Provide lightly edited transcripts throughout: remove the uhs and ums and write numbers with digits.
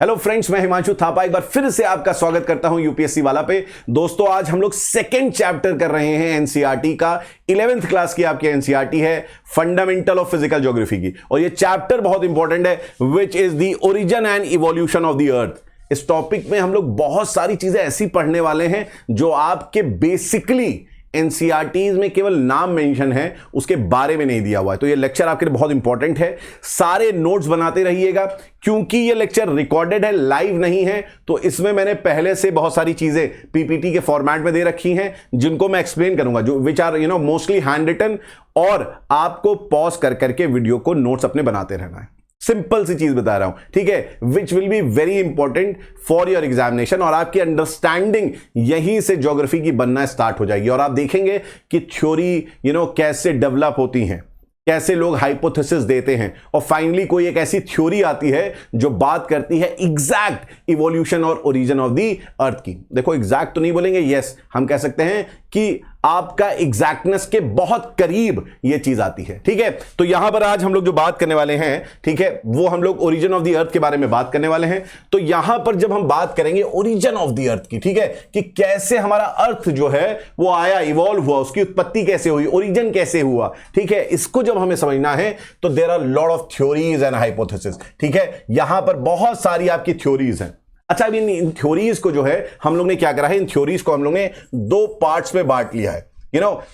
Hello friends, मैं हिमांशु थापा एक बार फिर से आपका स्वागत करता हूं यूपीएससी वाला पे। दोस्तों, आज हम लोग सेकंड चैप्टर कर रहे हैं एनसीईआरटी का। 11th क्लास की आपकी एनसीईआरटी है फंडामेंटल ऑफ फिजिकल ज्योग्राफी की, और ये चैप्टर बहुत इंपॉर्टेंट है, which is the origin and evolution of the earth. इस टॉपिक में हम लोग बहुत सारी चीजें ऐसी पढ़ने वाले हैं जो आपके बेसिकली एनसीईआरटीज में केवल नाम मेंशन है, उसके बारे में नहीं दिया हुआ है। तो ये लेक्चर आपके लिए बहुत इंपॉर्टेंट है। सारे नोट्स बनाते रहिएगा, क्योंकि ये लेक्चर रिकॉर्डेड है, लाइव नहीं है। तो इसमें मैंने पहले से बहुत सारी चीजें पीपीटी के फॉर्मेट में दे रखी हैं, जिनको मैं एक्सप्लेन करूंगा, जो which are mostly hand written, और आपको पॉज कर करके वीडियो को नोट्स अपने बनाते रहना है। सिंपल सी चीज बता रहा हूं, ठीक है, which will be very important for your examination, और आपकी अंडरस्टैंडिंग यहीं से ज्योग्राफी की बनना स्टार्ट हो जाएगी। और आप देखेंगे कि थ्योरी कैसे डेवलप होती हैं, कैसे लोग हाइपोथेसिस देते हैं, और फाइनली कोई एक ऐसी थ्योरी आती है जो बात करती है एग्जैक्ट इवोल्यूशन और ओरिजिन ऑफ द अर्थ की। देखो, एग्जैक्ट तो नहीं बोलेंगे, यस हम कह सकते हैं कि आपका एग्जैक्टनेस के बहुत करीब ये चीज आती है, ठीक है। तो यहां पर आज हम लोग जो बात करने वाले हैं, ठीक है, वो हम लोग ओरिजिन ऑफ द अर्थ के बारे में बात करने वाले हैं। तो यहां पर जब हम बात करेंगे ओरिजिन ऑफ द अर्थ की, ठीक है, कि कैसे हमारा अर्थ जो है वो आया, इवॉल्व हुआ, उसकी उत्पत्ति कैसे हुई, ओरिजिन कैसे हुआ, ठीक है, इसको जब हमें समझना है तो there are lot of theories and hypothesis, ठीक है। यहां पर बहुत सारी आपकी थ्योरीज हैं। अच्छा, अब इन थ्योरीज को जो है हम लोग ने क्या करा है, इन थ्योरीज को हम लोग ने दो पार्ट्स में बांट लिया है।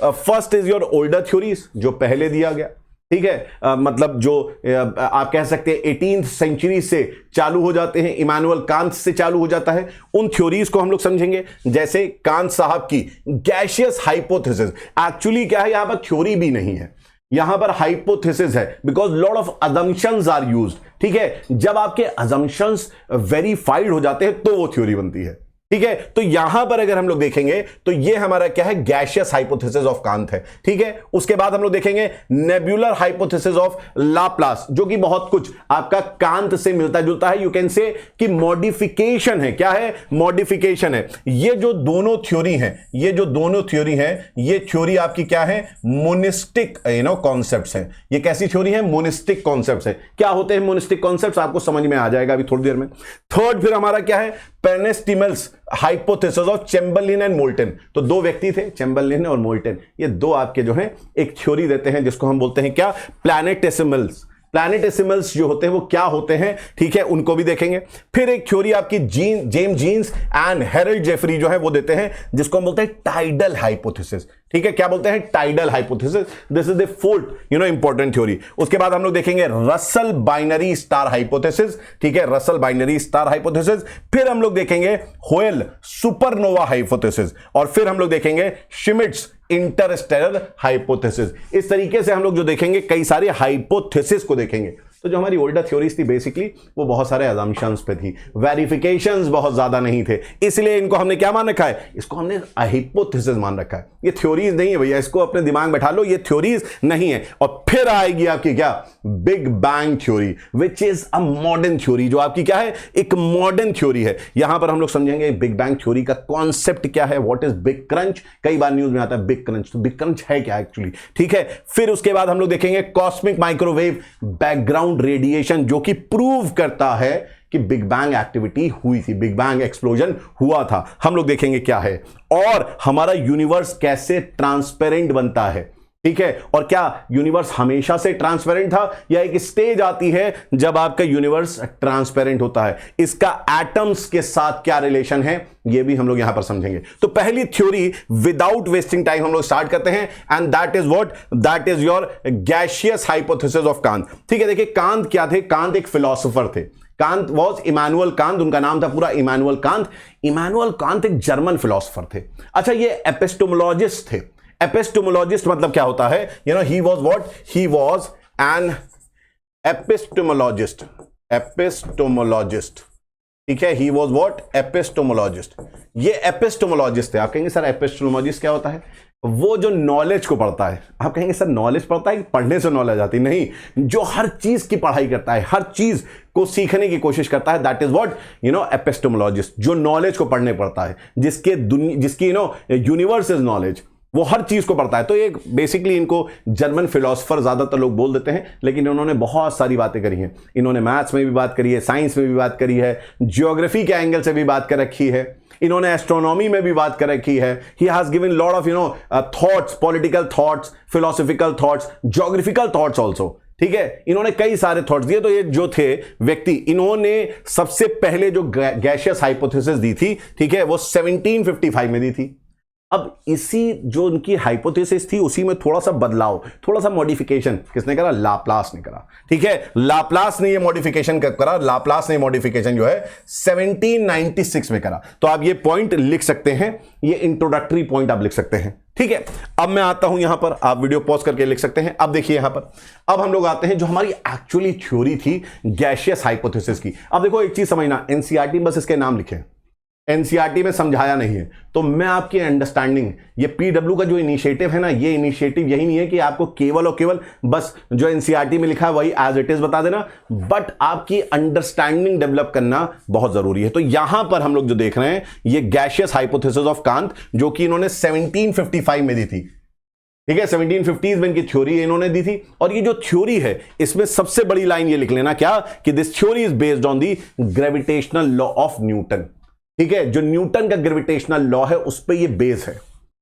First is your older theories, जो पहले दिया गया, ठीक है, मतलब जो आप कह सकते हैं 18th सेंचुरी से चालू हो जाते हैं, इमानुअल कांत से चालू हो जाता है। उन थ्योरीज को हम लोग समझेंगे, जैसे कांत साहब की गैसियस हाइपोथेसिस। एक्चुअली क्या है, यहां पर थ्योरी भी नहीं है, यहां पर हाइपोथेसिस है, because lot of assumptions are used, ठीक है। जब आपके अजम्पशंस वेरीफाइड हो जाते हैं तो वो थ्योरी बनती है, ठीक है। तो यहां पर अगर हम लोग देखेंगे तो ये हमारा क्या है, गैसियस हाइपोथेसिस ऑफ कांत है, ठीक है। उसके बाद हम लोग देखेंगे नेबुलर हाइपोथेसिस ऑफ लाप्लास, जो कि बहुत कुछ आपका कांत से मिलता जुलता है। यू कैन से कि मॉडिफिकेशन है, क्या है, मॉडिफिकेशन है। ये जो दोनों थ्योरी हैं, ये थ्योरी आपकी क्या है, मोनिस्टिक कॉन्सेप्ट्स हैं। ये कैसी थ्योरी है, मोनिस्टिक कॉन्सेप्ट्स है। क्या होते हैं मोनिस्टिक कॉन्सेप्ट्स, आपको समझ में आ जाएगा अभी थोड़ी देर में। थर्ड फिर हमारा क्या है, planetesimals hypothesis of Chamberlin and Moulton. तो दो व्यक्ति थे, चैम्बरलिन और मोल्टन, ये दो आपके जो हैं एक थ्योरी देते हैं, जिसको हम बोलते हैं क्या, प्लैनेटेसिमल्स। प्लैनेटेसिमल्स जो होते हैं वो क्या होते हैं, ठीक है, उनको भी देखेंगे। फिर एक थ्योरी आपकी James Jeans and Harold Jeffrey जो है वो देते हैं, जिसको हम बोलते हैं टाइडल हाइपोथेसिस, ठीक है। क्या बोलते हैं, tidal hypothesis. This is the fourth important theory. उसके बाद हम लोग देखेंगे रसल बाइनरी स्टार हाइपोथेसिस, ठीक है, रसल बाइनरी स्टार हाइपोथेसिस। फिर हम लोग देखेंगे होयल सुपरनोवा हाइपोथेसिस, और फिर हम लोग देखेंगे श्मिट्स इंटरस्टेलर हाइपोथेसिस। इस तरीके से हम लोग जो देखेंगे, कई सारे हाइपोथेसिस को देखेंगे। तो जो हमारी ओल्डर थ्योरीज थी बेसिकली वो बहुत सारे अजम्पशंस पे थी, वेरिफिकेशंस बहुत ज्यादा नहीं थे, इसलिए इनको हमने क्या मान रखा है, इसको हमने हाइपोथेसिस मान रखा है। ये थ्योरीज नहीं है भैया, इसको अपने दिमाग में बैठा लो, ये थ्योरीज नहीं है। और फिर आएगी आपकी क्या, big bang theory, which is a modern theory, जो आपकी क्या है, एक मॉडर्न थ्योरी है। यहां पर हम लोग समझेंगे बिग बैंग थ्योरी का कॉन्सेप्ट क्या है, व्हाट इज बिग क्रंच। कई बार न्यूज में आता है बिग क्रंच, तो बिग क्रंच है क्या एक्चुअली, ठीक है। फिर उसके बाद हम लोग देखेंगे कॉस्मिक माइक्रोवेव बैकग्राउंड रेडिएशन, जो कि प्रूव करता है कि बिग बैंग एक्टिविटी हुई थी, बिग बैंग एक्सप्लोजन हुआ था। हम लोग देखेंगे क्या है, और हमारा यूनिवर्स कैसे ट्रांसपेरेंट बनता है, ठीक है। और क्या यूनिवर्स हमेशा से ट्रांसपेरेंट था, या एक स्टेज आती है जब आपका यूनिवर्स ट्रांसपेरेंट होता है। इसका एटम्स के साथ क्या रिलेशन है, ये भी हम लोग यहां पर समझेंगे। तो पहली थ्योरी विदाउट वेस्टिंग टाइम हम लोग स्टार्ट करते हैं, and that is what, that is your gaseous hypothesis of Kant, ठीक है। देखिए, कांत क्या थे, कांत एक फिलोसोफर थे। कांत वॉज इमानुअल कांत, उनका नाम था पूरा इमानुअल कांत। इमानुअल कांत एक जर्मन फिलोसोफर थे। अच्छा, ये एपिस्टोमोलॉजिस्ट थे। एपिस्टोमोलॉजिस्ट मतलब क्या होता है, he was what, he was an epistemologist, ठीक है, ही वॉज व्हाट, एपिस्टोमोलॉजिस्ट। ये एपिस्टोमोलॉजिस्ट थे। आप कहेंगे सर एपिस्टोमोलॉजिस्ट क्या होता है, वो जो नॉलेज को पढ़ता है। आप कहेंगे सर नॉलेज पढ़ता है कि पढ़ने से नॉलेज आती, नहीं, जो हर चीज की पढ़ाई करता है, हर चीज को सीखने की कोशिश करता है, दैट इज व्हाट एपिस्टोमोलॉजिस्ट, जो नॉलेज को पढ़ने पड़ता है, जिसकी यूनिवर्स इज नॉलेज। वो हर चीज को पढ़ता है। तो ये बेसिकली इनको जर्मन फिलोसोफर ज्यादातर लोग बोल देते हैं, लेकिन इन्होंने बहुत सारी बातें करी हैं। इन्होंने मैथ्स में भी बात करी है, साइंस में भी बात करी है, ज्योग्राफी के एंगल से भी बात कर रखी है, इन्होंने एस्ट्रोनॉमी में भी बात कर रखी है। He has given lot of thoughts, political thoughts, philosophical thoughts, geographical thoughts also. ठीक है, इन्होंने कई सारे थॉट्स दिए। तो ये जो थे व्यक्ति, इन्होंने सबसे पहले जो गैसियस हाइपोथेसिस दी थी, ठीक है, वो 1755 में दी थी। अब इसी जो उनकी हाइपोथेसिस थी उसी में थोड़ा सा बदलाव, थोड़ा सा मॉडिफिकेशन किसने करा? लाप्लास ने करा। ठीक है, लाप्लास ने ये मॉडिफिकेशन करा। लाप्लास ने मॉडिफिकेशन जो है 1796 में करा। तो आप ये पॉइंट लिख सकते हैं, ये इंट्रोडक्टरी पॉइंट आप लिख सकते हैं। ठीक है, अब मैं आता हूं यहां पर, आप वीडियो पॉज करके लिख सकते हैं। अब देखिए यहां पर, अब हम लोग आते हैं जो हमारी एक्चुअली थ्योरी थी गैसियस हाइपोथेसिस की। अब देखो एक चीज समझना, एनसीईआरटी बस इसके नाम लिखे, एनसीईआरटी में समझाया नहीं है। तो मैं आपकी अंडरस्टैंडिंग, ये पीडब्ल्यू का जो इनिशिएटिव है ना, ये इनिशिएटिव यही नहीं है कि आपको केवल और केवल बस जो एनसीईआरटी में लिखा है वही एज इट इज बता देना, बट आपकी अंडरस्टैंडिंग डेवलप करना बहुत जरूरी है। तो यहां पर हम लोग जो देख रहे हैं ये गैसियस हाइपोथेसिस ऑफ कांत, जो कि इन्होंने 1755 में दी थी। ठीक है, 1750s में इनकी थ्योरी इन्होंने दी थी। और ये जो थ्योरी है इसमें सबसे बड़ी लाइन ये लिख लेना, क्या कि this theory is based on the gravitational law of Newton. ठीक है, जो न्यूटन का ग्रेविटेशनल लॉ है उस पे ये बेस है।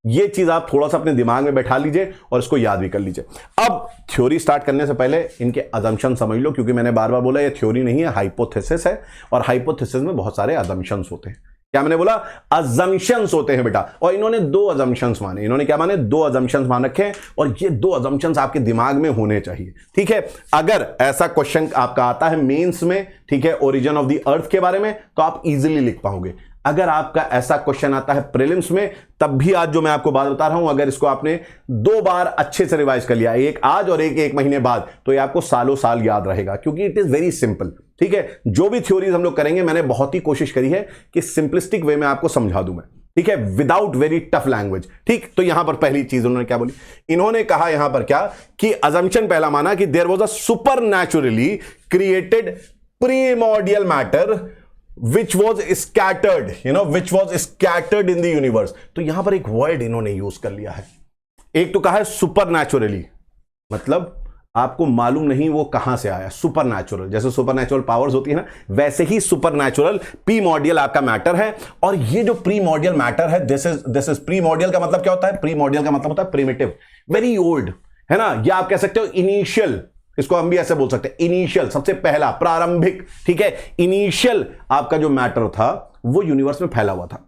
ये चीज आप थोड़ा सा अपने दिमाग में बैठा लीजिए और इसको याद भी कर लीजिए। अब थ्योरी स्टार्ट करने से पहले इनके अजम्पशन समझ लो, क्योंकि मैंने बार बार बोला ये थ्योरी नहीं है, हाइपोथेसिस है। और हाइपोथेसिस में बहुत सारे अजम्पशंस होते हैं। क्या मैंने बोला? अजम्पशंस होते हैं बेटा। और इन्होंने दो अजम्पशंस माने। इन्होंने क्या माने? दो अजम्पशंस मान रखे हैं, और ये दो अजम्पशंस आपके दिमाग में होने चाहिए। ठीक है, अगर ऐसा क्वेश्चन आपका आता है मेंस में, ठीक है, ओरिजिन ऑफ द अर्थ के बारे में, तो आप इजीली लिख पाओगे। अगर आपका ऐसा क्वेश्चन आता है प्रीलिम्स में, तब भी आज जो मैं आपको बात बता रहा हूं, अगर इसको आपने 2 बार अच्छे से रिवाइज कर लिया, एक आज और एक महीने बाद, तो ये आपको सालों साल याद रहेगा, क्योंकि इट इज वेरी सिंपल। ठीक है, जो भी थ्योरीज हम लोग करेंगे, मैंने बहुत ही कोशिश करी है कि सिंपलिस्टिक वे में आपको समझा दूं मैं। ठीक है, विदाउट वेरी टफ लैंग्वेज। ठीक, तो यहां पर पहली चीज उन्होंने क्या बोली? इन्होंने कहा यहां पर क्या कि अजम्पशन पहला माना कि there was a supernaturally created primordial matter which was scattered, which was scattered in the universe। तो यहां पर एक वर्ड इन्होंने यूज कर लिया है। एक तो कहा है सुपरनैचुरली, मतलब आपको मालूम नहीं वो कहां से आया। सुपरनैचुरल, जैसे सुपरनैचुरल पावर्स होती है ना, वैसे ही सुपरनैचुरल प्रीमॉर्डियल आपका मैटर है। और ये जो प्रीमॉर्डियल मैटर है, दिस इज प्रीमॉर्डियल का मतलब क्या होता है? प्रीमॉर्डियल का मतलब होता है प्रिमिटिव, वेरी ओल्ड, है ना। या आप कह सकते हो इनिशियल, इसको हम भी ऐसे बोल सकते हैं, इनिशियल, सबसे पहला, प्रारंभिक। ठीक है, इनिशियल आपका जो मैटर था वो यूनिवर्स में फैला हुआ था।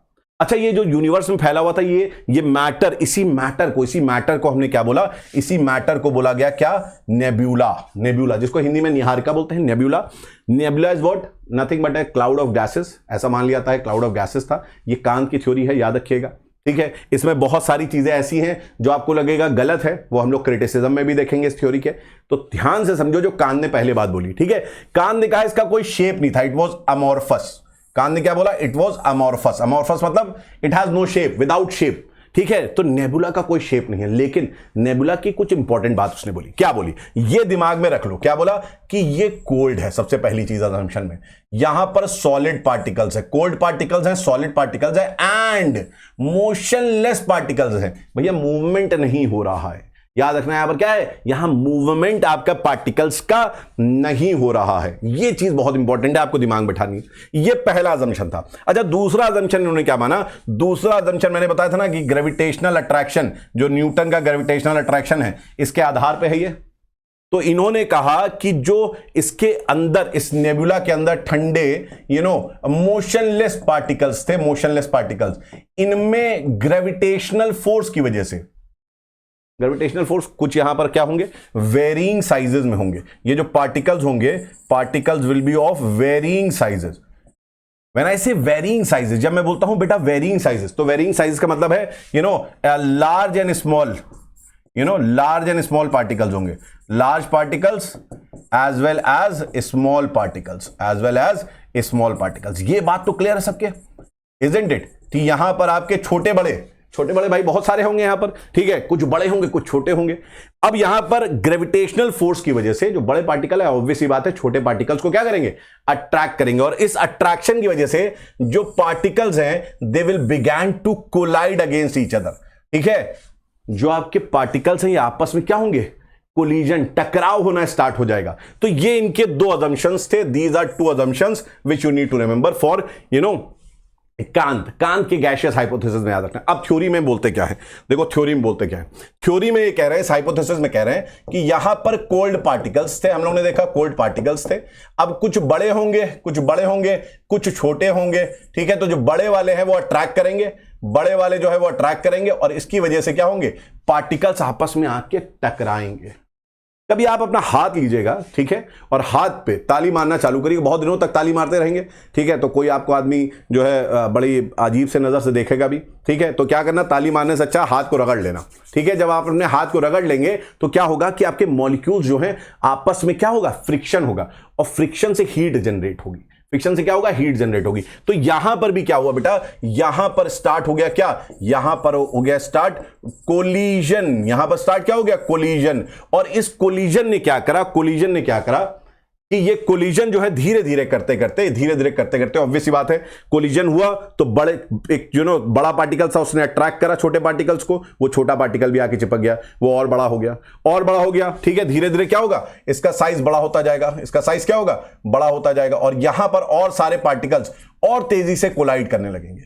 अच्छा, ये जो यूनिवर्स में फैला हुआ था, ये मैटर, इसी मैटर को हमने क्या बोला? इसी मैटर को बोला गया क्या? नेब्यूला। नेब्यूला, जिसको हिंदी में निहारिका बोलते हैं, nebula. Nebula is what? Nothing but A cloud of gases. ऐसा मान लिया था, क्लाउड ऑफ गैसेस था। ये कांत की थ्योरी है, याद रखिएगा। ठीक है, इसमें बहुत सारी चीजें ऐसी हैं जो आपको लगेगा गलत है, वो हम लोग क्रिटिसिज्म में भी देखेंगे इस थ्योरी के। तो ध्यान से समझो जो कांत ने पहले बात बोली। ठीक है, कांत ने कहा इसका कोई शेप नहीं था, इट वाज अमॉर्फस। कांत ने क्या बोला? It was amorphous. अमॉर्फस मतलब it has no shape, without shape. ठीक है, तो नेबुला का कोई शेप नहीं है, लेकिन नेबुला की कुछ इंपॉर्टेंट बात उसने बोली। क्या बोली? ये दिमाग में रख लो। क्या बोला? कि ये कोल्ड है। सबसे पहली चीज असम्पशन में, यहां पर सॉलिड पार्टिकल्स है, कोल्ड पार्टिकल्स हैं, सॉलिड पार्टिकल्स है, एंड मोशनलेस पार्टिकल्स है। भैया मूवमेंट नहीं हो रहा है, याद रखना। यहां पर क्या है? यहां मूवमेंट आपका पार्टिकल्स का नहीं हो रहा है। यह चीज बहुत इंपॉर्टेंट है, आपको दिमाग में बैठानी। यह पहला अजम्पशन था। अच्छा, दूसरा अजम्पशन इन्होंने क्या माना? दूसरा अजम्पशन मैंने बताया था ना कि ग्रेविटेशनल अट्रैक्शन, जो न्यूटन का ग्रेविटेशनल अट्रैक्शन है, इसके आधार पे है ये। तो इन्होंने कहा कि जो इसके अंदर, इस नेबुला के अंदर ठंडे मोशनलेस पार्टिकल्स थे, मोशनलेस पार्टिकल्स, इनमें ग्रेविटेशनल फोर्स की वजह से, ग्रेविटेशनल फोर्स कुछ यहां पर क्या होंगे? वेरिंग साइजेस में होंगे। ये जो पार्टिकल्स होंगे, particles will be of varying sizes. When I say varying sizes, जब मैं बोलता हूं बेटा वेरिंग साइजेस, तो वेरिंग साइजेस का मतलब है large and small, large and small particles होंगे। Large particles as well as small particles, as well as small particles. ये बात तो क्लियर है सबके, इजंट इट? कि यहां पर आपके छोटे बड़े भाई बहुत सारे होंगे यहां पर। ठीक है, कुछ बड़े होंगे, कुछ छोटे होंगे। अब यहां पर ग्रेविटेशनल फोर्स की वजह से जो बड़े पार्टिकल है, ऑब्वियस ही बात है, छोटे पार्टिकल्स को क्या करेंगे? अट्रैक्ट करेंगे। और इस अट्रैक्शन की वजह से जो पार्टिकल्स हैं, they will begin to collide against each other. ठीक है, जो आपके पार्टिकल्स हैं ये आपस में क्या होंगे, कोलिजन, टकराव होना स्टार्ट हो जाएगा। तो ये इनके दो अजम्पशंस थे। These are two assumptions which you need to remember for Kant के गैशियस हाइपोथेसिस में याद रखना। अब थ्योरी में बोलते क्या है, देखो थ्योरी में बोलते क्या है। थ्योरी में ये कह रहे हैं, हाइपोथेसिस में कह रहे हैं कि यहां पर कोल्ड पार्टिकल्स थे, हम लोगों ने देखा कोल्ड पार्टिकल्स थे। अब कुछ बड़े होंगे, कुछ छोटे होंगे, ठीक है। तो जो बड़े वाले हैं वो अट्रैक्ट करेंगे, बड़े वाले जो है वो अट्रैक्ट करेंगे और इसकी वजह से क्या होंगे, पार्टिकल्स आपस में आके टकराएंगे। कभी आप अपना हाथ लीजिएगा, ठीक है, और हाथ पे ताली मारना चालू करिए, बहुत दिनों तक ताली मारते रहेंगे, ठीक है, तो कोई आपको आदमी जो है बड़ी अजीब से नज़र से देखेगा भी, ठीक है। तो क्या करना, ताली मारने से अच्छा हाथ को रगड़ लेना, ठीक है। जब आप अपने हाथ को रगड़ लेंगे तो क्या होगा कि आपके मॉलिक्यूल्स जो हैं आपस में क्या होगा, फ्रिक्शन होगा, और फ्रिक्शन से हीट जनरेट होगी, फ्रिक्शन से क्या होगा, हीट जनरेट होगी। तो यहां पर भी क्या हुआ बेटा, यहां पर स्टार्ट हो गया क्या, यहां पर हो गया स्टार्ट कोलिजन, यहां पर स्टार्ट क्या हो गया, कोलिजन। और इस कोलिजन ने क्या करा, कोलिजन ने क्या करा कि ये कोलिजन जो है धीरे धीरे करते करते ऑब्वियस सी बात है, कोलिजन हुआ तो बड़े एक बड़ा पार्टिकल था, उसने अट्रैक्ट करा छोटे पार्टिकल्स को, वो छोटा पार्टिकल भी आके चिपक गया, वो और बड़ा हो गया, ठीक है। धीरे धीरे क्या होगा, इसका साइज बड़ा होता जाएगा, इसका साइज क्या होगा, बड़ा होता जाएगा, और यहां पर और सारे पार्टिकल्स और तेजी से कोलाइड करने लगेंगे,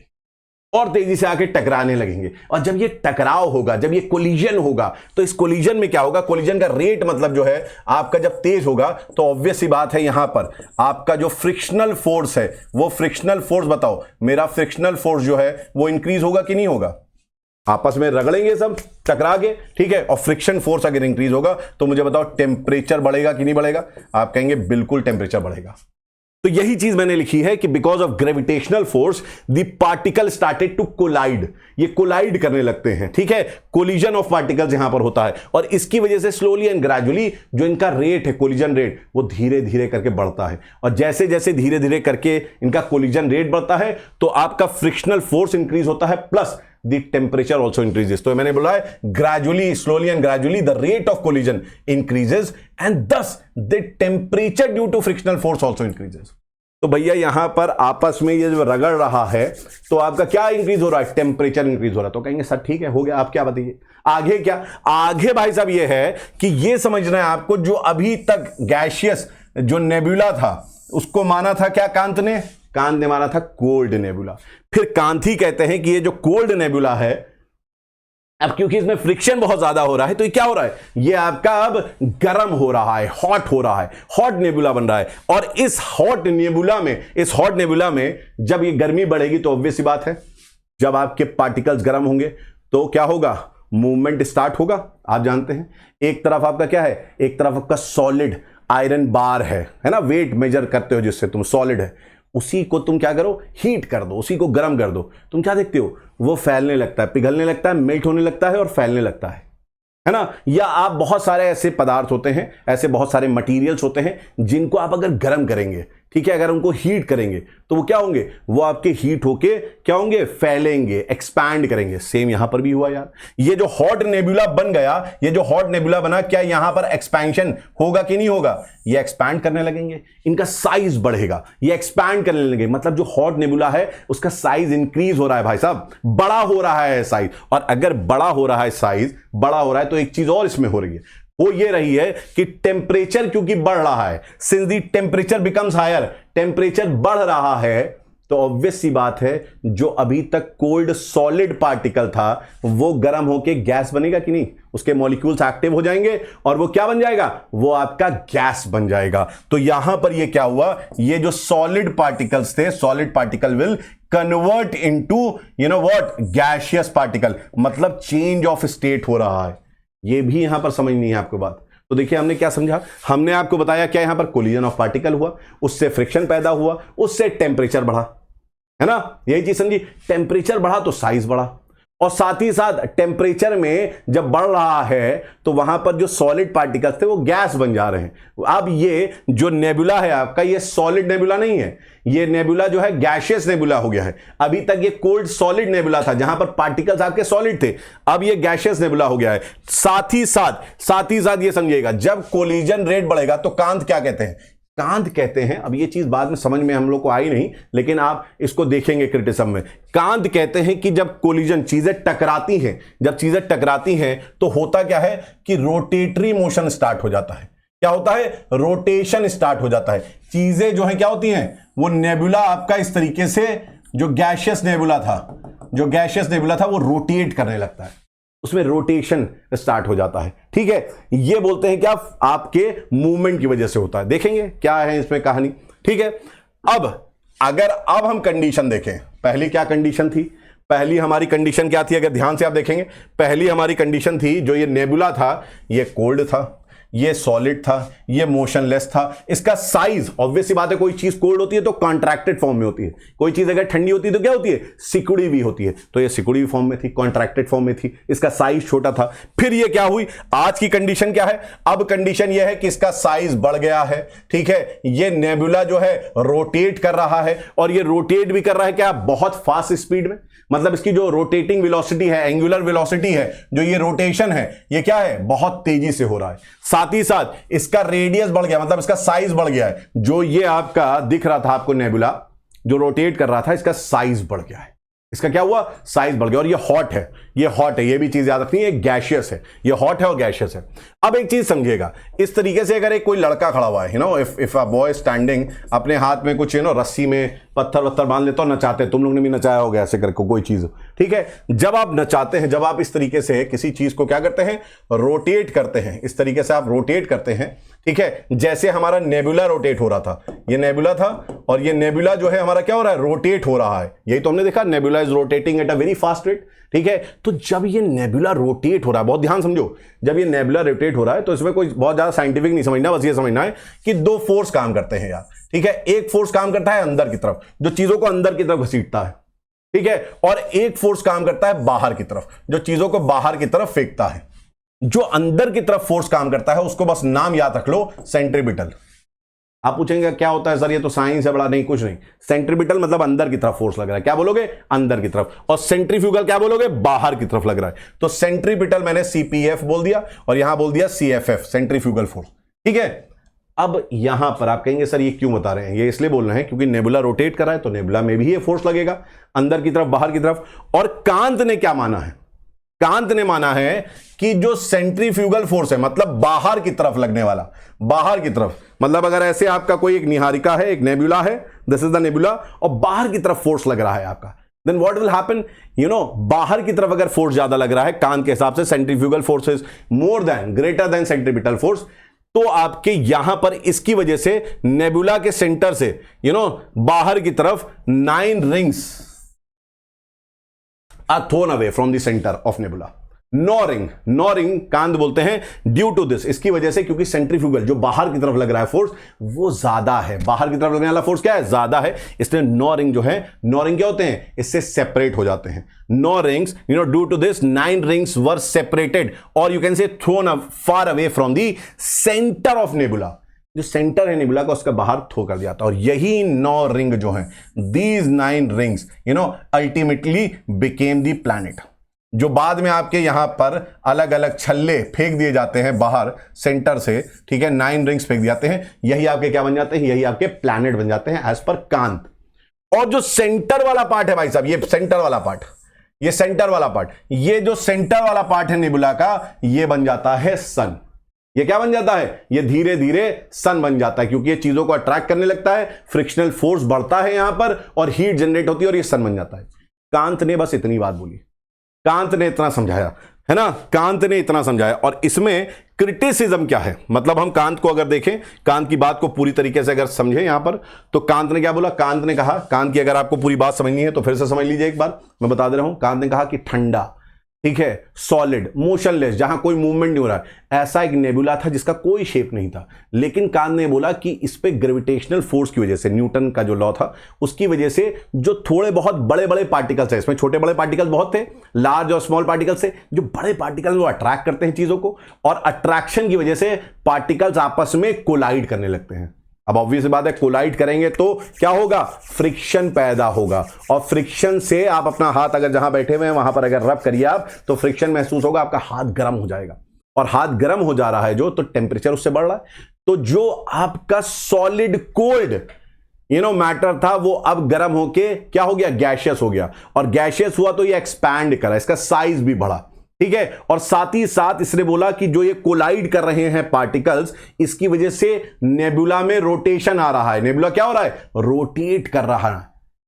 और तेजी से आके टकराने लगेंगे। और जब ये टकराव होगा, जब ये कोलिजन होगा, तो इस कोलिजन में क्या होगा, कोलिजन का रेट मतलब जो है आपका जब तेज होगा तो ऑब्वियस सी बात है यहां पर आपका जो फ्रिक्शनल फोर्स है, वो फ्रिक्शनल फोर्स बताओ, मेरा फ्रिक्शनल फोर्स जो है वो इंक्रीज होगा कि नहीं होगा, आपस में रगड़ेंगे सब टकरा के, ठीक है। और फ्रिक्शन फोर्स अगर इंक्रीज होगा तो मुझे बताओ टेम्परेचर बढ़ेगा कि नहीं बढ़ेगा, आप कहेंगे बिल्कुल टेम्परेचर बढ़ेगा। तो यही चीज मैंने लिखी है कि because of gravitational force the particle started to collide, ये कोलाइड करने लगते हैं, ठीक है। कोलिजन ऑफ पार्टिकल्स यहां पर होता है, और इसकी वजह से स्लोली एंड ग्रेजुअली जो इनका रेट है, कोलिजन रेट, वो धीरे धीरे करके बढ़ता है। और जैसे जैसे धीरे धीरे करके इनका कोलिजन रेट बढ़ता है तो आपका फ्रिक्शनल फोर्स इंक्रीज होता है, plus the temperature also increases। तो मैंने बोला है gradually, slowly and gradually the rate of collision increases and thus the temperature due to frictional force also increases। तो भैया यहां पर आपस में ये जो रगड़ रहा है तो आपका क्या इंक्रीज हो रहा है, टेम्परेचर इंक्रीज हो रहा है। तो कहेंगे सर ठीक है, हो गया, आप क्या बताइए आगे क्या, आगे भाई साहब ये है कि ये समझना है आपको, जो अभी तक गैशियस जो नेबुला था उसको माना था क्या, कांत ने माना था कोल्ड नेबुला। फिर कांत ही कहते हैं कि ये जो कोल्ड नेबुला है, अब क्योंकि इसमें फ्रिक्शन बहुत ज्यादा हो रहा है तो ये क्या हो रहा है, ये आपका अब गर्म हो रहा है, हॉट हो रहा है, हॉट नेबुला बन रहा है। और इस हॉट नेबुला में जब ये गर्मी बढ़ेगी तो ऑब्वियस सी बात है, जब आपके पार्टिकल्स गर्म होंगे तो क्या होगा, मूवमेंट स्टार्ट होगा। आप जानते हैं एक तरफ आपका क्या है, एक तरफ आपका सॉलिड आयरन बार है ना, वेट मेजर करते हो जिससे तुम, सॉलिड है, उसी को तुम क्या करो, हीट कर दो, उसी को गर्म कर दो, तुम क्या देखते हो, वो फैलने लगता है, पिघलने लगता है, मेल्ट होने लगता है और फैलने लगता है ना। या आप बहुत सारे ऐसे पदार्थ होते हैं, ऐसे बहुत सारे मटेरियल्स होते हैं जिनको आप अगर गर्म करेंगे, ठीक है, अगर उनको हीट करेंगे तो वो क्या होंगे, वो आपके हीट होके क्या होंगे, फैलेंगे, एक्सपैंड करेंगे। सेम यहां पर भी हुआ यार, ये जो हॉट नेबुला बन गया, ये जो हॉट नेबुला बना, क्या यहां पर एक्सपेंशन होगा कि नहीं होगा, ये एक्सपैंड करने लगेंगे, इनका साइज बढ़ेगा, ये एक्सपैंड करने लगेंगे, मतलब जो हॉट नेबुला है उसका साइज इंक्रीज हो रहा है भाई साहब, बड़ा हो रहा है साइज। और अगर बड़ा हो रहा है साइज, बड़ा हो रहा है तो एक चीज और इसमें हो रही है, वो ये रही है कि टेम्परेचर क्योंकि बढ़ रहा है, since the temperature becomes higher, temperature बढ़ रहा है तो ऑब्वियस सी बात है जो अभी तक कोल्ड सॉलिड पार्टिकल था वो गर्म होके गैस बनेगा कि नहीं, उसके मॉलिक्यूल्स एक्टिव हो जाएंगे और वो क्या बन जाएगा, वो आपका गैस बन जाएगा। तो यहां पर ये क्या हुआ, ये जो सॉलिड पार्टिकल्स थे, solid particle will convert into what, gaseous particle, मतलब चेंज ऑफ स्टेट हो रहा है। ये भी यहां पर समझनी है आपको बात। तो देखिए हमने क्या समझा, हमने आपको बताया क्या यहां पर कोलिजन ऑफ पार्टिकल हुआ, उससे फ्रिक्शन पैदा हुआ, उससे टेम्परेचर बढ़ा, है ना, यही चीज समझी, टेम्परेचर बढ़ा तो साइज बढ़ा, और साथ ही साथ टेम्परेचर में जब बढ़ रहा है तो वहां पर जो सॉलिड पार्टिकल्स थे वो गैस बन जा रहे हैं। अब ये जो नेबुला है आपका, ये सॉलिड नेबुला नहीं है, ये नेबुला जो है गैशियस नेबुला हो गया है। अभी तक ये कोल्ड सॉलिड नेबुला था जहां पर पार्टिकल्स आपके सॉलिड थे, अब ये गैशियस नेबुला हो गया है। साथ ही साथ ये समझिएगा, जब कोलिजन रेट बढ़ेगा तो कांत क्या कहते हैं, कांत कहते हैं, अब ये चीज बाद में समझ में हम लोग को आई नहीं, लेकिन आप इसको देखेंगे क्रिटिसिज्म में। कांत कहते हैं कि जब कोलिजन, चीजें टकराती हैं, जब चीजें टकराती हैं तो होता क्या है कि रोटेटरी मोशन स्टार्ट हो जाता है। क्या होता है? रोटेशन स्टार्ट हो जाता है। चीजें जो है क्या होती हैं, वो नेबुला आपका इस तरीके से, जो गैशियस नेबुला था वो रोटेट करने लगता है, उसमें रोटेशन स्टार्ट हो जाता है। ठीक है, ये बोलते हैं क्या, आपके मूवमेंट की वजह से होता है। देखेंगे क्या है इसमें कहानी। ठीक है, अब हम कंडीशन देखें, पहली क्या कंडीशन थी? पहली हमारी कंडीशन क्या थी? अगर ध्यान से आप देखेंगे, पहली हमारी कंडीशन थी, जो ये नेबुला था, ये कोल्ड था, ये सॉलिड था, ये मोशनलेस था। इसका साइज, ऑब्वियस सी बात है, कोई चीज कोल्ड होती है तो कॉन्ट्रैक्टेड फॉर्म में होती है, कोई चीज अगर ठंडी होती है तो क्या होती है? सिकुड़ी हुई होती है। तो ये सिकुड़ी हुई फॉर्म में थी, कॉन्ट्रैक्टेड फॉर्म में थी, इसका साइज छोटा था। फिर ये क्या हुई? आज की कंडीशन क्या है? अब कंडीशन ये है कि इसका साइज बढ़ गया है। ठीक है, ये नेबुला जो है रोटेट कर रहा है, और ये रोटेट भी कर रहा है क्या? बहुत फास्ट स्पीड में। मतलब इसकी जो रोटेटिंग वेलोसिटी है, एंगुलर वेलोसिटी है, जो ये रोटेशन है, ये क्या है? बहुत तेजी से हो रहा है। साथ ही साथ इसका रेडियस बढ़ गया, मतलब इसका साइज बढ़ गया है। जो ये आपका दिख रहा था आपको नेबुला जो रोटेट कर रहा था, इसका साइज बढ़ गया है। इसका क्या हुआ? साइज बढ़ गया। और ये हॉट है, ये भी चीज याद रखनी है, गैशियस है, ये हॉट है और गैशियस है। अब एक चीज समझिएगा, इस तरीके से अगर एक कोई लड़का खड़ा हुआ है, इफ अ बॉय स्टैंडिंग, अपने हाथ में कुछ रस्सी में पत्थर वत्थर बांध लेते हो, नचाते, तुम लोग ने भी नचाया होगा ऐसे करके कोई चीज। ठीक है, जब आप नचाते हैं, जब आप इस तरीके से किसी चीज को क्या करते हैं? रोटेट करते हैं, इस तरीके से आप रोटेट करते हैं। ठीक है, जैसे हमारा नेबुला रोटेट हो रहा था, ये नेबुला था, और ये नेबुला जो है हमारा क्या हो रहा है? रोटेट हो रहा है। यही तो हमने देखा, nebula is rotating at a very fast rate. ठीक है, तो जब ये नेबुला रोटेट हो रहा है, बहुत ध्यान समझो, जब ये नेबुला रोटेट हो रहा है तो इसमें कोई बहुत ज्यादा साइंटिफिक नहीं समझना, बस ये समझना है कि दो फोर्स काम करते हैं यार। ठीक है, एक फोर्स काम करता है अंदर की तरफ, जो चीजों को अंदर की तरफ घसीटता है। ठीक है, और एक फोर्स काम करता है बाहर की तरफ, जो चीजों को बाहर की तरफ फेंकता है। जो अंदर की तरफ फोर्स काम करता है उसको बस नाम याद रख लो, सेंट्रीपिटल। आप पूछेंगे क्या होता है सर, ये तो साइंस है बड़ा। नहीं, कुछ नहीं। सेंट्रीपिटल मतलब अंदर की तरफ फोर्स लग रहा है, क्या बोलोगे? अंदर की तरफ। और सेंट्रीफ्यूगल क्या बोलोगे? बाहर की तरफ लग रहा है। तो सेंट्रीपिटल मैंने सीपीएफ बोल दिया, और यहां बोल दिया सीएफएफ, सेंट्रीफ्यूगल फोर्स। ठीक है, अब यहां पर आप कहेंगे सर ये क्यों बता रहे हैं? ये इसलिए बोल रहे हैं क्योंकि नेबुला रोटेट कर रहा है, तो नेबुला में भी ये फोर्स लगेगा, अंदर की तरफ, बाहर की तरफ। और कांत ने क्या माना है? कांत ने माना है कि जो सेंट्रीफ्यूगल फोर्स है, मतलब बाहर की तरफ लगने वाला, बाहर की तरफ, मतलब अगर ऐसे आपका कोई एक निहारिका है, एक नेबुला है, दिस इज द नेबुला, और बाहर की तरफ फोर्स लग रहा है आपका, देन व्हाट विल हैपन? बाहर की तरफ अगर फोर्स ज्यादा लग रहा है, कांत के हिसाब से centrifugal force is more than, greater than centripetal force, तो आपके यहां पर इसकी वजह से नेबुला के सेंटर से बाहर की तरफ 9 rings are thrown away from the center of nebula. नॉरिंग कांत बोलते हैं ड्यू टू दिस, इसकी वजह से, क्योंकि सेंट्रीफ्यूगल जो बाहर की तरफ लग रहा है फोर्स वो ज्यादा है, बाहर की तरफ लगने वाला फोर्स क्या है? ज्यादा है, इसलिए नॉरिंग जो है, नॉरिंग क्या होते हैं? इससे सेपरेट हो जाते हैं। No rings, due to this 9 rings were separated, और you can say thrown far away from the centre of nebula. जो सेंटर है नेबुला का, उसका बाहर थ्रो कर दिया था। और यही 9 रिंग जो है, these 9 rings ultimately became the planet, जो बाद में आपके यहां पर अलग अलग छल्ले फेंक दिए जाते हैं बाहर सेंटर से। ठीक है, 9 रिंग्स फेंक दिए जाते हैं, यही आपके क्या बन जाते हैं? यही आपके प्लैनेट बन जाते हैं एज पर कांत। और जो सेंटर वाला पार्ट है भाई साहब, ये सेंटर वाला पार्ट, ये सेंटर वाला पार्ट, ये जो सेंटर वाला पार्ट है नेबुला का, ये बन जाता है सन। ये क्या बन जाता है? ये धीरे धीरे सन बन जाता है, क्योंकि ये चीजों को अट्रैक्ट करने लगता है, फ्रिक्शनल फोर्स बढ़ता है यहां पर, और हीट जनरेट होती है, और ये सन बन जाता है। कांत ने बस इतनी बात बोली, कांत ने इतना समझाया, है ना, कांत ने इतना समझाया। और इसमें क्रिटिसिज्म क्या है? मतलब हम कांत को अगर देखें, कांत की बात को पूरी तरीके से अगर समझें यहां पर, तो कांत ने क्या बोला? कांत ने कहा, कांत की अगर आपको पूरी बात समझनी है तो फिर से समझ लीजिए एक बार, मैं बता दे रहा हूं। कांत ने कहा कि ठंडा, ठीक है, सॉलिड, मोशनलेस, जहां कोई मूवमेंट नहीं हो रहा है, ऐसा एक नेबुला था जिसका कोई शेप नहीं था। लेकिन कांत ने बोला कि इस पे ग्रेविटेशनल फोर्स की वजह से, न्यूटन का जो लॉ था उसकी वजह से, जो थोड़े बहुत बड़े बड़े पार्टिकल्स है, इसमें छोटे बड़े पार्टिकल्स बहुत थे, लार्ज और स्मॉल पार्टिकल्स से, जो बड़े पार्टिकल्स वो अट्रैक्ट करते हैं चीजों को, और अट्रैक्शन की वजह से पार्टिकल्स आपस में कोलाइड करने लगते हैं। अब ऑब्वियस बात है, कोलाइड करेंगे तो क्या होगा? फ्रिक्शन पैदा होगा, और फ्रिक्शन से आप अपना हाथ अगर जहां बैठे हुए हैं वहां पर अगर रब करिए आप, तो फ्रिक्शन महसूस होगा, आपका हाथ गर्म हो जाएगा। और हाथ गर्म हो जा रहा है जो, तो टेम्परेचर उससे बढ़ रहा है। तो जो आपका सॉलिड कोल्ड मैटर था वो अब गर्म होके क्या हो गया, गैशियस हो गया। और गैशियस हुआ तो ये एक्सपैंड करा, इसका साइज भी बढ़ा, ठीक है। और साथ ही साथ इसने बोला कि जो ये कोलाइड कर रहे हैं पार्टिकल्स, इसकी वजह से नेबुला में रोटेशन आ रहा है। नेबुला क्या हो रहा है, रोटेट कर रहा है,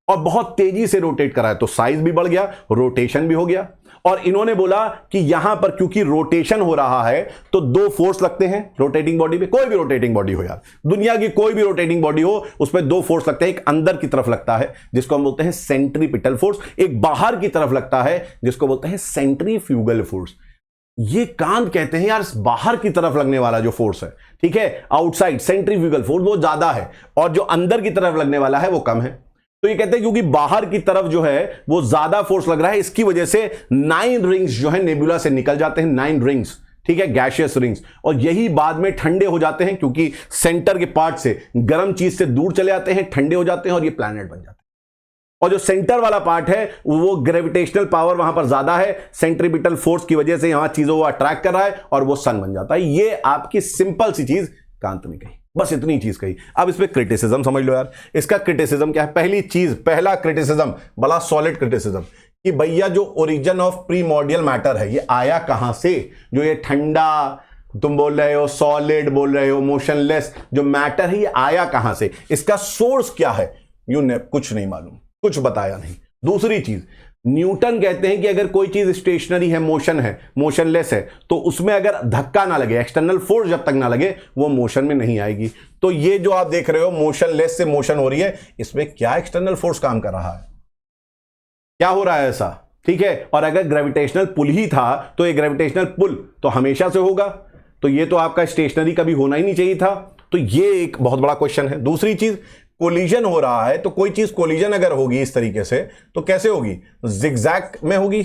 और बहुत तेजी से रोटेट कर रहा है, तो साइज भी बढ़ गया, रोटेशन भी हो गया। और इन्होंने बोला कि यहां पर क्योंकि रोटेशन हो रहा है तो दो फोर्स लगते हैं रोटेटिंग बॉडी पे। कोई भी रोटेटिंग बॉडी हो यार, दुनिया की कोई भी रोटेटिंग बॉडी हो, उसमें दो फोर्स लगते हैं। एक अंदर की तरफ लगता है जिसको हम बोलते हैं सेंट्रीपिटल फोर्स, एक बाहर की तरफ लगता है जिसको बोलते हैं सेंट्रीफ्यूगल फोर्स। ये कांत कहते हैं यार बाहर की तरफ लगने वाला जो फोर्स है, ठीक है, आउटसाइड सेंट्रीफ्यूगल फोर्स, वो ज्यादा है, और जो अंदर की तरफ लगने वाला है वो कम है। तो ये कहते हैं क्योंकि बाहर की तरफ जो है वो ज्यादा फोर्स लग रहा है, इसकी वजह से 9 रिंग्स जो है नेबुला से निकल जाते हैं, 9 रिंग्स, ठीक है, गैशियस रिंग्स। और यही बाद में ठंडे हो जाते हैं क्योंकि सेंटर के पार्ट से गर्म चीज से दूर चले जाते हैं, ठंडे हो जाते हैं और ये प्लैनेट बन जाते हैं। और जो सेंटर वाला पार्ट है वो ग्रेविटेशनल पावर वहां पर ज्यादा है, सेंट्रीपिटल फोर्स की वजह से यहां चीजों को अट्रैक्ट कर रहा है और वो सन बन जाता है। ये आपकी सिंपल सी चीज कांत ने कही, बस इतनी चीज कही। अब इसमें क्रिटिसिज्म समझ लो यार, इसका क्रिटिसिज्म क्या है। पहली चीज, पहला क्रिटिसिज्म, बड़ा सॉलिड क्रिटिसिज्म, कि भैया जो ओरिजिन ऑफ प्रीमॉर्डियल मैटर है ये आया कहां से। जो ये ठंडा तुम बोल रहे हो, सॉलिड बोल रहे हो, मोशनलेस जो मैटर है ये आया कहां से, इसका सोर्स क्या है, कुछ नहीं मालूम, कुछ बताया नहीं। दूसरी चीज, न्यूटन कहते हैं कि अगर कोई चीज स्टेशनरी है, मोशन है, मोशनलेस है, तो उसमें अगर धक्का ना लगे, एक्सटर्नल फोर्स जब तक ना लगे, वो मोशन में नहीं आएगी। तो ये जो आप देख रहे हो मोशनलेस से मोशन हो रही है, इसमें क्या एक्सटर्नल फोर्स काम कर रहा है, क्या हो रहा है ऐसा, ठीक है। और अगर ग्रेविटेशनल पुल ही था तो ये ग्रेविटेशनल पुल तो हमेशा से होगा, तो ये तो आपका स्टेशनरी कभी होना ही नहीं चाहिए था। तो ये एक बहुत बड़ा क्वेश्चन है। दूसरी चीज, कोलिजन हो रहा है, तो कोई चीज कोलिजन अगर होगी इस तरीके से तो कैसे होगी, जिगजैग में होगी,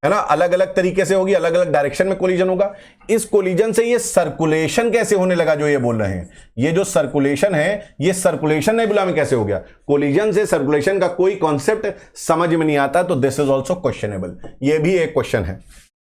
है ना, अलग अलग तरीके से होगी, अलग अलग डायरेक्शन में कोलिजन होगा। इस कोलिजन से ये सर्कुलेशन कैसे होने लगा, जो ये बोल रहे हैं, ये जो सर्कुलेशन है, ये सर्कुलेशन नेबुला में कैसे हो गया। कोलिजन से सर्कुलेशन का कोई कॉन्सेप्ट समझ में नहीं आता, तो दिस इज ऑल्सो क्वेश्चनेबल, ये भी एक क्वेश्चन है,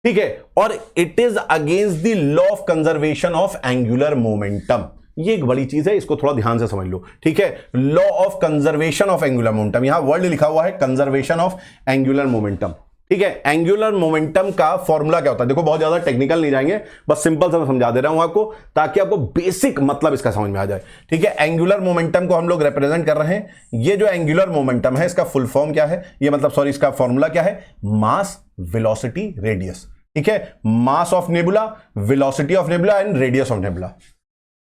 ठीक है। और it is against the law of conservation of angular momentum, ये एक बड़ी चीज है, इसको थोड़ा ध्यान से समझ लो, ठीक है। Law of conservation of angular momentum, यहां वर्ड लिखा हुआ है कंजर्वेशन ऑफ एंगुलर मोमेंटम, ठीक है। एंगुलर मोमेंटम का फॉर्मूला क्या होता है, देखो बहुत ज्यादा टेक्निकल नहीं जाएंगे, बस सिंपल से समझा दे रहा हूं आपको ताकि आपको बेसिक मतलब इसका समझ में आ जाए, ठीक है। एंगुलर मोमेंटम को हम लोग रिप्रेजेंट कर रहे हैं, ये जो एंगुलर मोमेंटम है इसका फुल फॉर्म क्या है, ये मतलब सॉरी इसका फॉर्मूला क्या है, मास वेलोसिटी रेडियस, ठीक है। Mass of nebula, velocity of nebula and radius of nebula.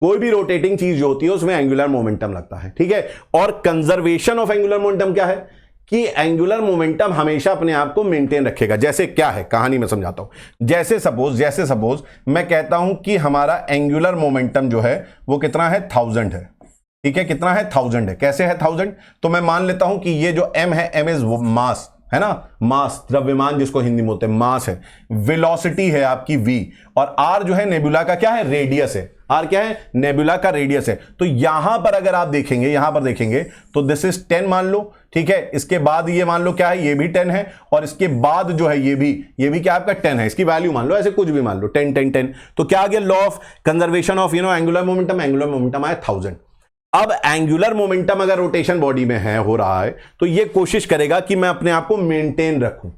कोई भी रोटेटिंग चीज जो होती है उसमें एंगुलर मोमेंटम लगता है, ठीक है। और कंजर्वेशन ऑफ एंगुलर मोमेंटम क्या है कि एंगुलर मोमेंटम हमेशा अपने आप को मेंटेन रखेगा। जैसे क्या है, कहानी में समझाता हूं। जैसे सपोज मैं कहता हूं कि हमारा एंगुलर मोमेंटम जो है वो कितना है, 1000 है, ठीक है। कितना है, 1000 है। कैसे है 1000, तो मैं मान लेता हूं कि ये जो m है, m इज मास, है ना, मास, द्रव्यमान जिसको हिंदी में बोलते हैं, मास है। वेलोसिटी है आपकी v, और r जो है नेबुला का क्या है, रेडियस है। r क्या है, नेबुला का रेडियस है। तो यहां पर अगर आप देखेंगे, यहां पर देखेंगे तो दिस इज 10 मान लो, ठीक है। इसके बाद ये मान लो क्या है, ये भी 10 है, और इसके बाद जो है ये भी क्या आपका 10 है। इसकी वैल्यू मान लो, ऐसे कुछ भी मान लो, 10 10 10। तो क्या आ गया, law of conservation of angular momentum, angular momentum आया 1000। अब एंगुलर मोमेंटम अगर रोटेशन बॉडी में है, हो रहा है, तो ये कोशिश करेगा कि मैं अपने आप को मेंटेन रखूं।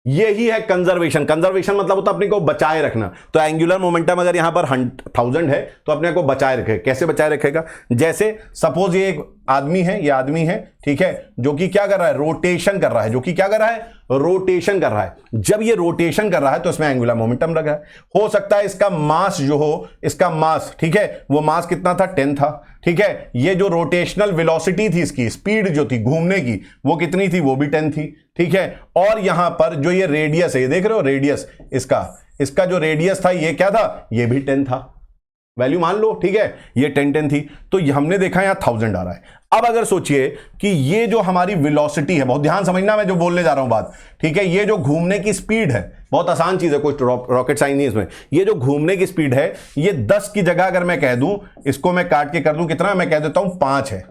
यही है कंजर्वेशन। कंजर्वेशन मतलब होता है अपने को बचाए रखना। तो एंगुलर मोमेंटम अगर यहां पर 1000 है तो अपने को बचाए रखेगा। कैसे बचाए रखेगा, जैसे सपोज ये एक आदमी है, ये आदमी है, ठीक है, जो कि क्या कर रहा है, रोटेशन कर रहा है, जो कि क्या कर रहा है, रोटेशन कर रहा है। जब ये रोटेशन कर रहा है तो इसमें एंगुलर मोमेंटम लगा है। हो सकता है इसका मास जो हो, इसका मास, ठीक है, वो मास कितना था, 10 था, ठीक है। ये जो रोटेशनल वेलोसिटी थी, इसकी स्पीड जो थी घूमने की, वो कितनी थी, वो भी 10 थी, ठीक है। और यहां पर जो ये रेडियस है, ये देख रहे हो रेडियस, इसका जो रेडियस था ये क्या था, ये भी 10 था, वैल्यू मान लो, ठीक है, ये 10 10 थी। तो हमने देखा यहां 1000 आ रहा है। अब अगर सोचिए कि ये जो हमारी वेलोसिटी है, बहुत ध्यान समझना मैं जो बोलने जा रहा हूं बात, ठीक है, ये जो घूमने की स्पीड है, बहुत आसान चीज है, कोई रॉकेट साइंस नहीं इसमें। ये जो घूमने की स्पीड है, ये 10 की जगह अगर मैं कह दूं, इसको मैं काट के कर दूं कितना, मैं कह देता हूं 5 है।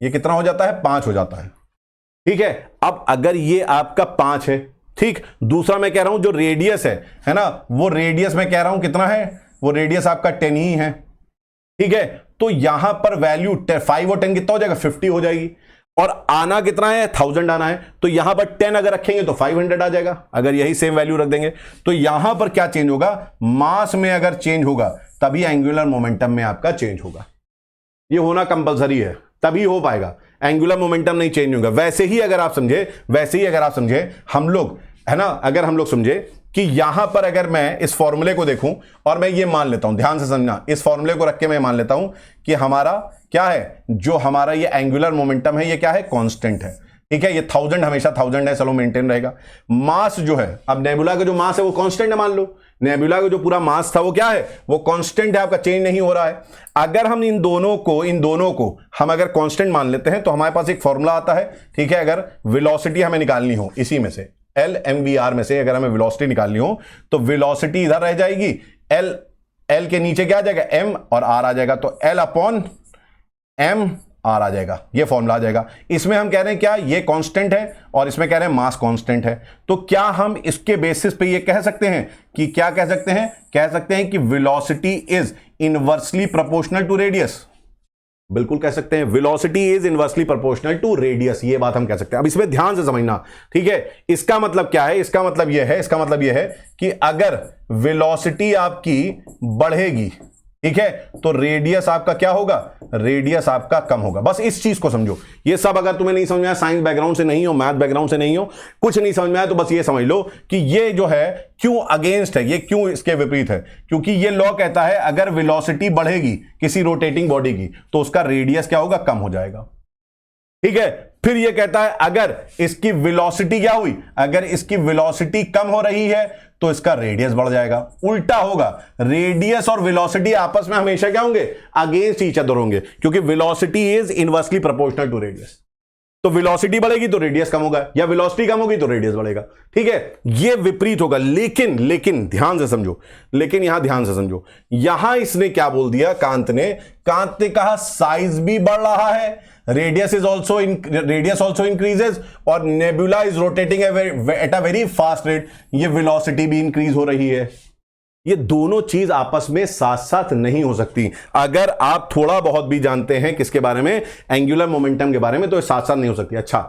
ये कितना हो जाता है, 5 हो जाता है, ठीक है। अब अगर ये आपका 5 है, ठीक। दूसरा मैं कह रहा हूं जो रेडियस है ना, वो रेडियस मैं कह रहा हूं कितना है, वो रेडियस आपका 10 ही है, ठीक है। तो यहां पर वैल्यू 5 और 10 कितना हो जाएगा, 50 हो जाएगी। और आना कितना है, 1000 आना है, तो यहां पर 10 अगर रखेंगे तो 500 आ जाएगा। अगर यही सेम वैल्यू रख देंगे तो यहां पर क्या चेंज होगा, मास में अगर चेंज होगा तभी एंगुलर मोमेंटम में आपका चेंज होगा। ये होना कंपलसरी है, तभी हो पाएगा। एंगुलर मोमेंटम नहीं चेंज होगा। वैसे ही अगर आप समझे हम लोग, है ना, अगर हम लोग समझे कि यहां पर अगर मैं इस फॉर्मूले को देखूं और मैं ये मान लेता हूं, ध्यान से समझना, इस फॉर्मूले को रख के मैं मान लेता हूं कि हमारा क्या है, जो हमारा ये एंगुलर मोमेंटम है ये क्या है, कांस्टेंट है, ठीक है। ये 1000 हमेशा 1000 है, चलो मेंटेन रहेगा। मास जो है, अब नेबुला का जो मास है वो कांस्टेंट है, मान लो नेबुला का जो पूरा मास था वो क्या है, वो कांस्टेंट है, आपका चेंज नहीं हो रहा है। अगर हम इन दोनों को हम अगर कांस्टेंट मान लेते हैं तो हमारे पास एक फॉर्मूला आता है, ठीक है। अगर वेलोसिटी हमें निकालनी हो इसी में से, एल एम वी आर में से अगर हमें वेलोसिटी निकालनी हो तो वेलोसिटी इधर रह जाएगी, एल के नीचे क्या आ जाएगा, एम और आर आ जाएगा, तो एल अपॉन एम आर आ जाएगा, ये फॉर्मूला आ जाएगा। इसमें हम कह रहे हैं क्या, ये कांस्टेंट है और इसमें कह रहे हैं मास कांस्टेंट है। तो क्या हम इसके बेसिस पे ये कह सकते हैं कि क्या कह सकते हैं कि velocity is inversely proportional to radius. बिल्कुल कह सकते हैं, velocity is inversely proportional to radius, ये बात हम कह सकते हैं। अब इसमें ध्यान से समझना, ठीक है। इसका मतलब क्या है, इसका मतलब यह है कि अगर वेलोसिटी आपकी बढ़ेगी, ठीक है, तो रेडियस आपका क्या होगा, रेडियस आपका कम होगा। बस इस चीज को समझो। ये सब अगर तुम्हें नहीं समझ में आया, साइंस बैकग्राउंड से नहीं हो, मैथ बैकग्राउंड से नहीं हो, कुछ नहीं समझ में आया, तो बस ये समझ लो कि ये जो है क्यों अगेंस्ट है, ये क्यों इसके विपरीत है। क्योंकि ये लॉ कहता है अगर वेलोसिटी बढ़ेगी किसी रोटेटिंग बॉडी की तो उसका रेडियस क्या होगा, कम हो जाएगा, ठीक है। फिर ये कहता है अगर इसकी वेलोसिटी क्या हुई, अगर इसकी वेलोसिटी कम हो रही है तो इसका रेडियस बढ़ जाएगा। उल्टा होगा, रेडियस और वेलोसिटी आपस में हमेशा क्या होंगे, अगेंस्ट ईच अदर होंगे, क्योंकि velocity is inversely proportional to radius. तो वेलोसिटी बढ़ेगी तो रेडियस कम होगा, या वेलोसिटी कम होगी तो रेडियस बढ़ेगा, ठीक है। ये विपरीत होगा। लेकिन ध्यान से समझो, यहां इसने क्या बोल दिया, कांत ने कहा साइज भी बढ़ रहा है, रेडियस ऑल्सो इंक्रीजेस, और nebula is rotating at a very fast rate, ये वेलोसिटी भी इंक्रीज हो रही है। ये दोनों चीज आपस में साथ साथ नहीं हो सकती। अगर आप थोड़ा बहुत भी जानते हैं किसके बारे में, एंगुलर मोमेंटम के बारे में, तो साथ साथ नहीं हो सकती। अच्छा,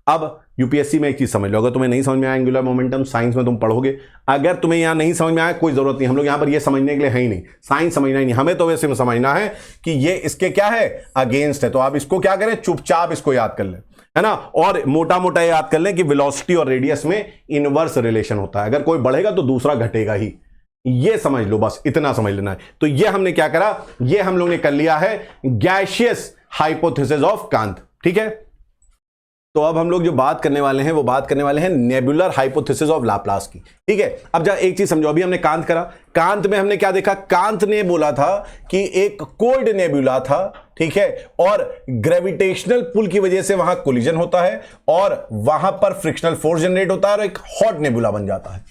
अब यूपीएससी में एक चीज समझ लो, अगर तुम्हें नहीं समझ में आया एंगुलर मोमेंटम, साइंस में तुम पढ़ोगे, अगर तुम्हें यहां नहीं समझ में आया कोई जरूरत नहीं, हम लोग यहां पर ये समझने के लिए है ही नहीं, साइंस समझना ही नहीं, हमें तो वैसे में समझना है कि ये इसके क्या है, अगेंस्ट है। तो आप इसको क्या करें, चुपचाप इसको याद कर लें, है ना, और मोटा मोटा याद कर लें कि वेलोसिटी और रेडियस में इनवर्स रिलेशन होता है, अगर कोई बढ़ेगा तो दूसरा घटेगा ही, ये समझ लो, बस इतना समझ लेना है। तो ये हमने क्या करा, ये हम लोग ने कर लिया है गैसियस हाइपोथेसिस ऑफ कांत, ठीक है। तो अब हम लोग जो बात करने वाले हैं वो बात करने वाले हैं नेबुलर हाइपोथेसिस ऑफ लाप्लास की, ठीक है। अब जा एक चीज समझो, अभी हमने कांत करा, कांत में हमने क्या देखा, कांत ने बोला था कि एक कोल्ड नेबुला था, ठीक है, और ग्रेविटेशनल पुल की वजह से वहां कोलिजन होता है और वहां पर फ्रिक्शनल फोर्स जनरेट होता है और एक हॉट नेबुला बन जाता है,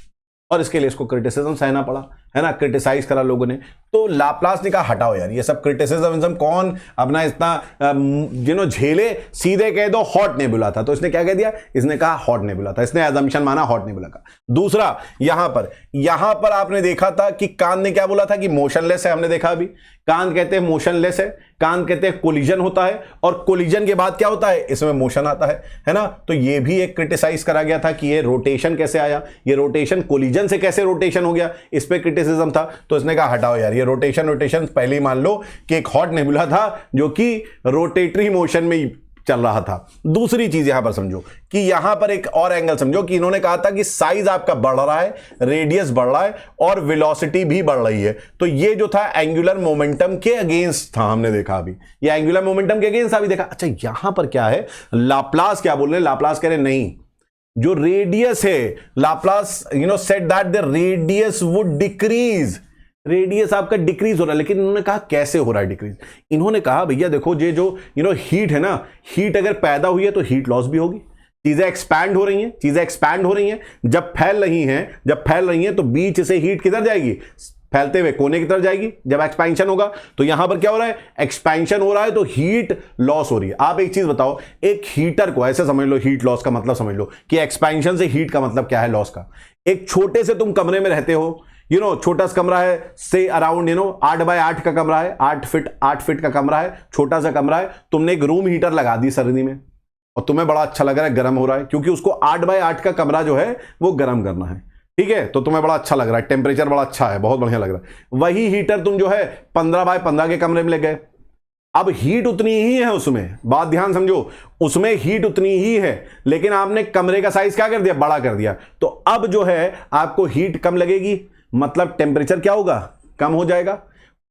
और इसके लिए इसको क्रिटिसिज्म सहना पड़ा, है ना, क्रिटिसाइज करा लोगों ने। तो लाप्लास ने कहा हटाओ यार ये सब क्रिटिसिज्म, कौन अपना इतना झेले, सीधे कह दो हॉट नेबुला था। तो इसने क्या कह दिया, इसने कहा हॉट नेबुला था, इसने अजम्पशन माना हॉट नेबुला का। दूसरा, यहां पर आपने देखा था कि कांत ने क्या बोला था कि मोशनलेस है, हमने देखा अभी, कांत कहते हैं मोशनलेस है, कांत कहते हैं कोलिजन होता है, और कोलिजन के बाद क्या होता है, इसमें मोशन आता है ना। तो ये भी एक क्रिटिसाइज करा गया था कि ये रोटेशन कैसे आया, ये रोटेशन कोलिजन से कैसे रोटेशन हो गया, इस पे क्रिटिसिज्म था। तो इसने कहा हटाओ यार ये रोटेशन पहले ही मान लो कि एक हॉट नेबुला था जो कि रोटेटरी मोशन में चल रहा था। दूसरी चीज यहां पर समझो कि यहां पर एक और एंगल समझो कि इन्होंने कहा था कि साइज आपका बढ़ रहा है, रेडियस बढ़ रहा है और वेलोसिटी भी बढ़ रही है। तो ये जो था एंगुलर मोमेंटम के अगेंस्ट था, हमने देखा अभी ये एंगुलर मोमेंटम के अगेंस्ट अभी देखा। अच्छा, यहां पर क्या है, लाप्लास क्या बोल रहे हैं, लाप्लास कह रहे हैं नहीं, जो रेडियस है, Laplace said that the radius would decrease, radius आपका डिक्रीज हो रहा है। लेकिन इन्होंने कहा कैसे हो रहा है डिक्रीज, इन्होंने कहा भैया देखो ये जो हीट है ना, हीट अगर पैदा हुई है तो हीट लॉस भी होगी, चीजें एक्सपैंड हो रही हैं, जब फैल रही हैं तो बीच से हीट किधर जाएगी, फैलते हुए कोने की तरफ जाएगी जब एक्सपेंशन होगा। तो यहां पर क्या हो रहा है, एक्सपेंशन हो रहा है तो हीट लॉस हो रही है। आप एक चीज बताओ, एक हीटर को ऐसे समझ लो, हीट लॉस का मतलब समझ लो कि एक्सपेंशन से हीट का मतलब क्या है, लॉस का। एक छोटे से तुम कमरे में रहते हो, छोटा सा कमरा है, से अराउंड 8 बाय 8 का कमरा है, 8 फीट का कमरा है, छोटा सा कमरा है। तुमने एक रूम हीटर लगा दी सर्दी में और तुम्हें बड़ा अच्छा लग रहा है, गर्म हो रहा है, क्योंकि उसको 8 बाय 8 का कमरा जो है वो गर्म करना है, ठीक है। तो तुम्हें बड़ा अच्छा लग रहा है, टेम्परेचर बड़ा अच्छा है, बहुत बढ़िया लग रहा है। वही हीटर तुम जो है 15 बाय 15 के कमरे में ले गए, अब हीट उतनी ही है उसमें, बात ध्यान समझो, उसमें हीट उतनी ही है, लेकिन आपने कमरे का साइज क्या कर दिया, बड़ा कर दिया। तो अब जो है आपको हीट कम लगेगी, मतलब टेम्परेचर क्या होगा, कम हो जाएगा।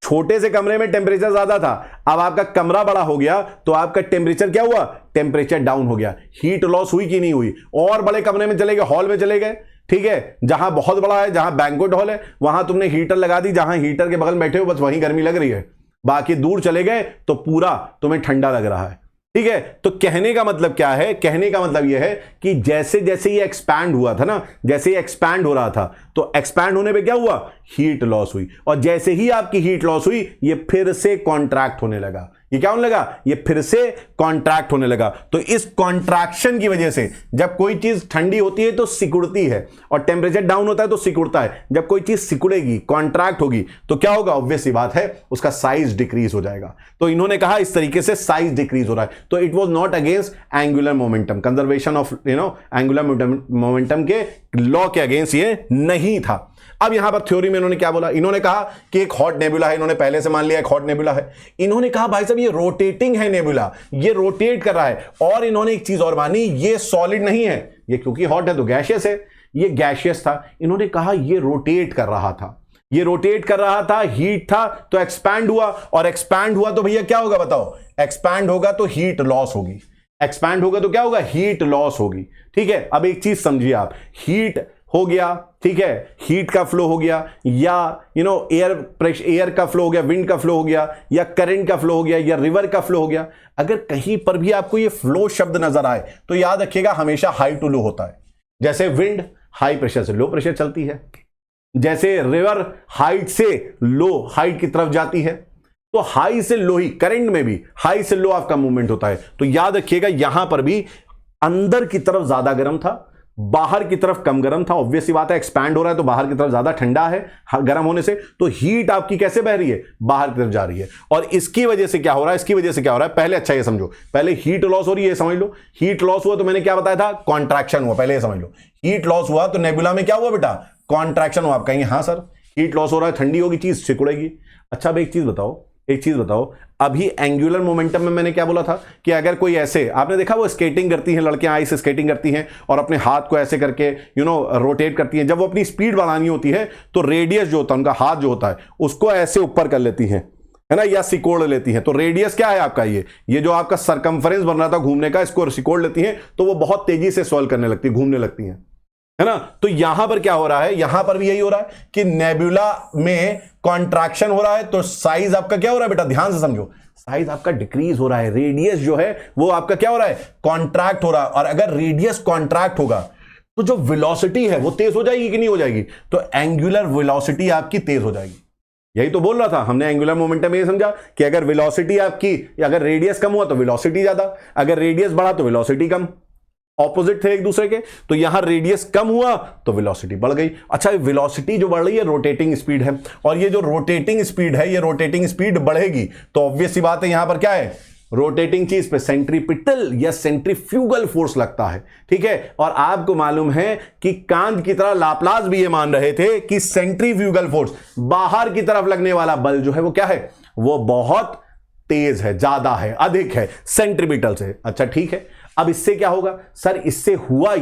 छोटे से कमरे में टेम्परेचर ज्यादा था, अब आपका कमरा बड़ा हो गया तो आपका टेम्परेचर क्या हुआ, टेम्परेचर डाउन हो गया। हीट लॉस हुई कि नहीं हुई? और बड़े कमरे में चले गए, हॉल में चले गए, ठीक है, जहां बहुत बड़ा है, जहां बैंक्वेट हॉल है, वहां तुमने हीटर लगा दी, जहां हीटर के बगल में बैठे हो बस वहीं गर्मी लग रही है, बाकी दूर चले गए तो पूरा तुम्हें ठंडा लग रहा है, ठीक है। तो कहने का मतलब क्या है, कहने का मतलब यह है कि जैसे जैसे ये एक्सपैंड हुआ था ना, जैसे ये एक्सपैंड हो रहा था तो एक्सपैंड होने पे क्या हुआ, हीट लॉस हुई, और जैसे ही आपकी हीट लॉस हुई ये फिर से कॉन्ट्रैक्ट होने लगा। ये क्या होने लगा, ये फिर से कॉन्ट्रैक्ट होने लगा। तो इस कॉन्ट्रैक्शन की वजह से जब कोई चीज ठंडी होती है तो सिकुड़ती है, और टेम्परेचर डाउन होता है तो सिकुड़ता है। जब कोई चीज सिकुड़ेगी, कॉन्ट्रैक्ट होगी, तो क्या होगा, ऑब्वियस सी बात है, उसका साइज डिक्रीज हो जाएगा। तो इन्होंने कहा इस तरीके से साइज डिक्रीज हो रहा है। तो it was not against angular momentum, conservation of angular momentum के लॉ के अगेंस्ट ये नहीं था। अब यहां पर थ्योरी में इन्होंने क्या बोला, इन्होंने कहा कि एक हॉट नेबुला है, इन्होंने पहले से मान लिया एक हॉट नेबुला है। इन्होंने कहा भाई साहब ये रोटेटिंग है नेबुला, ये रोटेट कर रहा है, और इन्होंने एक चीज और मानी, ये सॉलिड नहीं है, ये क्योंकि हॉट है तो गैशियस है, ये गैशियस था। इन्होंने कहा ये रोटेट कर रहा था, ये रोटेट कर रहा था, हीट था तो एक्सपैंड हुआ, और एक्सपैंड हुआ तो भैया क्या होगा बताओ, एक्सपैंड होगा तो हीट लॉस होगी, एक्सपैंड होगा तो क्या होगा, हीट लॉस होगी, ठीक है। अब एक चीज समझिए आप, हीट हो गया, ठीक है, हीट का फ्लो हो गया, या एयर प्रेशर, एयर का फ्लो हो गया, विंड का फ्लो हो गया, या करंट का फ्लो हो गया, या रिवर का फ्लो हो गया। अगर कहीं पर भी आपको ये फ्लो शब्द नजर आए तो याद रखिएगा हमेशा हाई टू लो होता है। जैसे विंड हाई प्रेशर से लो प्रेशर चलती है, जैसे रिवर हाइट से लो हाइट की तरफ जाती है, तो हाई से लो ही, करंट में भी हाई से लो आपका मूवमेंट होता है। तो याद रखिएगा यहां पर भी अंदर की तरफ ज्यादा गर्म था, बाहर की तरफ कम गर्म था। ऑब्वियस सी बात है, एक्सपैंड हो रहा है तो बाहर की तरफ ज्यादा ठंडा है गर्म होने से, तो हीट आपकी कैसे बह रही है, बाहर की तरफ जा रही है। और इसकी वजह से क्या हो रहा है, इसकी वजह से क्या हो रहा है, पहले अच्छा ये समझो, पहले हीट लॉस हो रही है, समझ लो। हीट लॉस हुआ तो मैंने क्या बताया था, कॉन्ट्रैक्शन हुआ, पहले ये समझ लो। हीट लॉस हुआ तो नेबुला में क्या हुआ बेटा, कॉन्ट्रैक्शन हुआ। आप कहेंगे हाँ सर हीट लॉस हो रहा है, ठंडी होगी चीज, सिकुड़ेगी। अच्छा अब एक चीज बताओ, अभी एंगुलर मोमेंटम में मैंने क्या बोला था कि अगर कोई ऐसे, आपने देखा वो स्केटिंग करती हैं लड़कियां, आइस स्केटिंग करती हैं और अपने हाथ को ऐसे करके रोटेट करती हैं। जब वो अपनी स्पीड बढ़ानी होती है तो रेडियस जो होता है उनका हाथ जो होता है उसको ऐसे ऊपर कर लेती हैं, है ना, या सिकोड़ लेती हैं। तो रेडियस क्या है आपका, ये जो आपका सरकमफरेंस बन रहा था घूमने का, इसको सिकोड़ लेती हैं तो वो बहुत तेजी से सॉल्व करने लगती है, घूमने लगती हैं, है ना। तो यहां पर क्या हो रहा है, यहां पर भी यही हो रहा है कि नेबुला में कॉन्ट्रैक्शन हो रहा है तो साइज आपका क्या हो रहा है बेटा, ध्यान से समझो, साइज आपका डिक्रीज हो रहा है, रेडियस जो है वो आपका क्या हो रहा है, कॉन्ट्रैक्ट हो रहा है। और अगर रेडियस कॉन्ट्रैक्ट होगा तो जो वेलोसिटी है वो तेज हो जाएगी कि नहीं हो जाएगी, तो एंगुलर वेलोसिटी आपकी तेज हो जाएगी। यही तो बोल रहा था हमने एंगुलर मोमेंटम में, ये समझा कि अगर वेलोसिटी आपकी, अगर रेडियस कम हुआ तो वेलोसिटी ज्यादा, अगर रेडियस बढ़ा तो वेलोसिटी कम, ऑपोजिट थे एक दूसरे के। तो यहां रेडियस कम हुआ तो वेलोसिटी बढ़ गई। अच्छा वेलोसिटी जो बढ़ रही है रोटेटिंग स्पीड है, और ये जो रोटेटिंग स्पीड है, ये रोटेटिंग स्पीड बढ़ेगी तो ऑब्वियस सी बात है यहां पर क्या है, रोटेटिंग चीज पे सेंट्रीपिटल या सेंट्रीफ्यूगल फोर्स लगता है, ठीक है। और आपको मालूम है कि कांत की तरह लाप्लास भी ये मान रहे थे कि सेंट्रीफ्यूगल फोर्स, बाहर की तरफ लगने वाला बल जो है वो क्या है, वो बहुत तेज है, ज्यादा है, अधिक है सेंट्रीपिटल से। अच्छा ठीक है, अब इससे क्या होगा सर, इससे हुआ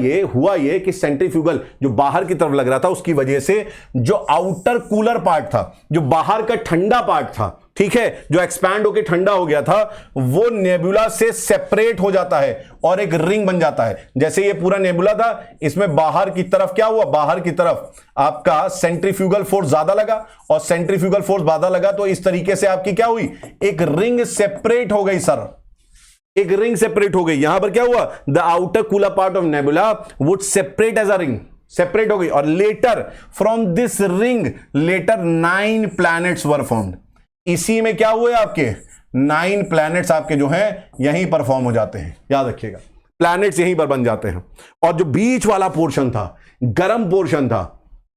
ये कि सेंट्रीफ्यूगल जो बाहर की तरफ लग रहा था उसकी वजह से जो आउटर कूलर पार्ट था, जो बाहर का ठंडा पार्ट था, ठीक है, जो एक्सपैंड होकर ठंडा हो गया था, वो नेबुला से सेपरेट हो जाता है और एक रिंग बन जाता है। जैसे ये पूरा नेबुला था, इसमें बाहर की तरफ क्या हुआ, बाहर की तरफ आपका सेंट्रीफ्यूगल फोर्स ज्यादा लगा, और सेंट्रीफ्यूगल फोर्स ज्यादा लगा तो इस तरीके से आपकी क्या हुई, एक रिंग सेपरेट हो गई सर, एक रिंग सेपरेट हो गई। यहां पर क्या हुआ, the outer cooler part of nebula would separate as a ring, separate हो गई, और later from this ring later 9 planets were formed. इसी में क्या हुए आपके 9 प्लैनेट्स आपके जो हैं यहीं पर फॉर्म हो जाते हैं, याद रखिएगा, प्लैनेट्स यहीं पर बन जाते हैं। और जो बीच वाला पोर्शन था, गर्म पोर्शन था,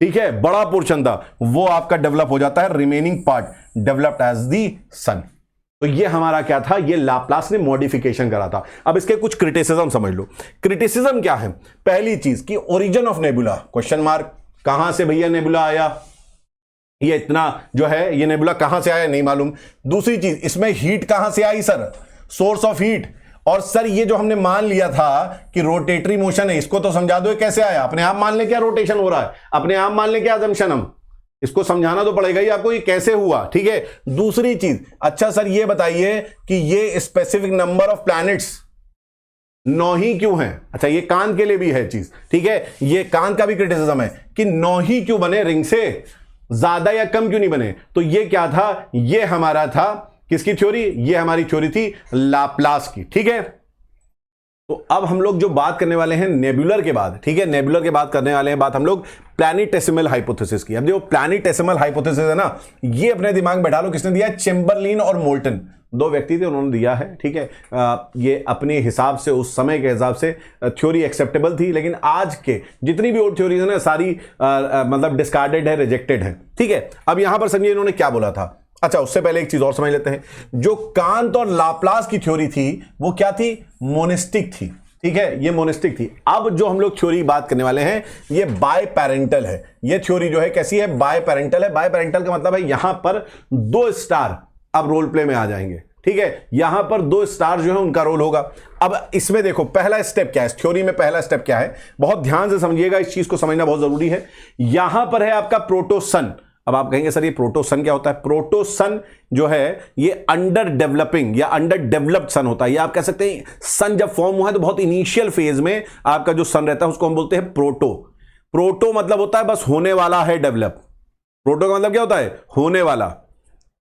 ठीक है, बड़ा पोर्शन था, वो आपका डेवलप हो जाता है, remaining part developed as the sun. तो ये हमारा क्या था, ये लाप्लास ने मॉडिफिकेशन करा था। अब इसके कुछ क्रिटिसिज्म समझ लो। क्रिटिसिज्म क्या है? पहली चीज कि origin of nebula, question mark, कहां से भैया नेबुला आया, ये इतना जो है ये नेबुला कहां से आया नहीं मालूम। दूसरी चीज, इसमें हीट कहां से आई सर, सोर्स ऑफ हीट। और सर ये जो हमने मान लिया था कि रोटेटरी मोशन है, इसको तो समझा दो कैसे आया। अपने आप मान ले क्या रोटेशन हो रहा है, अपने आप मान ले क्या असम्पशन, हम इसको समझाना तो पड़ेगा ही आपको, ये कैसे हुआ, ठीक है। दूसरी चीज, अच्छा सर ये बताइए कि ये स्पेसिफिक नंबर ऑफ प्लैनेट्स 9 ही क्यों है? अच्छा ये कांत के लिए भी है चीज, ठीक है, ये कांत का भी क्रिटिसिज्म है कि 9 ही क्यों बने, रिंग से ज्यादा या कम क्यों नहीं बने। तो ये क्या था, ये हमारा था किसकी थ्योरी, ये हमारी थ्योरी थी लाप्लास की, ठीक है। तो अब हम लोग जो बात करने वाले हैं नेबुलर के बाद, ठीक है, नेबुलर के बाद करने वाले हैं बात हम लोग प्लैनेटेसिमल हाइपोथेसिस की। अब जो प्लैनेटेसिमल हाइपोथेसिस है ना, ये अपने दिमाग में बैठा लो, किसने दिया है, चेम्बरलिन और मोल्टन, 2 व्यक्ति थे, उन्होंने दिया है, ठीक है। ये अपने हिसाब से, उस समय के हिसाब से थ्योरी एक्सेप्टेबल थी, लेकिन आज के जितनी भी और थ्योरीज है ना, सारी मतलब डिस्कार्डेड है, रिजेक्टेड है, ठीक है। अब यहां पर समझिए इन्होंने क्या बोला था। अच्छा उससे पहले एक चीज और समझ लेते हैं, जो कांत और लाप्लास की थ्योरी थी वो क्या थी, मोनिस्टिक थी, ठीक है, ये मोनिस्टिक थी। अब जो हम लोग थ्योरी बात करने वाले हैं ये बाय पेरेंटल है। ये थ्योरी जो है कैसी है, बाय पेरेंटल है। बाय पेरेंटल का मतलब है यहां पर 2 स्टार अब रोल प्ले में आ जाएंगे, ठीक है, यहां पर 2 स्टार जो है उनका रोल होगा। अब इसमें देखो पहला स्टेप क्या है, इस थ्योरी में पहला स्टेप क्या है, बहुत ध्यान से समझिएगा, इस चीज को समझना बहुत जरूरी है। यहां पर है आपका प्रोटोसन। अब आप कहेंगे सर ये प्रोटोसन क्या होता है? प्रोटोसन जो है ये अंडर डेवलपिंग या अंडर डेवलप्ड सन होता है। ये आप कह सकते हैं सन जब फॉर्म हुआ है तो बहुत इनिशियल फेज में आपका जो सन रहता है उसको हम बोलते हैं प्रोटो। प्रोटो मतलब होता है बस होने वाला है डेवलप। प्रोटो का मतलब क्या होता है, होने वाला।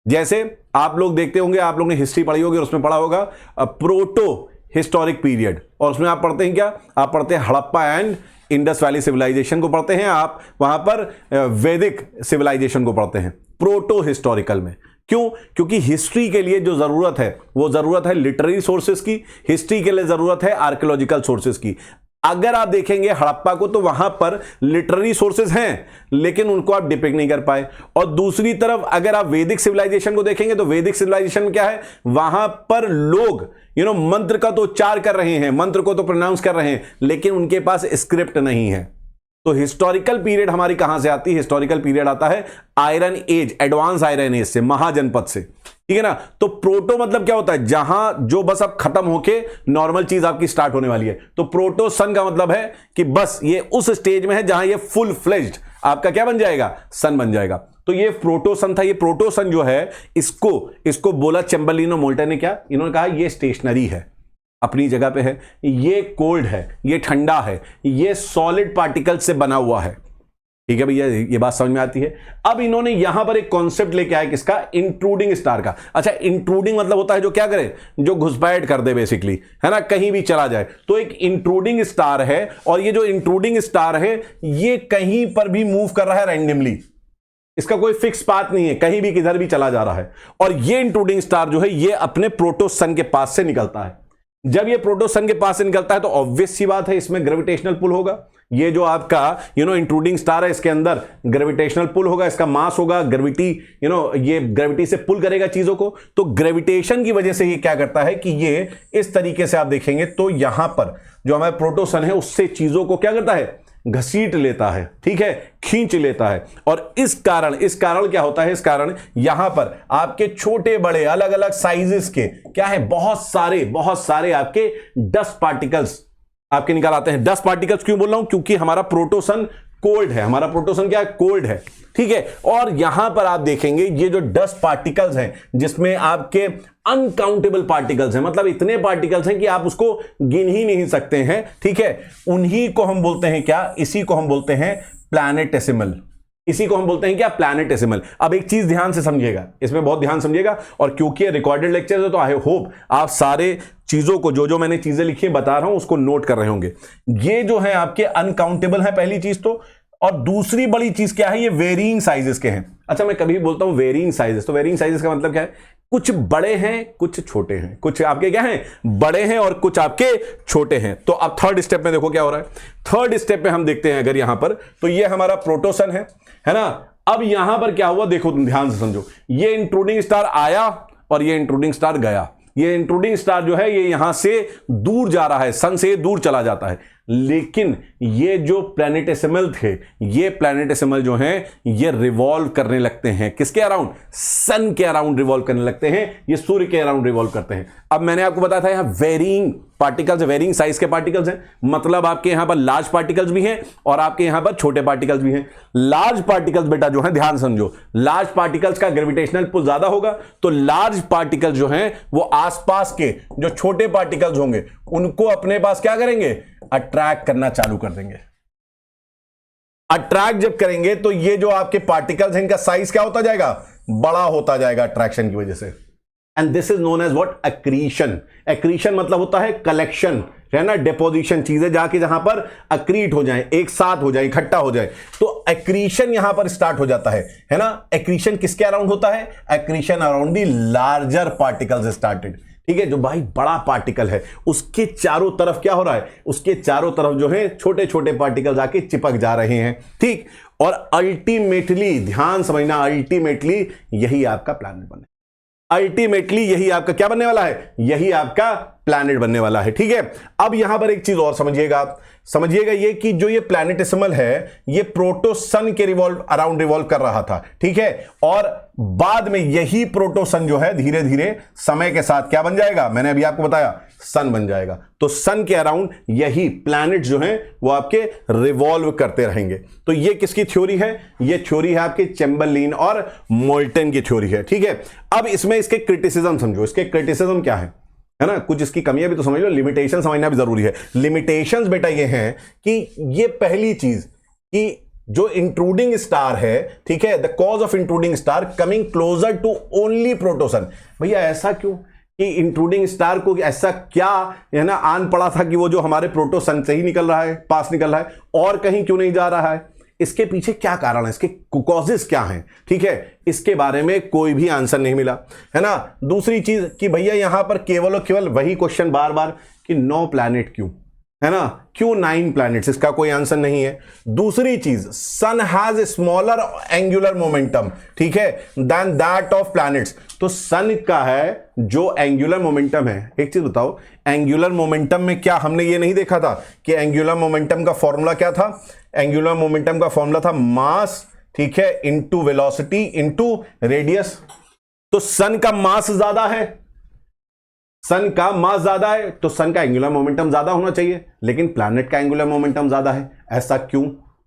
जैसे आप लोग देखते होंगे, आप लोगों ने हिस्ट्री पढ़ी होगी और उसमें पढ़ा होगा प्रोटो हिस्टोरिक पीरियड, और उसमें आप पढ़ते हैं क्या, आप पढ़ते हैं Harappa and Indus Valley civilisation को पढ़ते हैं, आप वहां पर वैदिक सिविलाइजेशन को पढ़ते हैं प्रोटो हिस्टोरिकल में। क्यों? क्योंकि हिस्ट्री के लिए जो जरूरत है वो जरूरत है लिटरेरी सोर्सेस की, हिस्ट्री के लिए जरूरत है आर्कियोलॉजिकल सोर्सेस की। अगर आप देखेंगे हड़प्पा को तो वहां पर लिटरेरी सोर्सेज हैं लेकिन उनको आप डिपिक्ट नहीं कर पाए। और दूसरी तरफ अगर आप वैदिक सिविलाइजेशन को देखेंगे तो वैदिक सिविलाइजेशन में क्या है, वहां पर लोग मंत्र का तो उच्चार कर रहे हैं, मंत्र को तो प्रोनाउंस कर रहे हैं, लेकिन उनके पास स्क्रिप्ट नहीं है। तो हिस्टोरिकल पीरियड हमारी कहां से आती है, हिस्टोरिकल पीरियड आता है Iron Age, advance Iron Age से, महाजनपद से, ठीक है ना। तो प्रोटो मतलब क्या होता है, जहां जो बस अब खत्म होके नॉर्मल चीज आपकी स्टार्ट होने वाली है। तो प्रोटो सन का मतलब है कि बस ये उस स्टेज में है जहां ये फुल फ्लेज्ड आपका क्या बन जाएगा, सन बन जाएगा। तो ये प्रोटो सन था। ये प्रोटो सन जो है इसको बोला चेम्बरलिन और मोल्टन ने, क्या इन्होंने कहा, ये स्टेशनरी है, अपनी जगह पे है, ये कोल्ड है, ये ठंडा है, ये सॉलिड पार्टिकल से बना हुआ है, ठीक है भैया, ये बात समझ में आती है। अब इन्होंने यहां पर एक कॉन्सेप्ट लेके आया किसका, इंट्रूडिंग स्टार का। अच्छा इंट्रूडिंग मतलब होता है जो क्या करे, जो घुसपैठ कर दे बेसिकली, है ना, कहीं भी चला जाए। तो एक इंट्रूडिंग स्टार है, और ये जो इंट्रूडिंग स्टार है ये कहीं पर भी मूव कर रहा है रैंडमली, इसका कोई फिक्स पाथ नहीं है, कहीं भी किधर भी चला जा रहा है। और ये इंट्रूडिंग स्टार जो है ये अपने प्रोटो सन के पास से निकलता है। जब ये प्रोटो सन के पास से निकलता है तो ऑब्वियस सी बात है इसमें ग्रेविटेशनल पुल होगा। ये जो आपका इंट्रूडिंग स्टार है इसके अंदर ग्रेविटेशनल पुल होगा, इसका मास होगा, ग्रेविटी ये ग्रेविटी से पुल करेगा चीजों को। तो ग्रेविटेशन की वजह से ये क्या करता है कि ये इस तरीके से आप देखेंगे तो यहां पर जो हमारा प्रोटो सन है उससे चीजों को क्या करता है, घसीट लेता है, ठीक है, खींच लेता है। और इस कारण क्या होता है, इस कारण यहां पर आपके छोटे बड़े अलग अलग साइजेस के क्या है, बहुत सारे आपके डस्ट पार्टिकल्स आपके निकाल आते हैं। डस्ट पार्टिकल्स क्यों बोल रहा हूं, क्योंकि हमारा प्रोटोसन कोल्ड है, हमारा प्रोटोसन क्या है, कोल्ड है, ठीक है। और यहां पर आप देखेंगे ये जो डस्ट पार्टिकल्स हैं जिसमें आपके अनकाउंटेबल पार्टिकल्स हैं, मतलब इतने पार्टिकल्स हैं कि आप उसको गिन ही नहीं सकते हैं, ठीक है। उन्हीं को हम बोलते हैं क्या, इसी को हम बोलते हैं प्लैनेटेसिमल, इसी को हम बोलते हैं क्या, प्लैनेटेसिमल। अब एक चीज ध्यान से समझिएगा, इसमें बहुत ध्यान समझिएगा, और क्योंकि ये रिकॉर्डेड लेक्चर है तो आई होप आप सारे चीजों को, जो जो मैंने चीजें लिखी बता रहा हूं उसको नोट कर रहे होंगे। ये जो है आपके अनकाउंटेबल है, पहली चीज तो। और दूसरी बड़ी चीज क्या है, ये वेरिंग साइजेस के हैं। अच्छा, मैं कभी बोलता हूं वेरिंग साइजेस, तो वेरिंग साइजेस का मतलब क्या है, कुछ बड़े हैं कुछ छोटे हैं, कुछ आपके क्या हैं, बड़े हैं और कुछ आपके छोटे हैं। तो अब थर्ड स्टेप में देखो क्या हो रहा है। थर्ड स्टेप में हम देखते हैं अगर यहां पर, तो ये हमारा प्रोटोसन है ना। अब यहां पर क्या हुआ देखो, तुम ध्यान से समझो, ये इंट्रूडिंग स्टार आया और ये इंट्रूडिंग स्टार गया। ये इंट्रूडिंग स्टार जो है ये यहां से दूर जा रहा है, सन से दूर चला जाता है। लेकिन ये जो प्लैनेटेसिमल थे, ये प्लैनेटेसिमल जो हैं ये रिवॉल्व करने लगते हैं किसके अराउंड, सन के अराउंड रिवॉल्व करने लगते हैं, ये सूर्य के अराउंड रिवॉल्व करते हैं। अब मैंने आपको बताया था यहां वेरिंग पार्टिकल्स, वेरिंग साइज के पार्टिकल्स हैं, मतलब आपके यहां पर लार्ज पार्टिकल्स भी हैं और आपके यहां पर छोटे पार्टिकल्स भी हैं। लार्ज पार्टिकल्स बेटा जो है, ध्यान समझो, लार्ज पार्टिकल्स का ग्रेविटेशनल पुल ज्यादा होगा, तो लार्ज पार्टिकल्स जो हैं वो आसपास के जो छोटे पार्टिकल्स होंगे उनको अपने पास क्या करेंगे, अट्रैक्ट करना चालू कर देंगे। अट्रैक्ट जब करेंगे तो ये जो आपके पार्टिकल्स हैं इनका साइज क्या होता जाएगा, बड़ा होता जाएगा अट्रैक्शन की वजह से। And this is known as what, accretion. Accretion मतलब होता है कलेक्शन, है ना, डिपोजिशन, चीजें जाके जहां पर अक्रीट हो जाए, एक साथ हो जाए, इकट्ठा हो जाए, तो एक्रीशन यहां पर स्टार्ट हो जाता है ना। एक्रीशन किसके अराउंड होता है, accretion around the larger particles started. ठीक है, जो भाई बड़ा पार्टिकल है उसके चारों तरफ क्या हो रहा है, उसके चारों तरफ जो है छोटे छोटे पार्टिकल्स आके चिपक जा रहे हैं। ठीक, और अल्टीमेटली ध्यान समझना, अल्टीमेटली यही आपका प्लैनेट बने, अल्टीमेटली यही आपका क्या बनने वाला है, यही आपका प्लैनेट बनने वाला है। ठीक है, अब यहां पर एक चीज और समझिएगा ये कि जो ये प्लैनेटेसिमल है ये प्रोटोसन के अराउंड रिवॉल्व कर रहा था। ठीक है, और बाद में यही प्रोटोसन जो है धीरे धीरे समय के साथ क्या बन जाएगा, मैंने अभी आपको बताया, सन बन जाएगा। तो सन के अराउंड यही प्लैनेट जो है वो आपके रिवॉल्व करते रहेंगे। तो ये किसकी थ्योरी है, ये थ्योरी है आपके चैम्बरलिन और मोल्टन की थ्योरी है। ठीक है, अब इसमें इसके क्रिटिसिज्म समझो, इसके क्रिटिसिज्म क्या है ना, कुछ इसकी कमियां भी तो समझ लो, लिमिटेशन समझना भी जरूरी है। लिमिटेशंस बेटा ये हैं कि ये पहली चीज कि जो इंट्रूडिंग स्टार है, ठीक है, the cause of intruding star coming closer to only protosun. भैया ऐसा क्यों कि इंट्रूडिंग स्टार को ऐसा क्या है ना आन पड़ा था कि वो जो हमारे प्रोटोसन से ही निकल रहा है, पास निकल रहा है, और कहीं क्यों नहीं जा रहा है, इसके पीछे क्या कारण है, इसके कॉजेस क्या हैं। ठीक है, इसके बारे में कोई भी आंसर नहीं मिला, है ना। दूसरी चीज कि भैया यहां पर केवल और केवल वही क्वेश्चन बार बार कि 9 प्लैनेट क्यों, है ना, क्यों 9 प्लैनेट्स, इसका कोई आंसर नहीं है। दूसरी चीज, sun has a smaller angular momentum, ठीक है, देन दैट ऑफ प्लैनेट्स। तो सन का है जो एंगुलर मोमेंटम है, एक चीज बताओ, एंगुलर मोमेंटम में क्या हमने ये नहीं देखा था कि एंगुलर मोमेंटम का फॉर्मूला क्या था, एंगुलर मोमेंटम का फॉर्मूला था मास, ठीक है, इनटू वेलोसिटी इनटू रेडियस। तो सन का मास ज्यादा है, सन का मास ज्यादा है तो सन का एंगुलर मोमेंटम ज्यादा होना चाहिए, लेकिन प्लैनेट का एंगुलर मोमेंटम ज्यादा है, ऐसा क्यों।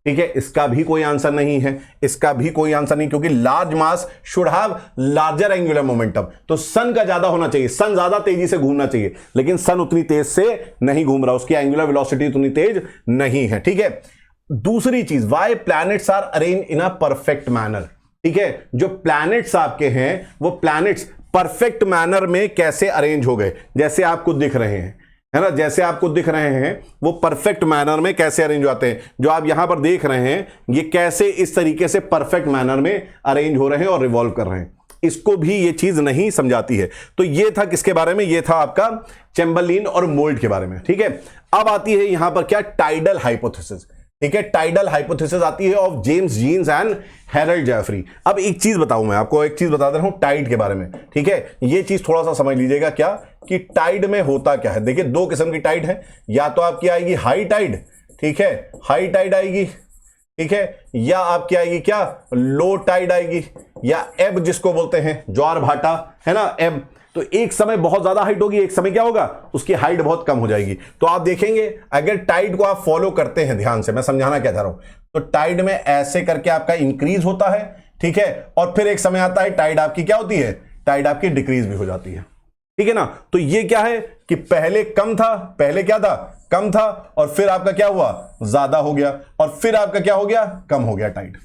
ठीक है, इसका भी कोई आंसर नहीं है, इसका भी कोई आंसर नहीं, क्योंकि large mass should have larger angular momentum. तो सन का ज्यादा होना चाहिए, सन ज्यादा तेजी से घूमना चाहिए, लेकिन सन उतनी तेज से नहीं घूम रहा, उसकी एंगुलर वेलोसिटी उतनी तेज नहीं है। ठीक है, दूसरी चीज, why planets are arrange in a perfect manner. ठीक है, जो प्लैनेट्स आपके हैं वो प्लैनेट्स परफेक्ट मैनर में कैसे अरेंज हो गए, जैसे आपको दिख रहे हैं, है ना, जैसे आपको दिख रहे हैं वो परफेक्ट मैनर में कैसे अरेंज होते हैं। जो आप यहां पर देख रहे हैं ये कैसे इस तरीके से परफेक्ट मैनर में अरेंज हो रहे हैं और रिवॉल्व कर रहे हैं, इसको भी ये चीज नहीं समझाती है। तो ये था किसके बारे में, ये था आपका चैम्बरलिन और मोल्ट के बारे में। ठीक है, अब आती है यहां पर क्या, टाइडल हाइपोथेसिस। ठीक है, टाइडल हाइपोथेसिस आती है of James Jeans and Harold Jeffrey. अब एक चीज बताऊं, मैं आपको एक चीज बता दे रहा हूं टाइड के बारे में। ठीक है, ये चीज थोड़ा सा समझ लीजिएगा क्या कि टाइड में होता क्या है। देखिए, 2 किस्म की टाइड है, या तो आपकी आएगी हाई टाइड, ठीक है, हाई टाइड आएगी, ठीक है, या आपकी आएगी क्या, लो टाइड आएगी, या एब जिसको बोलते हैं, ज्वार भाटा, है ना, एब। तो एक समय बहुत ज्यादा हाइट होगी, एक समय क्या होगा, उसकी हाइट बहुत कम हो जाएगी। तो आप देखेंगे अगर टाइड को आप फॉलो करते हैं ध्यान से, मैं समझाना क्या चाह रहा हूं, तो टाइड में ऐसे करके आपका इंक्रीज होता है, ठीक है, और फिर एक समय आता है टाइड आपकी क्या होती है, टाइड आपकी डिक्रीज भी हो जाती है। ठीक है ना, तो ये क्या है कि पहले कम था, पहले क्या था, कम था, और फिर आपका क्या हुआ, ज्यादा हो गया, और फिर आपका क्या हो गया, कम हो गया टाइड।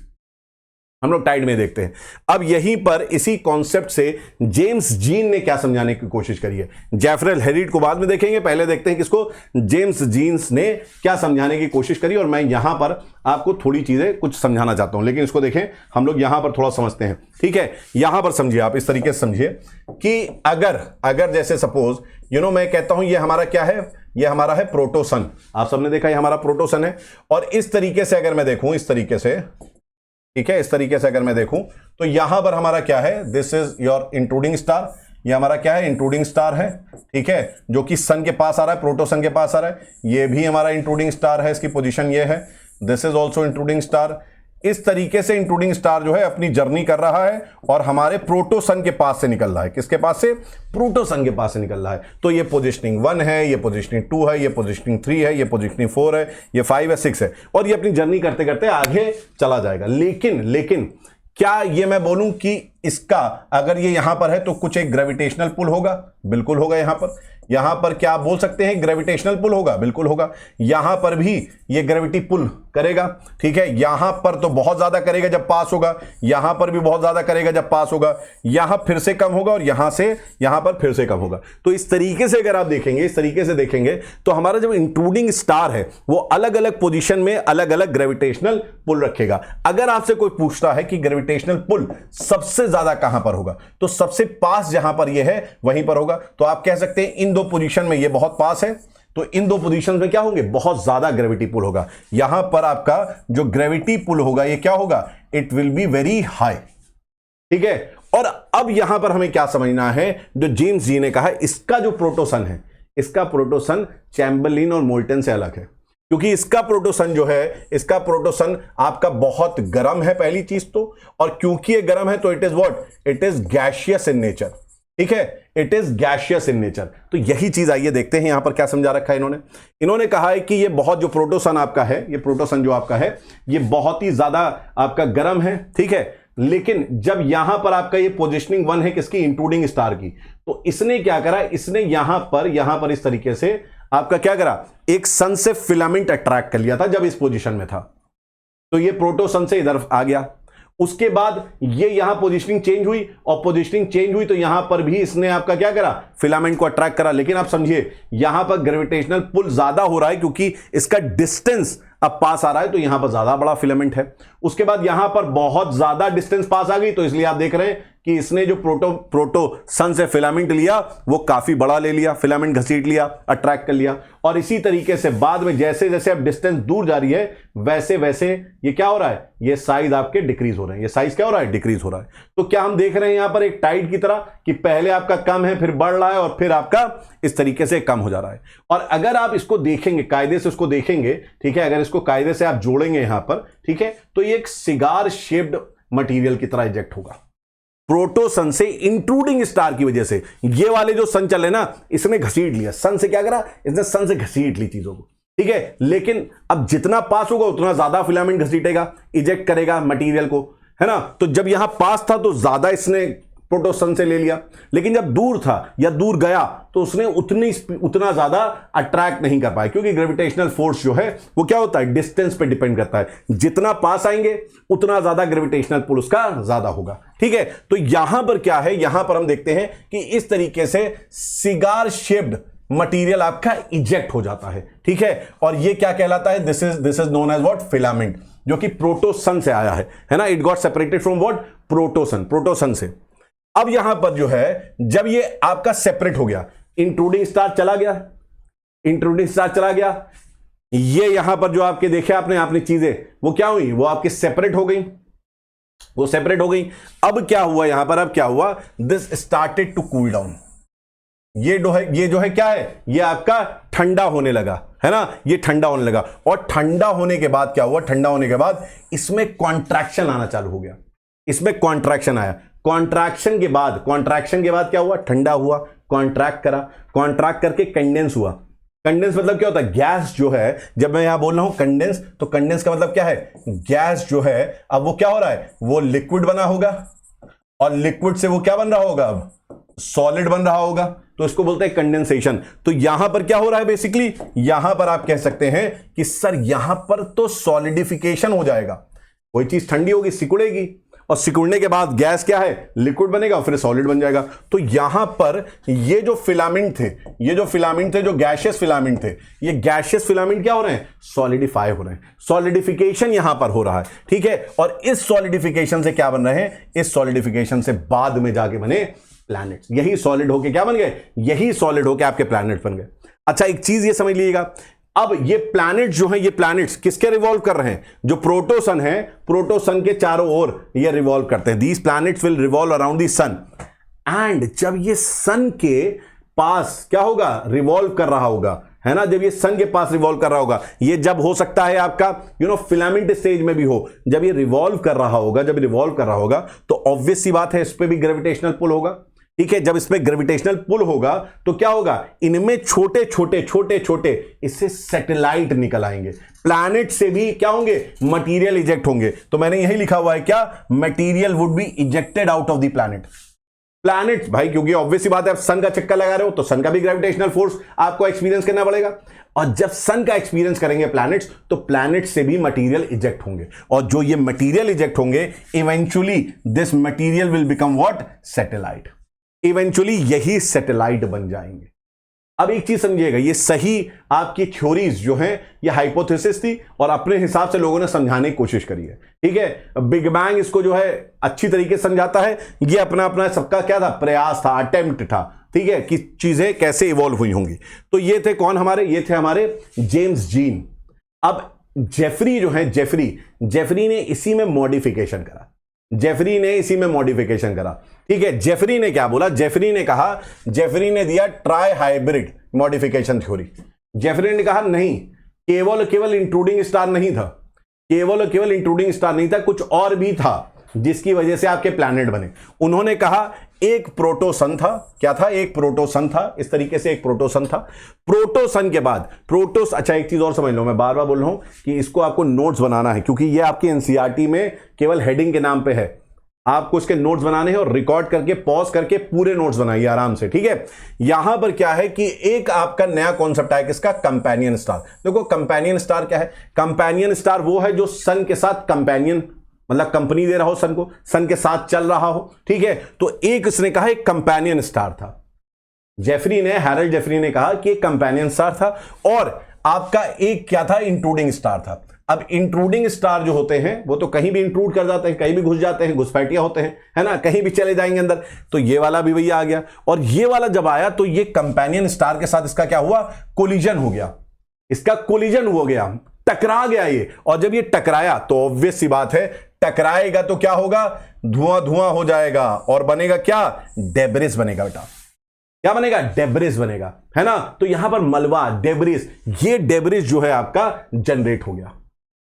हम लोग टाइड में देखते हैं। अब यहीं पर इसी कॉन्सेप्ट से जेम्स जीन ने क्या समझाने की कोशिश करी है। जेफरेल हेरिड को बाद में देखेंगे, पहले देखते हैं किसको, जेम्स जीन्स ने क्या समझाने की कोशिश करी। और मैं यहां पर आपको थोड़ी चीजें कुछ समझाना चाहता हूं, लेकिन इसको देखें, हम लोग यहां पर थोड़ा समझते हैं, ठीक है। यहां पर समझिए, आप इस तरीके से समझिए कि अगर जैसे सपोज मैं कहता हूं ये हमारा क्या है, ये हमारा है प्रोटोसन। आप सबने देखा ये हमारा प्रोटोसन है। और इस तरीके से अगर मैं देखूं, इस तरीके से, ठीक है, इस तरीके से अगर मैं देखूं तो यहां पर हमारा क्या है, this is your intruding star. ये हमारा क्या है, इंट्रूडिंग स्टार है, ठीक है, जो कि सन के पास आ रहा है, प्रोटोसन के पास आ रहा है। ये भी हमारा इंट्रूडिंग स्टार है, इसकी पोजीशन ये है, this is also intruding star. इस तरीके से इंट्रूडिंग स्टार जो है अपनी जर्नी कर रहा है और हमारे प्रोटोसन के पास से निकल रहा है। किसके पास से, प्रोटोसन के पास से निकल रहा है। तो ये पोजीशनिंग 1 है, ये पोजीशनिंग 2 है, ये पोजीशनिंग 3 है, ये पोजीशनिंग 4 है, ये 5 है, 6 है, और ये अपनी जर्नी करते करते आगे चला जाएगा। लेकिन क्या ये मैं बोलूं कि इसका अगर ये यहां पर है तो कुछ एक ग्रेविटेशनल पुल होगा? बिल्कुल होगा। यहां पर क्या आप बोल सकते हैं ग्रेविटेशनल पुल होगा? बिल्कुल होगा। यहां पर भी ये ग्रेविटी पुल करेगा, ठीक है। यहां पर तो बहुत ज्यादा करेगा जब पास होगा, यहां पर भी बहुत ज्यादा करेगा जब पास होगा, यहां फिर से कम होगा और यहां से यहां पर फिर से कम होगा। तो इस तरीके से अगर आप देखेंगे, इस तरीके से देखेंगे तो हमारा जब इंट्रूडिंग स्टार है वो अलग अलग पोजीशन में अलग अलग ग्रेविटेशनल पुल रखेगा। अगर आपसे कोई पूछता है कि ग्रेविटेशनल पुल सबसे ज्यादा कहां पर होगा, तो सबसे पास जहां पर यह है वहीं पर होगा। तो आप कह सकते हैं इन दो पोजीशन में ये बहुत पास है, तो इन दो पोजीशन में क्या होंगे, बहुत ज्यादा ग्रेविटी पुल होगा। यहां पर आपका जो ग्रेविटी पुल होगा ये क्या होगा, it will be very high, ठीक है। और अब यहां पर हमें क्या समझना है, जो जेम्स जी ने कहा इसका जो प्रोटोसन है, इसका प्रोटोसन चैम्बरलिन और मोल्टन से अलग है, क्योंकि इसका प्रोटोसन जो है, इसका प्रोटोसन आपका बहुत गर्म है पहली चीज तो, और क्योंकि ये गर्म है तो it is what, it is gaseous in nature, ठीक है, it is gaseous in nature. तो यही चीज आइए देखते हैं यहां पर क्या समझा रखा है इन्होंने कहा है कि ये बहुत जो प्रोटोसन आपका है, ये प्रोटोसन जो आपका है ये बहुत ही ज्यादा आपका गर्म है, ठीक है। लेकिन जब यहां पर आपका ये पोजीशनिंग 1 है किसकी, इंट्रूडिंग स्टार की, तो इसने क्या करा, इसने यहां पर इस तरीके से आपका क्या करा, एक सन से फिलामेंट अट्रैक्ट कर लिया था जब इस पोजीशन में था, तो ये प्रोटोसन से इधर आ गया। उसके बाद ये यहां पोजीशनिंग चेंज हुई, और पोजीशनिंग चेंज हुई तो यहां पर भी इसने आपका क्या करा, फिलामेंट को अट्रैक्ट करा। लेकिन आप समझिए यहां पर ग्रेविटेशनल पुल ज्यादा हो रहा है क्योंकि इसका डिस्टेंस अब पास आ रहा है, तो यहां पर ज्यादा बड़ा फिलामेंट है। उसके बाद यहां पर बहुत ज्यादा डिस्टेंस पास आ गई, तो इसलिए आप देख रहे हैं कि इसने जो प्रोटो सन से फिलामेंट लिया वो काफी बड़ा ले लिया, फिलामेंट घसीट लिया, अट्रैक्ट कर लिया। और इसी तरीके से बाद में जैसे जैसे अब डिस्टेंस दूर जा रही है वैसे वैसे ये क्या हो रहा है, ये साइज आपके डिक्रीज हो रहे हैं, ये साइज क्या हो रहा है, डिक्रीज हो रहा है। तो क्या हम देख रहे हैं यहां पर एक टाइड की तरह कि पहले आपका कम है, फिर बढ़ रहा है, और फिर आपका इस तरीके से कम हो जा रहा है। और अगर आप इसको देखेंगे, कायदे से उसको देखेंगे, ठीक है, अगर इसको कायदे से आप जोड़ेंगे यहां पर, ठीक है, तो ये एक सिगार शेप्ड मटेरियल की तरह इजेक्ट होगा प्रोटोसन से इंट्रूडिंग स्टार की वजह से। ये वाले जो सन चले ना, इसने घसीट लिया सन से, क्या करा, इसने सन से घसीट ली चीजों को, ठीक है। लेकिन अब जितना पास होगा उतना ज्यादा फिलामेंट घसीटेगा, इजेक्ट करेगा मटेरियल को, है ना। तो जब यहां पास था तो ज्यादा इसने प्रोटोसन से ले लिया, लेकिन जब दूर था या दूर गया तो उसने उतना ज्यादा अट्रैक्ट नहीं कर पाया, क्योंकि ग्रेविटेशनल फोर्स जो है वो क्या होता है, डिस्टेंस पे डिपेंड करता है। जितना पास आएंगे उतना ज्यादा ग्रेविटेशनल पुल उसका ज्यादा होगा, ठीक है। तो यहां पर क्या है, यहां पर हम देखते हैं कि इस तरीके से सिगार शेप्ड मटेरियल आपका इजेक्ट हो जाता है, ठीक है। और ये क्या कहलाता है, this is known as what, filament, जो कि प्रोटोसन से आया है ना। It got separated from what, protosun से। अब यहां पर जो है जब ये आपका सेपरेट हो गया, इंट्रूडिंग स्टार चला गया, ये यहां पर जो आपके देखे आपने चीजें वो क्या हुई, वो आपके सेपरेट हो गई, अब क्या हुआ यहां पर, अब क्या हुआ, this started to cool down. ये जो है क्या है, ये आपका ठंडा होने लगा, है ना, ये ठंडा होने लगा। और ठंडा होने के बाद क्या हुआ, ठंडा होने के बाद इसमें कॉन्ट्रैक्शन आना चालू हो गया, इसमें कॉन्ट्रैक्शन आया। कॉन्ट्रैक्शन के बाद क्या हुआ, ठंडा हुआ, कॉन्ट्रैक्ट करा, कॉन्ट्रैक्ट करके कंडेंस हुआ। कंडेंस मतलब क्या होता है, गैस जो है, जब मैं यहां बोल रहा हूं कंडेंस, तो कंडेंस का मतलब क्या है, गैस जो है अब वो क्या हो रहा है, वो लिक्विड बना होगा, और लिक्विड से वो क्या बन रहा होगा, अब सॉलिड बन रहा होगा, तो इसको बोलते हैं कंडेंसेशन। तो यहां पर क्या हो रहा है, बेसिकली यहां पर आप कह सकते हैं कि सर यहां पर तो सॉलिडिफिकेशन हो जाएगा, कोई चीज ठंडी होगी सिकुड़ेगी, और सिकुड़ने के बाद गैस क्या है, लिक्विड बनेगा और फिर सॉलिड बन जाएगा। तो यहां पर ये जो फिलामेंट थे, जो गैशियस फिलामेंट थे, ये गैशियस फिलामेंट क्या हो रहे हैं, सॉलिडिफाई हो रहे हैं, सॉलिडिफिकेशन यहां पर हो रहा है, ठीक है। और इस सॉलिडिफिकेशन से क्या बन रहे हैं, इस सॉलिडिफिकेशन से बाद में जाके बने प्लैनेट्स। यही सॉलिड होके क्या बन गए, यही सॉलिड होके आपके प्लैनेट बन गए। अच्छा, एक चीज ये समझ लीजिएगा, अब ये प्लैनेट जो है, ये प्लैनेट्स किसके रिवॉल्व कर रहे हैं, जो प्रोटोसन है, प्रोटोसन के चारों ओर ये रिवॉल्व करते हैं। These planets will revolve around the sun. And जब ये सन के पास क्या होगा, रिवॉल्व कर रहा होगा, है ना, जब ये सन के पास रिवॉल्व कर रहा होगा, ये जब हो सकता है आपका फिलामेंट स्टेज में भी हो, जब ये रिवॉल्व कर रहा होगा, तो ऑब्वियस सी बात है इस पे भी ग्रेविटेशनल पुल होगा, ठीक है। जब इसमें ग्रेविटेशनल पुल होगा तो क्या होगा, इनमें छोटे छोटे इससे सैटेलाइट निकल आएंगे, प्लैनेट से भी क्या होंगे, मटेरियल इजेक्ट होंगे। तो मैंने यही लिखा हुआ है क्या, material would be ejected out of the planet भाई, क्योंकि ऑब्वियस सी बात है, आप सन का चक्कर लगा रहे हो तो सन का भी ग्रेविटेशनल फोर्स आपको एक्सपीरियंस करना पड़ेगा, और जब सन का एक्सपीरियंस करेंगे प्लैनेट्स, तो प्लैनेट से भी मटेरियल इजेक्ट होंगे, और जो ये मटेरियल इजेक्ट होंगे, eventually this material will become what, satellite. Eventually यही सैटेलाइट बन जाएंगे। अब एक चीज समझिएगा, ये सही आपकी थ्योरीज जो हैं, ये हाइपोथेसिस थी और अपने हिसाब से लोगों ने समझाने की कोशिश करी है, ठीक है। बिग बैंग इसको जो है अच्छी तरीके से समझाता है, ये अपना अपना सबका क्या था, प्रयास था, अटेम्प्ट था, ठीक है, कि चीजें कैसे इवॉल्व हुई होंगी। तो ये थे कौन हमारे, ये थे हमारे जेम्स जीन। अब जेफरी जो है, जेफरी ने इसी में मॉडिफिकेशन करा, ठीक है। जेफरी ने क्या बोला, जेफरी ने दिया tri hybrid modification theory. Jeffrey ने कहा नहीं, केवल इंट्रूडिंग स्टार नहीं था, कुछ और भी था जिसकी वजह से आपके प्लैनेट बने। उन्होंने कहा एक प्रोटोसन था, क्या था, एक प्रोटोसन था, इस तरीके से एक प्रोटोसन था। प्रोटोसन के बाद अच्छा एक चीज और समझ लो, मैं बार बार बोल रहा हूं कि इसको आपको नोट्स बनाना है, क्योंकि ये आपकी एनसीईआरटी में केवल हेडिंग के नाम पे है, आपको इसके नोट्स बनाने हैं और रिकॉर्ड करके पॉज करके पूरे नोट्स बनाइए आराम से, ठीक है। यहां पर क्या है कि एक आपका नया कॉन्सेप्ट है, किसका, कंपेनियन स्टार। देखो कंपेनियन स्टार क्या है, कंपेनियन स्टार वो है जो सन के साथ कंपेनियन, मतलब कंपनी दे रहा हो सन को, सन के साथ चल रहा हो, ठीक है। तो एक इसने कहा एक कंपेनियन स्टार था, हैरल्ड जेफरी ने कहा कि एक कंपेनियन स्टार था, और आपका एक क्या था, इंट्रूडिंग स्टार था। अब इंट्रूडिंग स्टार जो होते हैं वो तो कहीं भी इंट्रूड कर जाते हैं, कहीं भी घुस जाते हैं, घुसपैठिया होते हैं, है ना, कहीं भी चले जाएंगे अंदर। तो ये वाला भी भैया आ गया, और ये वाला जब आया तो ये कंपेनियन स्टार के साथ इसका क्या हुआ, कोलिजन हो गया, टकरा गया ये। और जब ये टकराया तो ऑब्वियस सी बात है, टकराएगा तो क्या होगा, धुआं हो जाएगा, और बनेगा क्या, डेब्रिस बनेगा बेटा। क्या बनेगा, डेब्रिस बनेगा, है ना। तो यहां पर मलबा, डेब्रिस, ये डेब्रिस जो है आपका जनरेट हो गया।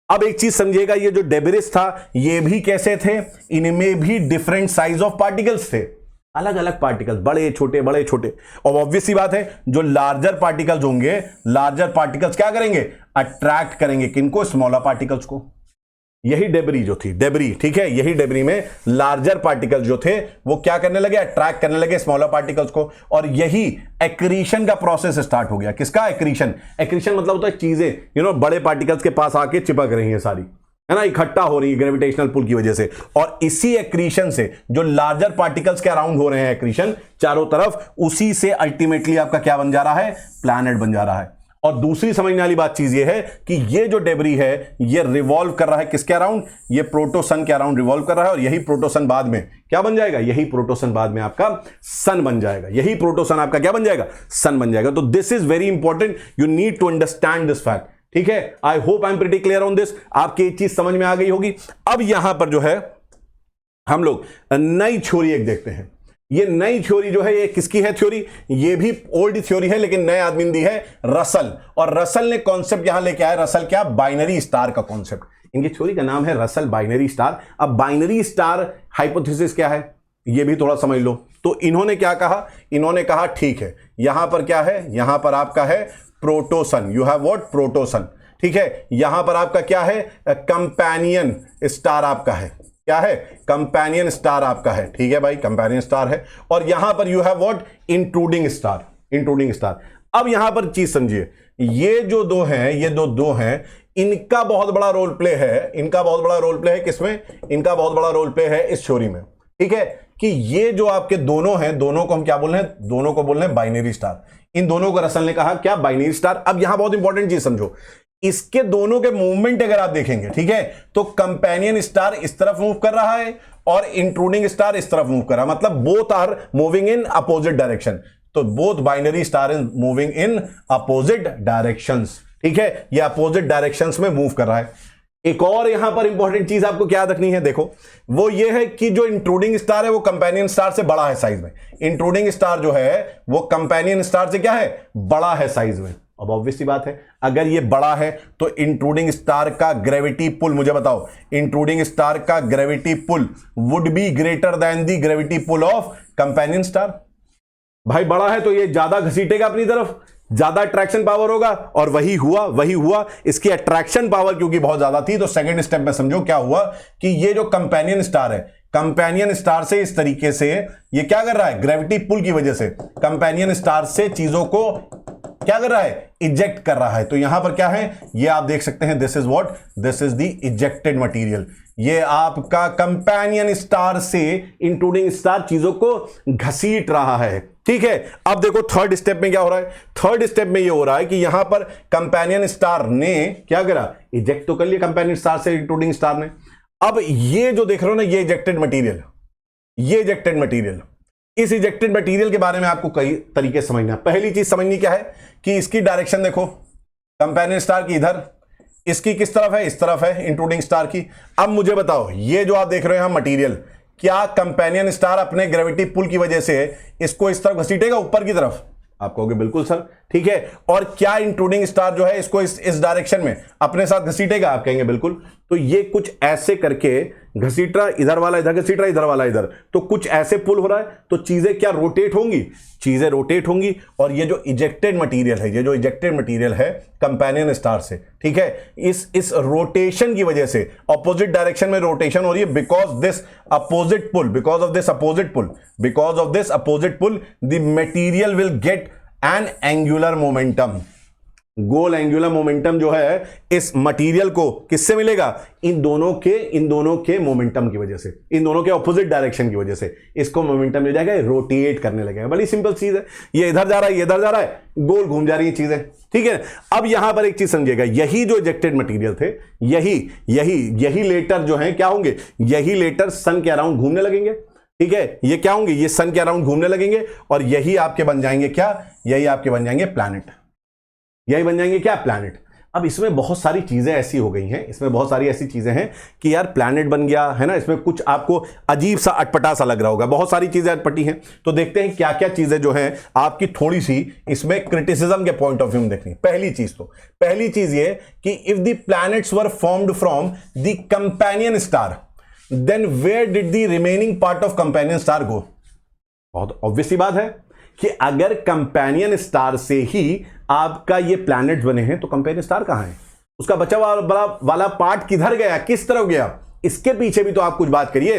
अब एक चीज समझिएगा, ये जो डेब्रिस था, ये भी कैसे थे, इनमें भी डिफरेंट साइज ऑफ पार्टिकल्स थे, अलग अलग पार्टिकल्स, बड़े छोटे। और ऑब्वियस सी बात है, जो लार्जर पार्टिकल्स होंगे, लार्जर पार्टिकल्स क्या करेंगे, अट्रैक्ट करेंगे किनको, स्मॉलर पार्टिकल्स को। यही डेब्री जो थी, ठीक है, यही डेब्री में लार्जर पार्टिकल्स जो थे वो क्या करने लगे, अट्रैक्ट करने लगे स्मॉलर पार्टिकल्स को, और यही एक्रीशन का प्रोसेस स्टार्ट हो गया। किसका, एक्रीशन मतलब होता है चीजें बड़े पार्टिकल्स के पास आके चिपक रही हैं सारी, है ना, इकट्ठा हो रही है ग्रेविटेशनल पुल की वजह से, और इसी एक्रीशन से जो लार्जर पार्टिकल्स के अराउंड हो रहे हैं एक्रीशन चारों तरफ, उसी से अल्टीमेटली आपका क्या बन जा रहा है, प्लैनेट बन जा रहा है। और दूसरी समझने वाली बात चीज ये है कि ये जो डेब्री है ये रिवॉल्व कर रहा है किसके अराउंड, ये प्रोटोसन के अराउंड रिवॉल्व कर रहा है, और यही प्रोटोसन बाद में क्या बन जाएगा, यही प्रोटोसन बाद में आपका सन बन जाएगा, यही प्रोटोसन आपका क्या बन जाएगा, सन बन जाएगा। तो this is very important, you need to understand this fact, ठीक है। I hope I am pretty clear on this, आपकी एक चीज समझ में आ गई होगी। अब यहां पर जो है हम लोग नई थ्योरी एक देखते हैं। ये नई थ्योरी जो है ये किसकी है थ्योरी, ये भी ओल्ड थ्योरी है लेकिन नए आदमी ने दी है, रसल। और रसल ने कॉन्सेप्ट यहां लेके आया, रसल क्या, बाइनरी स्टार का कॉन्सेप्ट। इनकी थ्योरी का नाम है रसल बाइनरी स्टार। अब बाइनरी स्टार हाइपोथेसिस क्या है ये भी थोड़ा समझ लो। तो इन्होंने क्या कहा, इन्होंने कहा ठीक है, यहां पर क्या है, यहां पर आपका है प्रोटोसन, यू हैव व्हाट, प्रोटोसन, ठीक है। यहां पर आपका क्या है, कंपेनियन स्टार आपका है, क्या है, कंपेनियन स्टार आपका है, ठीक है भाई, कंपेनियन स्टार है। और यहां पर you have what, intruding star, intruding star. अब यहां पर चीज समझिए, ये जो दो हैं, ये दो हैं, इनका बहुत बड़ा रोल प्ले है, इनका बहुत बड़ा रोल प्ले है किसमें, इनका बहुत बड़ा रोल प्ले है इस थ्योरी में। ठीक है, कि ये जो आपके दोनों हैं, दोनों को हम क्या बोल रहे हैं, दोनों को बोल रहे हैं बाइनरी स्टार। इन दोनों को रसल ने कहा क्या, बाइनरी स्टार। अब यहां बहुत इंपॉर्टेंट चीज समझो, इसके दोनों के मूवमेंट अगर आप देखेंगे, ठीक है, तो कंपेनियन स्टार इस तरफ मूव कर रहा है और इंट्रूडिंग स्टार इस तरफ मूव कर रहा है, मतलब both are moving in opposite direction. तो both binary star is moving in opposite directions. ठीक है, ये अपोजिट डायरेक्शंस में मूव कर रहा है। एक और यहां पर इंपॉर्टेंट चीज आपको क्या रखनी है, देखो वो ये है कि जो इंट्रूडिंग स्टार है वो कंपेनियन स्टार से बड़ा है साइज में। इंट्रूडिंग स्टार जो है वो कंपेनियन स्टार से क्या है, बड़ा है साइज में। अब ऑब्वियस सी बात है, अगर ये बड़ा है तो इंट्रूडिंग स्टार का ग्रेविटी पुल, मुझे बताओ, इंट्रूडिंग स्टार का gravity pull would be greater than the gravity pull of companion star. भाई बड़ा है तो ये ज्यादा घसीटेगा अपनी तरफ, ज्यादा अट्रैक्शन पावर होगा, और वही हुआ। इसकी अट्रैक्शन पावर क्योंकि बहुत ज्यादा थी, तो सेकंड स्टेप में समझो क्या हुआ कि ये जो कंपेनियन स्टार है, कंपेनियन स्टार से इस तरीके से ये क्या कर रहा है, ग्रेविटी पुल की वजह से कंपेनियन स्टार से चीजों को क्या कर रहा है, इजेक्ट कर रहा है। तो यहां पर क्या है, ये आप देख सकते हैं, this is what, this is the ejected material. ये आपका कंपेनियन स्टार से इंट्रूडिंग स्टार चीजों को घसीट रहा है। ठीक है, अब देखो थर्ड स्टेप में क्या हो रहा है, थर्ड स्टेप में ये हो रहा है कि यहां पर कंपेनियन स्टार ने क्या करा, इजेक्ट तो कर लिया कंपेनियन स्टार से इंट्रूडिंग स्टार ने। अब ये जो देख रहे हो ना, ये इजेक्टेड मटेरियल, ये इजेक्टेड मटेरियल, इस इजेक्टेड मटेरियल के बारे में आपको कई तरीके समझना। पहली चीज समझनी क्या है कि इसकी डायरेक्शन देखो, कंपेनियन स्टार की इधर, इसकी किस तरफ है, इस तरफ है इंट्रूडिंग स्टार की। अब मुझे बताओ, ये जो आप देख रहे हो यहां मटेरियल, क्या कंपेनियन स्टार अपने ग्रेविटी पुल की वजह से इसको इस तरफ घसीटेगा, ऊपर की तरफ? आप कहोगे बिल्कुल सर, ठीक है। और क्या इंट्रूडिंग स्टार जो है इसको इस डायरेक्शन में अपने साथ घसीटेगा? आप कहेंगे बिल्कुल। तो ये कुछ ऐसे करके घसीट रहा, इधर वाला इधर घसीट रहा, इधर वाला इधर, तो कुछ ऐसे पुल हो रहा है, तो चीजें क्या रोटेट होंगी, चीजें रोटेट होंगी। और ये जो इजेक्टेड मटेरियल है, ये जो इजेक्टेड मटेरियल है कंपेनियन स्टार से, ठीक है, इस रोटेशन की वजह से अपोजिट डायरेक्शन में रोटेशन हो रही है, because this opposite pull, because of this opposite pull, because of this opposite pull the material will get an angular momentum. गोल एंगुलर मोमेंटम जो है इस मटेरियल को किससे मिलेगा? इन दोनों के मोमेंटम की वजह से, इन दोनों के ऑपोजिट डायरेक्शन की वजह से इसको मोमेंटम मिल जाएगा, रोटेट करने लगेगा। बड़ी सिंपल चीज है, ये इधर जा रहा है, ये इधर जा रहा है, गोल घूम जा रही है चीजें, ठीक है। अब यहां पर एक चीज समझिएगा, यही जो इजेक्टेड मटेरियल थे, यही लेटर जो है क्या होंगे, यही लेटर सन के अराउंड घूमने लगेंगे, ठीक है। ये क्या होंगे, ये सन के अराउंड घूमने लगेंगे, और यही आपके बन जाएंगे क्या, यही आपके बन जाएंगे प्लैनेट, यही बन जाएंगे क्या, प्लैनेट। अब इसमें बहुत सारी चीजें ऐसी हो गई हैं, इसमें बहुत सारी ऐसी चीजें हैं कि यार प्लैनेट बन गया है ना, इसमें कुछ आपको अजीब सा अटपटा सा लग रहा होगा, बहुत सारी चीजें अटपटी हैं। तो देखते हैं क्या क्या चीजें जो हैं आपकी थोड़ी सी इसमें क्रिटिसिज्म के पॉइंट ऑफ व्यू में देखनी। पहली चीज ये कि if the planets were formed from the companion star, then where did the remaining part of companion star go? बहुत ऑब्वियस सी बात है कि अगर कंपेनियन स्टार से ही आपका ये प्लैनेट बने हैं, तो कंपेनियन स्टार कहां है? उसका बचा वाला पार्ट किधर गया, किस तरफ गया? इसके पीछे भी तो आप कुछ बात करिए,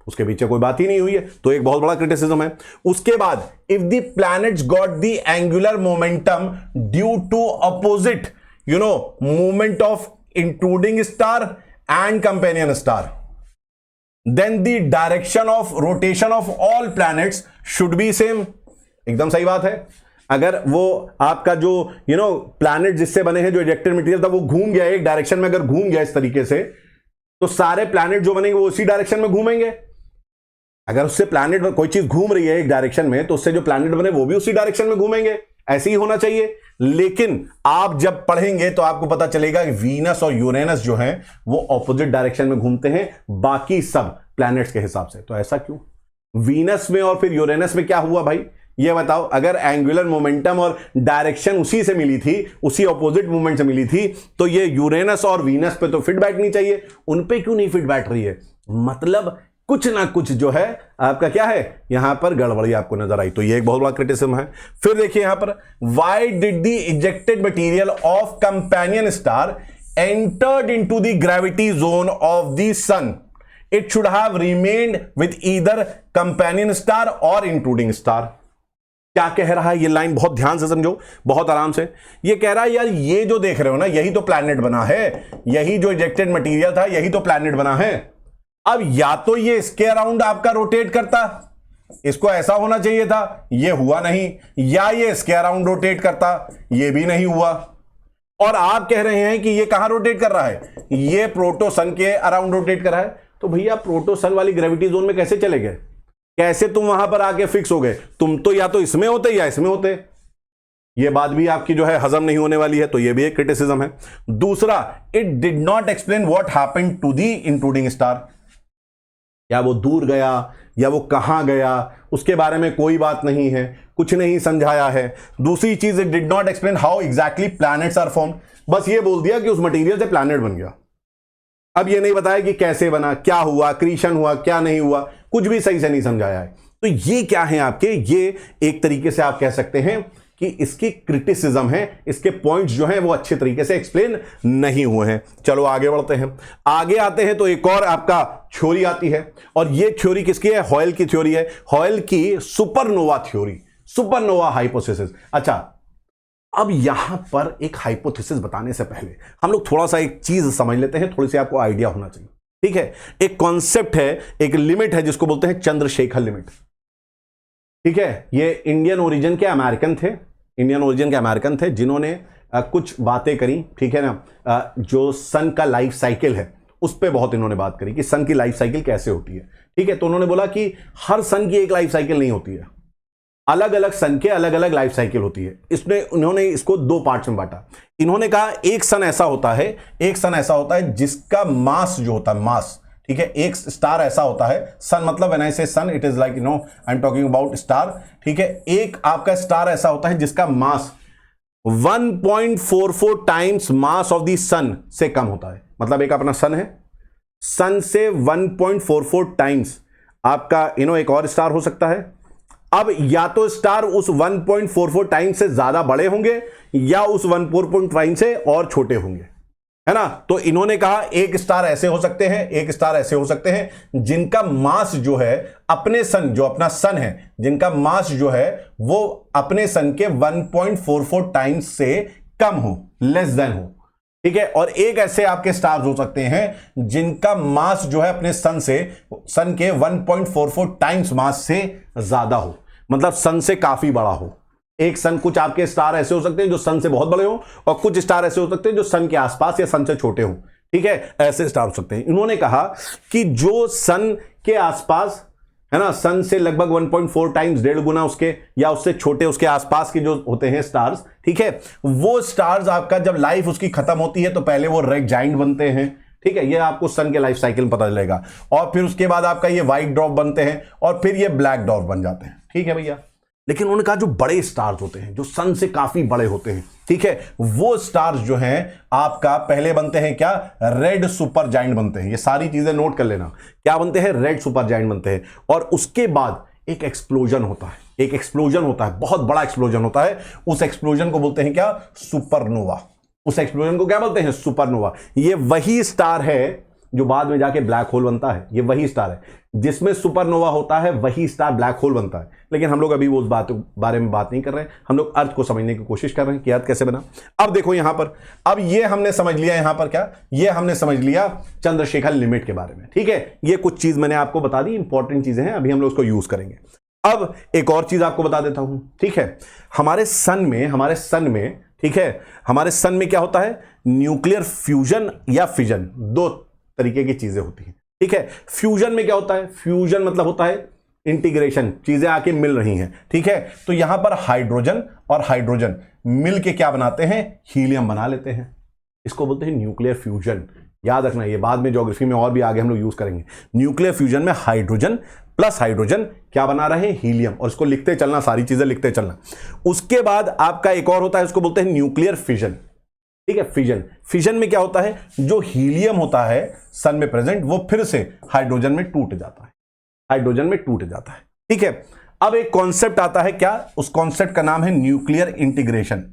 उसके पीछे कोई बात ही नहीं हुई है, तो एक बहुत बड़ा क्रिटिसिज्म है। उसके बाद if the planets got the angular momentum due to opposite movement of intruding star and companion star, then the direction of rotation of all planets should be same। एकदम सही बात है। अगर वो आपका जो प्लैनेट जिससे बने हैं, जो इजेक्टेड मटेरियल था, वो घूम गया एक डायरेक्शन में, अगर घूम गया इस तरीके से, तो सारे प्लैनेट जो बनेंगे वो उसी डायरेक्शन में घूमेंगे। अगर उससे प्लैनेट कोई चीज घूम रही है एक डायरेक्शन में, तो उससे जो प्लैनेट बने वो भी उसी डायरेक्शन में घूमेंगे। ऐसे ही होना चाहिए। लेकिन आप जब पढ़ेंगे तो आपको पता चलेगा कि वीनस और यूरेनस जो हैं वो ऑपोजिट डायरेक्शन में घूमते हैं बाकी सब प्लैनेट्स के हिसाब से। तो ऐसा क्यों? वीनस में और फिर यूरेनस में क्या हुआ भाई, ये बताओ। अगर एंगुलर मोमेंटम और डायरेक्शन उसी से मिली थी, उसी ऑपोजिट मूवमेंट से मिली थी, तो ये यूरेनस और वीनस पे तो फिट बैठनी चाहिए, उन पे क्यों नहीं फिट बैठ रही है? मतलब कुछ ना कुछ जो है आपका क्या है, यहां पर गड़बड़ी आपको नजर आई। तो ये एक बहुत बड़ा क्रिटिसिज्म है। फिर देखिए यहां पर, why did the ejected material of companion star entered into the gravity zone of the sun? It should have remained with either companion star or intruding star. क्या कह रहा है ये लाइन बहुत ध्यान से समझो, बहुत आराम से। ये कह रहा है यार ये जो देख रहे हो ना यही तो प्लैनेट बना है, यही जो इजेक्टेड मटेरियल था यही तो प्लैनेट बना है। अब या तो ये इसके अराउंड आपका रोटेट करता, इसको ऐसा होना चाहिए था, ये हुआ नहीं, या ये इसके अराउंड रोटेट करता, ये भी नहीं हुआ। और आप कह रहे हैं कि ये कहां रोटेट कर रहा है, ये प्रोटोसन के अराउंड रोटेट कर रहा है। तो भैया प्रोटोसन वाली ग्रेविटी जोन में कैसे चले गए, कैसे तुम वहां पर आके फिक्स हो गए? तुम तो या तो इसमें होते या इसमें होते। ये बात भी आपकी जो है हजम नहीं होने वाली है, तो ये भी एक क्रिटिसिज्म है। दूसरा, it did not explain what happened to the intruding star. या वो दूर गया या वो कहां गया उसके बारे में कोई बात नहीं है, कुछ नहीं समझाया है। दूसरी चीज, it did not explain how exactly planets are formed. बस ये बोल दिया कि उस मटेरियल से प्लैनेट बन गया। अब ये नहीं बताया कि कैसे बना, क्या हुआ, क्रिएशन हुआ, क्या नहीं हुआ, कुछ भी सही से नहीं समझाया है। तो ये क्या है आपके, ये एक तरीके से आप कह सकते हैं कि इसकी क्रिटिसिज्म है, इसके पॉइंट्स जो हैं वो अच्छे तरीके से एक्सप्लेन नहीं हुए हैं। चलो आगे बढ़ते हैं। आगे आते हैं तो एक और आपका थ्योरी आती है, और ये थ्योरी किसकी है? हॉयल की थ्योरी है, हॉयल की सुपरनोवा थ्योरी, सुपरनोवा हाइपोथेसिस। अच्छा, अब यहां पर एक हाइपोथेसिस बताने से पहले हम लोग थोड़ा सा एक चीज समझ लेते हैं, थोड़ी सी आपको आइडिया होना चाहिए। ठीक है, एक कॉन्सेप्ट है, एक लिमिट है जिसको बोलते हैं चंद्रशेखर लिमिट। ठीक है, ये इंडियन ओरिजिन के अमेरिकन थे, इंडियन ओरिजिन के अमेरिकन थे जिन्होंने कुछ बातें करी। ठीक है ना, जो सन का लाइफ साइकिल है उस पर बहुत इन्होंने बात करी कि सन की लाइफ साइकिल कैसे होती है। ठीक है, तो उन्होंने बोला कि हर सन की एक लाइफ साइकिल नहीं होती है, अलग अलग सन के अलग अलग लाइफ साइकिल होती है। इसमें उन्होंने इसको दो पार्ट्स में बांटा। इन्होंने कहा एक सन ऐसा होता है, एक सन ऐसा होता है जिसका मास जो होता है, मास, ठीक है, एक स्टार ऐसा होता है, सन मतलब when I say sun it is like you know I am talking about star. ठीक है, एक आपका स्टार ऐसा होता है जिसका mass 1.44 times mass of the sun से कम होता है। मतलब एक अपना सन है, सन से 1.44 टाइम्स आपका एक और स्टार हो सकता है। अब या तो स्टार उस 1.44 टाइम्स से ज्यादा बड़े होंगे या उस 1.45 से और छोटे होंगे, है ना। तो इन्होंने कहा एक स्टार ऐसे हो सकते हैं, एक स्टार ऐसे हो सकते हैं जिनका मास जो है अपने सन, जो अपना सन है, जिनका मास जो है वो अपने सन के 1.44 टाइम्स से कम हो, लेस देन हो। ठीक है, और एक ऐसे आपके स्टार्स हो सकते हैं जिनका मास जो है अपने सन के 1.44 टाइम्स मास से ज्यादा हो, मतलब सन से काफी बड़ा हो। एक सन, कुछ आपके स्टार ऐसे हो सकते हैं जो सन से बहुत बड़े हो, और कुछ स्टार ऐसे हो सकते हैं जो सन के आसपास या सन से छोटे हो। ठीक है, ऐसे स्टार हो सकते हैं। इन्होंने कहा कि जो सन के आसपास है ना, सन से लगभग 1.4 टाइम्स, 1.5 गुना उसके या उससे छोटे उसके आसपास के जो होते हैं स्टार्स, ठीक है, वो स्टार्स आपका जब लाइफ उसकी खत्म होती है तो पहले वो रेड जाइंट बनते हैं। ठीक है, ये आपको सन के लाइफ साइकिल में पता चलेगा, और फिर उसके बाद आपका ये व्हाइट ड्वार्फ बनते हैं, और फिर ये ब्लैक ड्वार्फ बन जाते हैं। ठीक है भैया, लेकिन उन्होंने कहा जो बड़े स्टार्स होते हैं, जो सन से काफी बड़े होते हैं, ठीक है, वो स्टार्स जो हैं आपका पहले बनते हैं क्या, रेड सुपर जायंट बनते हैं। ये सारी चीजें नोट कर लेना, क्या बनते हैं, रेड सुपर जायंट बनते हैं। और उसके बाद एक एक्सप्लोजन होता है, एक एक्सप्लोजन होता है, बहुत बड़ा एक्सप्लोजन होता है। उस एक्सप्लोजन को बोलते हैं क्या, सुपरनोवा। उस एक्सप्लोजन को क्या बोलते हैं, सुपरनोवा। ये वही स्टार है जो बाद में जाके ब्लैक होल बनता है। ये वही स्टार है जिसमें सुपरनोवा होता है, वही स्टार ब्लैक होल बनता है। लेकिन हम लोग अभी वो उस बारे में बात नहीं कर रहे हैं, हम लोग अर्थ को समझने की कोशिश कर रहे हैं कि अर्थ कैसे बना। अब देखो यहां पर, अब ये हमने समझ लिया यहां पर क्या, ये हमने समझ लिया चंद्रशेखर लिमिट के बारे में। ठीक है, ये कुछ चीज मैंने आपको बता दी, इंपॉर्टेंट चीजें हैं, अभी हम लोग उसको यूज करेंगे। अब एक और चीज आपको बता देता हूं। ठीक है, हमारे सन में ठीक है, हमारे सन में क्या होता है, न्यूक्लियर फ्यूजन या फिजन, दो तरीके की चीजें होती हैं। ठीक है, फ्यूजन में क्या होता है, फ्यूजन मतलब होता है इंटीग्रेशन, चीजें आके मिल रही हैं। ठीक है, तो यहां पर हाइड्रोजन और हाइड्रोजन मिल के क्या बनाते हैं, हीलियम बना लेते हैं। इसको बोलते हैं न्यूक्लियर फ्यूजन। याद रखना, ये बाद में ज्योग्राफी में और भी आगे हम लोग यूज करेंगे। न्यूक्लियर फ्यूजन में हाइड्रोजन प्लस हाइड्रोजन क्या बना रहे हैं, हीलियम। और इसको लिखते चलना, सारी चीजें लिखते चलना। उसके बाद आपका एक और होता है, उसको बोलते हैं न्यूक्लियर फिजन। ठीक है, फिजन में क्या होता है, जो हीलियम होता है सन में प्रेजेंट, वो फिर से हाइड्रोजन में टूट जाता है, हाइड्रोजन में टूट जाता है। ठीक है, अब एक कॉन्सेप्ट आता है क्या, उस कॉन्सेप्ट का नाम है न्यूक्लियर इंटीग्रेशन।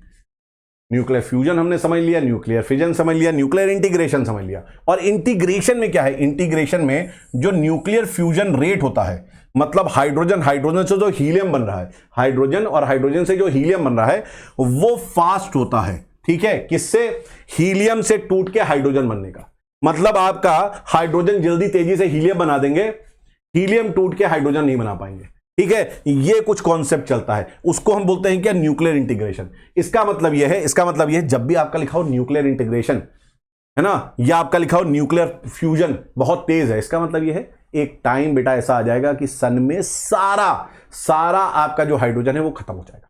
न्यूक्लियर फ्यूजन हमने समझ लिया, न्यूक्लियर फिजन समझ लिया, न्यूक्लियर इंटीग्रेशन समझ लिया। और इंटीग्रेशन में क्या है? इंटीग्रेशन में जो न्यूक्लियर फ्यूजन रेट होता है, मतलब हाइड्रोजन से जो हीलियम बन रहा है, हाइड्रोजन और हाइड्रोजन से जो हीलियम बन रहा है वो फास्ट होता है। ठीक है, किससे? हीलियम से टूट के हाइड्रोजन बनने का। मतलब आपका हाइड्रोजन जल्दी तेजी से हीलियम बना देंगे, हीलियम टूट के हाइड्रोजन नहीं बना पाएंगे। ठीक है, ये कुछ कॉन्सेप्ट चलता है, उसको हम बोलते हैं क्या? Nuclear integration. इसका मतलब यह है, जब भी आपका लिखा हो न्यूक्लियर इंटीग्रेशन, है ना, या आपका लिखा हो न्यूक्लियर फ्यूजन बहुत तेज है, इसका मतलब यह है एक टाइम बेटा ऐसा आ जाएगा कि सन में सारा आपका जो हाइड्रोजन है वो खत्म हो जाएगा,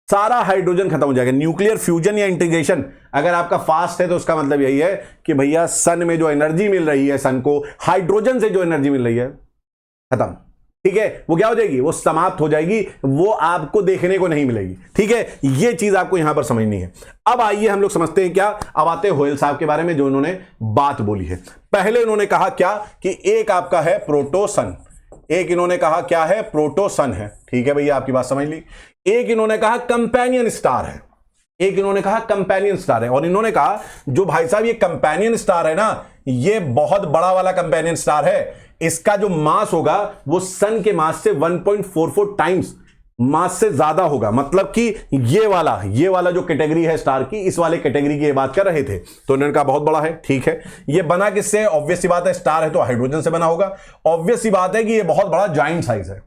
सारा हाइड्रोजन खत्म हो जाएगा। न्यूक्लियर फ्यूजन या इंटीग्रेशन अगर आपका फास्ट है तो उसका मतलब यही है कि भैया सन में जो एनर्जी मिल रही है, सन को हाइड्रोजन से जो एनर्जी मिल रही है खत्म। ठीक है, वो क्या हो जाएगी? वो समाप्त हो जाएगी, वो आपको देखने को नहीं मिलेगी। ठीक है, ये चीज आपको यहां पर समझनी है। अब आइए हम लोग समझते हैं क्या, अब आते हैं होयल साहब के बारे में जो उन्होंने बात बोली है। पहले उन्होंने कहा क्या कि एक आपका है प्रोटोसन, एक इन्होंने कहा क्या है? प्रोटोसन है। ठीक है भैया, आपकी बात समझ ली। एक इन्होंने कहा कंपेनियन स्टार है, एक इन्होंने कहा कंपेनियन स्टार है। और इन्होंने कहा जो भाई साहब ये कंपेनियन स्टार है ना, ये बहुत बड़ा वाला कंपेनियन स्टार है, इसका जो मास होगा वो सन के मास से 1.44 टाइम्स मास से ज्यादा होगा। मतलब कि ये वाला जो कैटेगरी है स्टार की, इस वाले कैटेगरी की ये बात कर रहे थे, तो इन्होंने कहा बहुत बड़ा है। ठीक है, ये बना किससे? ऑब्वियस सी बात है, स्टार है तो हाइड्रोजन से बना होगा। ऑब्वियस सी बात है कि ये बहुत बड़ा जाइंट साइज है,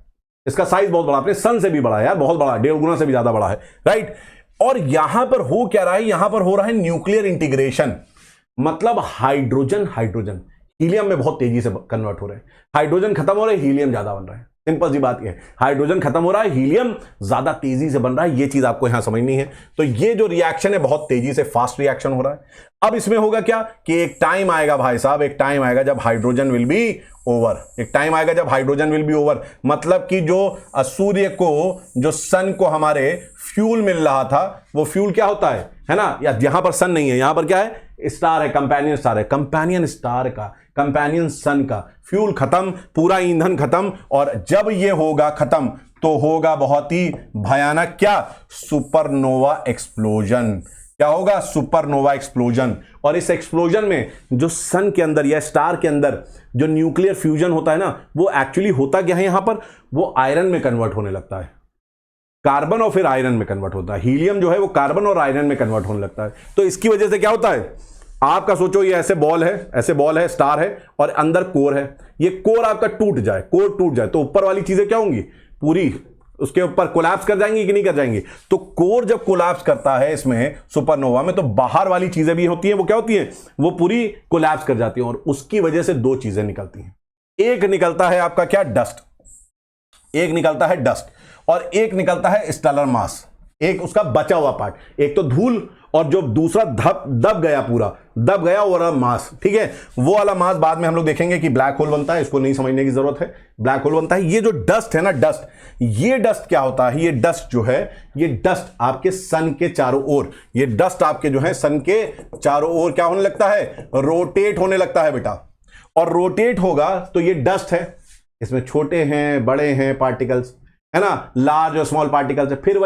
इसका साइज बहुत बड़ा, अपने सन से भी बड़ा है यार, बहुत बड़ा, 1.5 गुना से भी ज्यादा बड़ा है। राइट, और यहां पर हो क्या रहा है? यहां पर हो रहा है न्यूक्लियर इंटीग्रेशन, मतलब हाइड्रोजन हीलियम में बहुत तेजी से कन्वर्ट हो रहे हैं। हाइड्रोजन खत्म हो रहा है, हीलियम ज्यादा बन रहा है। सिंपल सी बात है, हाइड्रोजन खत्म हो रहा है, हीलियम ज्यादा तेजी से बन रहा है। ये चीज आपको यहां समझनी है। तो ये जो रिएक्शन है बहुत तेजी से फास्ट रिएक्शन हो रहा है। अब इसमें होगा क्या कि एक टाइम आएगा भाई साहब, एक टाइम आएगा जब हाइड्रोजन विल बी ओवर, एक टाइम आएगा जब हाइड्रोजन विल बी ओवर। मतलब कि जो सूर्य को, जो सन को हमारे फ्यूल मिल रहा था, वो फ्यूल क्या होता है ना, या यहां पर सन नहीं है, यहां पर क्या है? स्टार है, कंपेनियन स्टार है। कंपेनियन स्टार का, कंपेनियन सन का फ्यूल खत्म, पूरा ईंधन खत्म। और जब ये होगा खत्म तो होगा बहुत ही भयानक क्या? Supernova explosion. क्या होगा? Supernova explosion. और इस एक्सप्लोजन में जो सन के अंदर या स्टार के अंदर जो न्यूक्लियर फ्यूजन होता है ना, वो एक्चुअली होता क्या है? यहां पर वो आयरन में कन्वर्ट होने लगता है, कार्बन और फिर आयरन में कन्वर्ट होता है। हीलियम जो है वो कार्बन और आयरन में कन्वर्ट होने लगता है। तो इसकी वजह से क्या होता है? आपका सोचो ये ऐसे बॉल है, स्टार है और अंदर कोर है। ये कोर आपका कोर टूट जाए तो ऊपर वाली चीजें क्या होंगी? पूरी उसके ऊपर कोलैप्स कर जाएंगी कि नहीं कर जाएंगी? तो कोर जब कोलैप्स करता है इसमें सुपरनोवा में, तो बाहर वाली चीजें भी होती हैं, वो क्या होती हैं? वो पूरी कोलैप्स कर जाती हैं। और उसकी वजह से दो चीजें निकलती हैं। एक निकलता है आपका क्या? डस्ट। एक निकलता है डस्ट और एक निकलता है स्टेलर मास, एक उसका बचा हुआ पार्ट। एक तो धूल और जो दूसरा दब गया वो वाला मास। ठीक है, वो वाला मास बाद में हम लोग देखेंगे कि ब्लैक होल बनता है, इसको नहीं समझने की जरूरत है। ब्लैक होल बनता है। ये जो डस्ट है ना, ये डस्ट क्या होता है? ये डस्ट जो है, ये डस्ट आपके सन के चारों ओर, ये डस्ट आपके जो है सन के चारों ओर क्या होने लगता है? रोटेट होने लगता है बेटा। और रोटेट होगा तो ये डस्ट है, इसमें छोटे हैं, बड़े हैं पार्टिकल्स, है ना, लार्ज और स्मॉल पार्टिकल्स है। फिर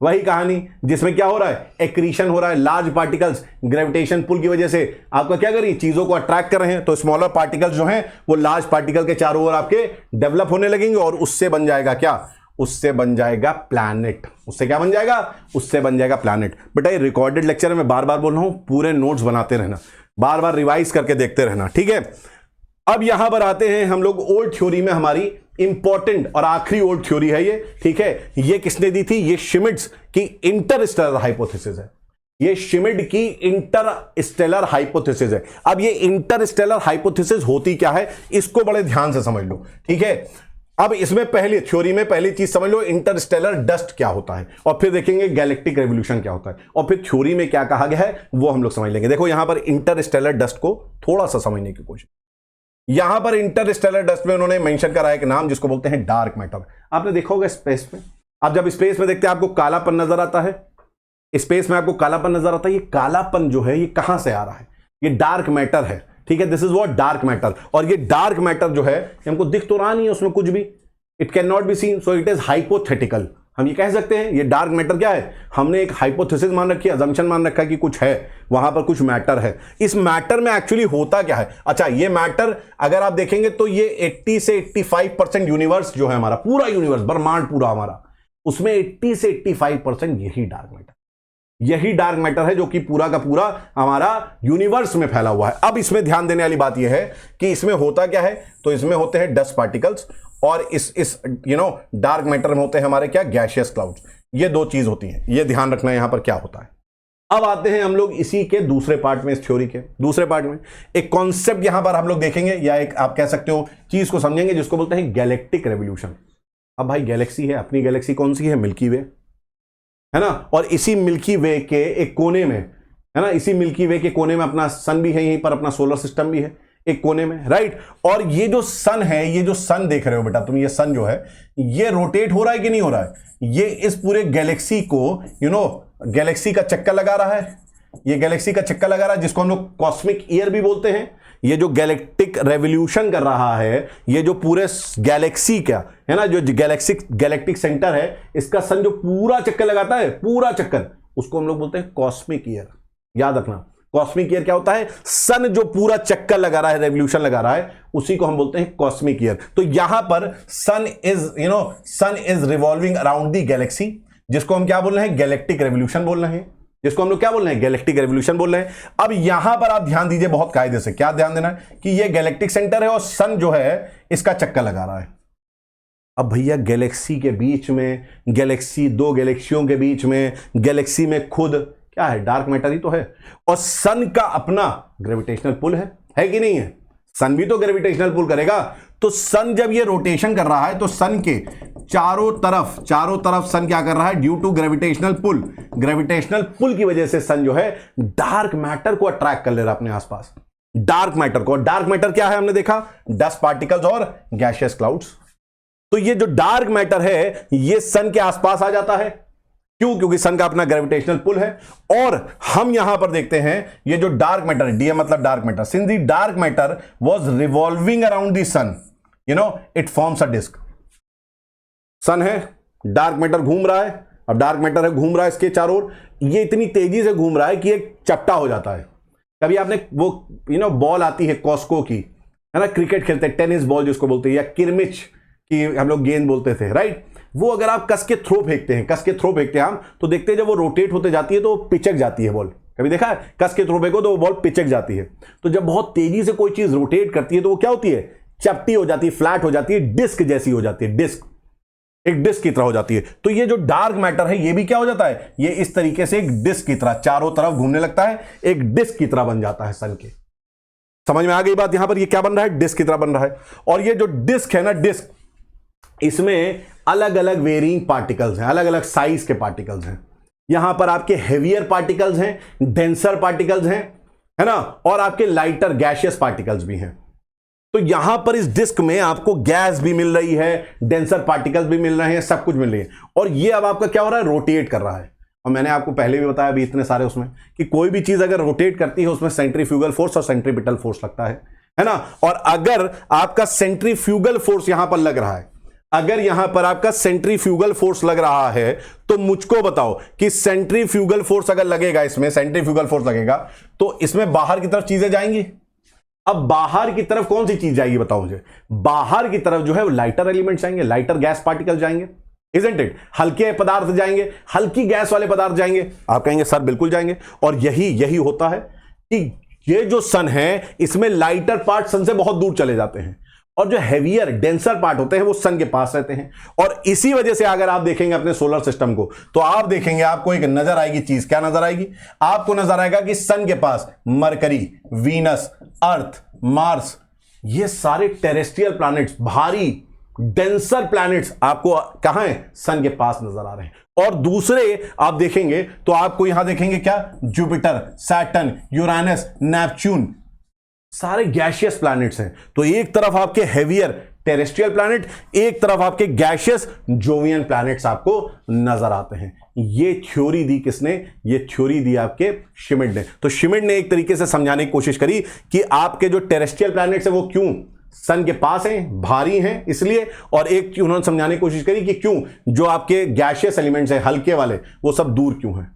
वही कहानी जिसमें क्या हो रहा है? एक्रीशन हो रहा है। लार्ज पार्टिकल्स ग्रेविटेशन पुल की वजह से आपका क्या करिए? चीजों को अट्रैक्ट कर रहे हैं, तो स्मॉलर पार्टिकल्स जो हैं वो लार्ज पार्टिकल के चारों ओर आपके डेवलप होने लगेंगे और उससे बन जाएगा क्या? उससे बन जाएगा प्लैनेट। उससे क्या बन जाएगा? उससे बन जाएगा प्लैनेट। बेटा ये रिकॉर्डेड लेक्चर में बार बार बोल रहा हूं, पूरे नोट्स बनाते रहना, बार बार रिवाइज करके देखते रहना। ठीक है, अब यहां पर आते हैं हम लोग ओल्ड थ्योरी में, हमारी इंपॉर्टेंट और आखिरी ओल्ड थ्योरी है ये। ठीक है, ये किसने दी थी? ये शिमिड्स की इंटरस्टेलर हाइपोथेसिस है। ये शिमिड की इंटरस्टेलर हाइपोथेसिस है। अब ये इंटरस्टेलर हाइपोथेसिस होती क्या है, इसको बड़े ध्यान से समझ लो। ठीक है, अब इसमें पहले थ्योरी में पहली चीज समझ लो, इंटरस्टेलर डस्ट क्या होता है, और फिर देखेंगे गैलेक्टिक रेवोल्यूशन क्या होता है, और फिर थ्योरी में क्या कहा गया है वो हम लोग समझ लेंगे। देखो यहां पर इंटरस्टेलर डस्ट को थोड़ा सा समझने की कोशिश। यहां पर इंटरस्टेलर डस्ट में उन्होंने मेंशन करा एक नाम जिसको बोलते हैं डार्क मैटर। आपने देखा होगा स्पेस में, आप जब स्पेस में देखते हैं आपको कालापन नजर आता है, स्पेस में आपको कालापन नजर आता है। ये कालापन जो है ये कहां से आ रहा है? ये डार्क मैटर है। ठीक है, this is what dark matter. और ये डार्क मैटर जो है हमको दिख तो रहा नहीं है उसमें कुछ भी, it can not be scene, so it is hypothetical. हम ये कह सकते हैं ये डार्क मैटर क्या है, हमने एक हाइपोथेसिस मान रखी है, अजम्पशन मान रखा है कि कुछ है वहां पर, कुछ मैटर है। इस मैटर में एक्चुअली होता क्या है? अच्छा, ये मैटर अगर आप देखेंगे तो ये 80 से 85% यूनिवर्स जो है हमारा, पूरा यूनिवर्स, ब्रह्मांड पूरा हमारा, उसमें 80 से 85% यही डार्क मैटर, यही डार्क मैटर है जो कि पूरा का पूरा हमारा यूनिवर्स में फैला हुआ है। अब इसमें ध्यान देने वाली बात यह है कि इसमें होता क्या है, तो इसमें होते हैं डस्ट पार्टिकल्स, और इस डार्क मैटर में होते हैं हमारे क्या, गैसियस क्लाउड्स। ये दो चीज होती हैं, ये ध्यान रखना है यहां पर क्या होता है। अब आते हैं हम लोग इसी के दूसरे पार्ट में, इस थ्योरी के दूसरे पार्ट में एक कॉन्सेप्ट यहां पर हम लोग देखेंगे, या एक आप कह सकते हो चीज को समझेंगे, जिसको बोलते हैं गैलेक्टिक रेवोल्यूशन। अब भाई गैलेक्सी है, अपनी गैलेक्सी कौन सी है, मिल्की वे है ना, और इसी मिल्की वे के एक कोने में है ना, इसी मिल्की वे के कोने में अपना सन भी है, यहीं पर अपना सोलर सिस्टम भी है एक कोने में, राइट। और ये जो सन है, ये जो सन देख रहे हो बेटा तुम, ये सन जो है ये रोटेट हो रहा है कि नहीं हो रहा है? ये इस पूरे गैलेक्सी को गैलेक्सी का चक्कर लगा रहा है, ये गैलेक्सी का चक्कर लगा रहा है, जिसको हम लोग कॉस्मिक ईयर भी बोलते हैं। ये जो गैलेक्टिक रेवोल्यूशन कर रहा है, ये जो पूरे गैलेक्सी का है ना, जो गैलेक्टिक सेंटर है, इसका सन जो पूरा चक्कर लगाता है, पूरा चक्कर, उसको हम लोग बोलते हैं कॉस्मिक ईयर। याद रखना, कॉस्मिक ईयर क्या होता है? सन जो पूरा चक्कर लगा रहा है, रेवोल्यूशन लगा रहा है, उसी को हम बोलते हैं कॉस्मिक ईयर। तो यहां पर sun is revolving around the galaxy, जिसको हम क्या बोल रहे हैं, गैलेक्टिक रेवोल्यूशन बोल रहे हैं, जिसको हम लोग क्या बोल रहे हैं, गैलेक्टिक रेवोल्यूशन बोल रहे हैं। अब यहां पर आप ध्यान दीजिए बहुत कायदे से, क्या ध्यान देना है कि ये गैलेक्टिक सेंटर है और सन जो है इसका चक्कर लगा रहा है। अब भैया गैलेक्सी के बीच में, गैलेक्सी, दो गैलेक्सियों के बीच में, गैलेक्सी में खुद क्या है, डार्क मैटर ही तो है, और सन का अपना ग्रेविटेशनल पुल है कि नहीं है? सन भी तो ग्रेविटेशनल पुल करेगा। तो सन जब ये रोटेशन कर रहा है तो सन के चारों तरफ सन क्या कर रहा है, ड्यू टू ग्रेविटेशनल पुल की वजह से सन जो है डार्क मैटर को अट्रैक्ट कर ले रहा है अपने आसपास, डार्क मैटर को। डार्क मैटर क्या है, हमने देखा डस्ट पार्टिकल्स और गैसियस क्लाउड्स। तो ये जो डार्क मैटर है ये सन के आसपास आ जाता है, क्यों? क्योंकि सन का अपना ग्रेविटेशनल पुल है। और हम यहां पर देखते हैं ये जो डार्क मैटर है, डीएम मतलब dark matter, since the dark matter was revolving around the sun, it forms a disc. Sun है, डार्क मैटर घूम रहा है, अब डार्क मैटर है घूम रहा है इसके चारों ओर, ये इतनी तेजी से घूम रहा है कि एक चपटा हो जाता है। कभी आपने वो बॉल आती है कॉस्को की, है ना, क्रिकेट खेलते हैं, टेनिस बॉल जिसको बोलते हैं, या किरमिच की हम लोग गेंद बोलते थे, राइट। वो अगर आप कस के थ्रो फेंकते हैं हम, तो देखते हैं जब वो रोटेट होते जाती है तो पिचक जाती है बॉल। कभी देखा है, कस के थ्रो फेंको तो वो बॉल पिचक जाती है। तो जब बहुत तेजी से कोई चीज रोटेट करती है तो वो क्या होती है, चपटी हो जाती है, फ्लैट हो जाती है, डिस्क जैसी हो जाती है, एक डिस्क की तरह हो जाती है। तो ये जो डार्क मैटर है ये भी क्या हो जाता है, ये इस तरीके से एक डिस्क की तरह चारों तरफ घूमने लगता है, एक डिस्क की तरह बन जाता है सन के। समझ में आ गई बात? यहां पर ये क्या बन रहा है, डिस्क की तरह बन रहा है। और ये जो डिस्क है ना, डिस्क, इसमें अलग अलग वेरिंग पार्टिकल्स हैं, अलग अलग साइज के पार्टिकल्स हैं। यहां पर आपके हेवियर पार्टिकल्स हैं, डेंसर पार्टिकल्स हैं, है ना, और आपके लाइटर गैसियस पार्टिकल्स भी हैं। तो यहां पर इस डिस्क में आपको गैस भी मिल रही है, डेंसर पार्टिकल्स भी मिल रहे हैं, सब कुछ मिल रही है। और ये अब आपका क्या हो रहा है, रोटेट कर रहा है। और मैंने आपको पहले भी बताया अभी इतने सारे उसमें कि कोई भी चीज अगर रोटेट करती है उसमें सेंट्रीफ्यूगल फोर्स और सेंट्रीपिटल फोर्स लगता है ना। और अगर आपका सेंट्रीफ्यूगल फोर्स यहां पर लग रहा है, अगर यहां पर आपका सेंट्रीफ्यूगल फोर्स लग रहा है, तो मुझको बताओ कि सेंट्रीफ्यूगल फोर्स अगर लगेगा, इसमें सेंट्रीफ्यूगल फोर्स लगेगा तो इसमें बाहर की तरफ चीजें जाएंगी। अब बाहर की तरफ कौन सी चीज जाएगी बताओ मुझे? बाहर की तरफ जो है लाइटर एलिमेंट जाएंगे, लाइटर गैस पार्टिकल जाएंगे, इजंट इट? हल्के पदार्थ जाएंगे, हल्की गैस वाले पदार्थ जाएंगे। आप कहेंगे सर बिल्कुल जाएंगे। और यही होता है कि ये जो सन है इसमें लाइटर पार्ट सन से बहुत दूर चले जाते हैं, और जो हेवियर डेंसर पार्ट होते हैं वो सन के पास रहते हैं। और इसी वजह से अगर आप देखेंगे अपने सोलर सिस्टम को, तो आप देखेंगे आपको एक नजर आएगी चीज। क्या नजर आएगी? आपको नजर आएगा कि सन के पास मरकरी, वीनस, अर्थ, मार्स, ये सारे टेरेस्ट्रियल प्लैनेट्स, भारी डेंसर प्लैनेट्स आपको कहां है, सन के पास नजर आ रहे हैं। और दूसरे आप देखेंगे तो आपको यहां देखेंगे क्या, जुपिटर, सैटर्न, यूरेनस, नेपच्यून, सारे गैसियस प्लैनेट्स हैं। तो एक तरफ आपके हेवियर टेरेस्ट्रियल प्लैनेट, एक तरफ आपके गैसियस जोवियन प्लैनेट्स आपको नजर आते हैं। ये थ्योरी दी किसने? ये थ्योरी दी आपके शिमिड ने। तो शिमिड ने एक तरीके से समझाने की कोशिश करी कि आपके जो टेरेस्ट्रियल प्लैनेट्स हैं वो क्यों सन के पास हैं, भारी हैं इसलिए, और एक उन्होंने समझाने की कोशिश करी कि क्यों जो आपके गैशियस एलिमेंट्स हैं हल्के वाले वो सब दूर क्यों हैं।